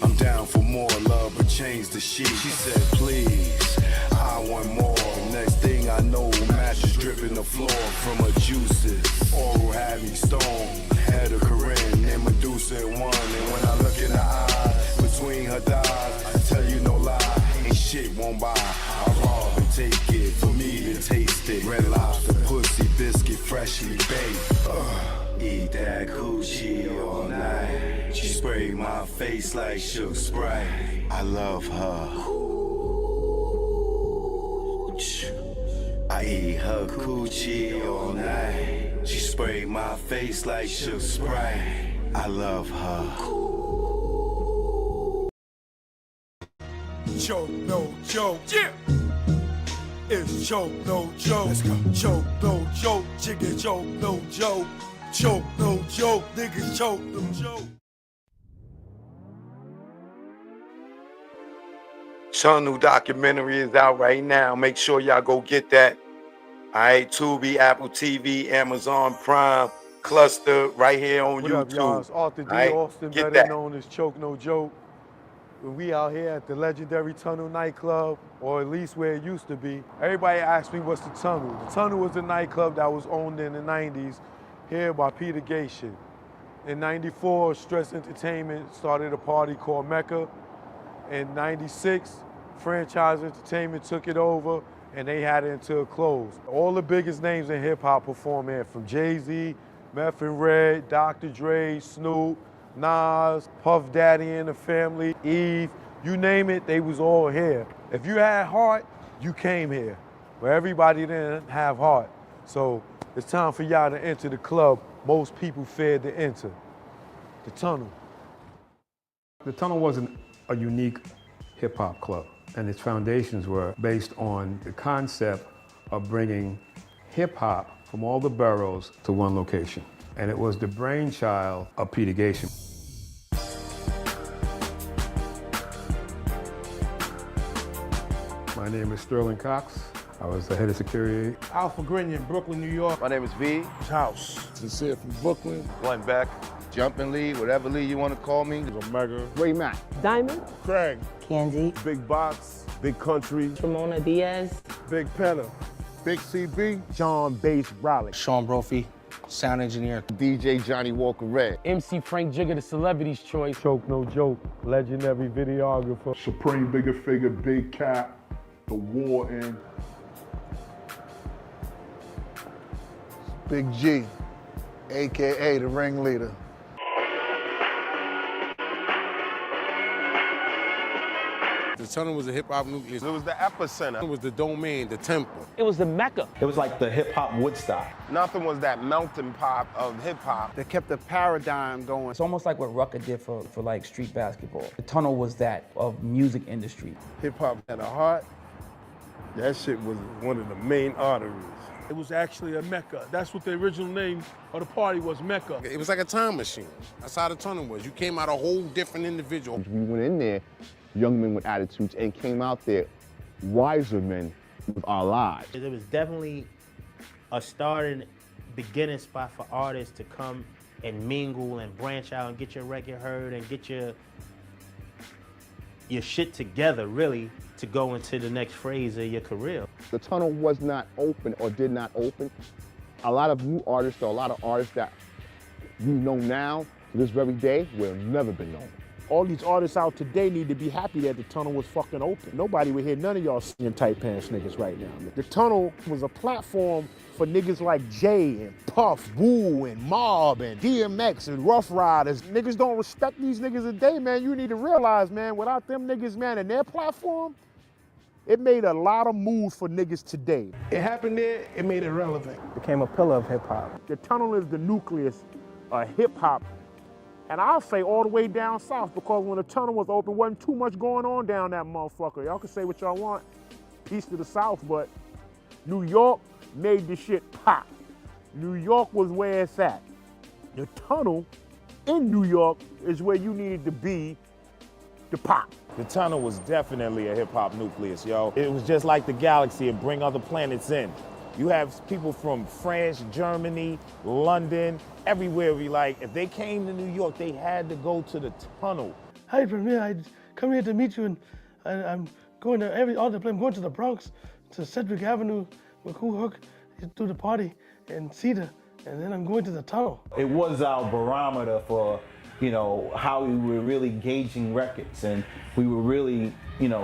I'm down for more love, but change the sheet. She said, please, I want more. Next thing I know, mattress dripping the floor from her juices. Oral had me stoned. Had a Corinne and Medusa in one. And when I look in her eyes, between her thighs, I tell you no lie, ain't shit won't buy. I rob and take it for me to taste it. Red Lobster, pussy, biscuit, freshly baked. Eat that coochie all night. She sprayed my face like Shook Sprite. I love her. I eat her coochie all night. She sprayed my face like Shook Sprite. I love her. Choke, no joke. Yeah. It's choke, no joke. Let's go. Choke, no joke. Chicken choke, no joke. Choke, no joke. Niggas choke, no joke. Sean new documentary is out right now. Make sure y'all go get that. All right, Tubi, Apple TV, Amazon Prime, Cluster, right here on What YouTube. up, y'all? It's Arthur D. All right, Austin, get better that. known as Choke No Joke. We out here at the legendary Tunnel nightclub, or at least where it used to be. Everybody asks me what's the Tunnel. The Tunnel was a nightclub that was owned in the 90s here by Peter Gatien. In 94, Stress Entertainment started a party called Mecca. In 96, Franchise Entertainment took it over and they had it until it closed. All the biggest names in hip hop perform here, from Jay-Z, Meth and Red, Dr. Dre, Snoop, Nas, Puff Daddy and the Family, Eve, you name it, they was all here. If you had heart, you came here. But everybody didn't have heart. So it's time for y'all to enter the club most people feared to enter, the Tunnel. The Tunnel wasn't a unique hip-hop club, and its foundations were based on the concept of bringing hip-hop from all the boroughs to one location. And it was the brainchild of Peter Gatien. My name is Sterling Cox. I was the head of security. Alpha Grinion, Brooklyn, New York. My name is V. House. Sincere from Brooklyn. Glenn Beck. Jumping Lee, whatever Lee you want to call me. Omega. Ray Mack. Diamond. Craig. Candy. Big Box. Big Country. Ramona Diaz. Big Penna. Big CB. John Bass Raleigh. Sean Brophy, sound engineer. DJ Johnny Walker Red. MC Frank Jigger, the celebrity's choice. Choke No Joke, legendary videographer. Supreme Bigger Figure, Big Cap, The Warden. Big G, AKA the ringleader. The Tunnel was a hip-hop nucleus. It was the epicenter. It was the domain, the temple. It was the Mecca. It was like the hip-hop Woodstock. Nothing was that melting pot of hip-hop. They kept the paradigm going. It's almost like what Rucker did for like street basketball. The Tunnel was that of music industry. Hip-hop had a heart, That shit was one of the main arteries. It was actually a Mecca. That's what the original name of the party was, Mecca. It was like a time machine. That's how the tunnel was. You came out a whole different individual. We went in there, young men with attitudes, and came out there wiser men with our lives. It was definitely a starting, beginning spot for artists to come and mingle and branch out and get your record heard and get your shit together, really, to go into the next phase of your career. The tunnel was not open or did not open. A lot of new artists, or a lot of artists that we know now, to this very day, will have never been known. All these artists out today need to be happy that the tunnel was fucking open. Nobody would hear none of y'all singing tight pants niggas right now. The tunnel was a platform for niggas like Jay and Puff, Wu and Mob and DMX and Rough Riders. Niggas don't respect these niggas today, man. You need to realize, man, without them niggas, man, and their platform, it made a lot of moves for niggas today. It happened there, it made it relevant. Became a pillar of hip hop. The tunnel is the nucleus of hip hop. And I'll say all the way down south, because when the tunnel was open, wasn't too much going on down that motherfucker. Y'all can say what y'all want, east of the south, but New York made the shit pop. New York was where it's at. The tunnel in New York is where you needed to be to pop. The tunnel was definitely a hip-hop nucleus, yo. It was just like the galaxy, and bring other planets in. You have people from France, Germany, London, everywhere. If they came to New York, they had to go to the tunnel. Hi, from here, I come here to meet you, and I'm going to all the places. I'm going to the Bronx, to Sedgwick Avenue, McCool Hook, do the party, and Cedar, and then I'm going to the tunnel. It was our barometer for, how we were really gauging records, and we were really,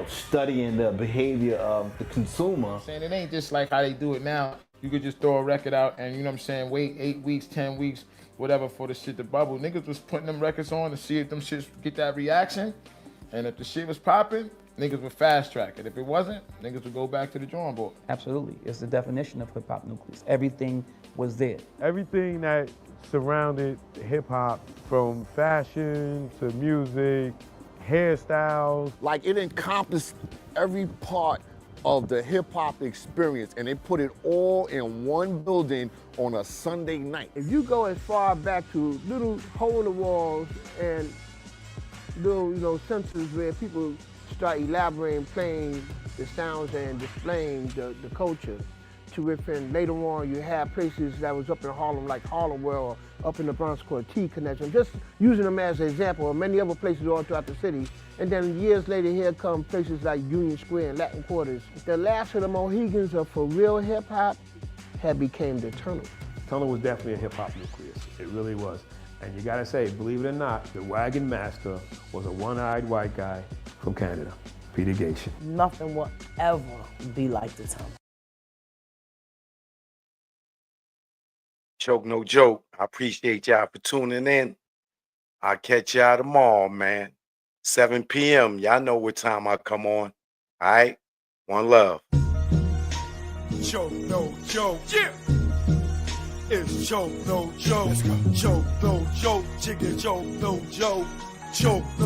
studying the behavior of the consumer. Saying it ain't just like how they do it now. You could just throw a record out and, wait 8 weeks, 10 weeks, whatever for the shit to bubble. Niggas was putting them records on to see if them shits get that reaction. And if the shit was popping, niggas would fast track it. If it wasn't, niggas would go back to the drawing board. Absolutely. It's the definition of hip hop nucleus. Everything was there. Everything that surrounded hip hop, from fashion to music, hairstyles. Like, it encompassed every part of the hip hop experience, and they put it all in one building on a Sunday night. If you go as far back to little hole in the walls and little sensors where people start elaborating, playing the sounds and displaying the culture, to within later on you have places that was up in Harlem, like Harlem World, up in the Bronx called T Connection, just using them as an example of many other places all throughout the city. And then years later, here come places like Union Square and Latin Quarters. The last of the Mohegans of for real hip hop had became the tunnel. Tunnel was definitely a hip hop nucleus. It really was. And you gotta say, believe it or not, the wagon master was a one-eyed white guy from Canada, Peter Gatesha. Nothing will ever be like the tunnel. Choke no joke. I appreciate y'all for tuning in. I'll catch y'all tomorrow, man. 7 p.m. Y'all know what time I come on. All right? One love. Choke no joke. Yeah. It's choke no joke. Choke no joke. Chicken choke no joke. Choke no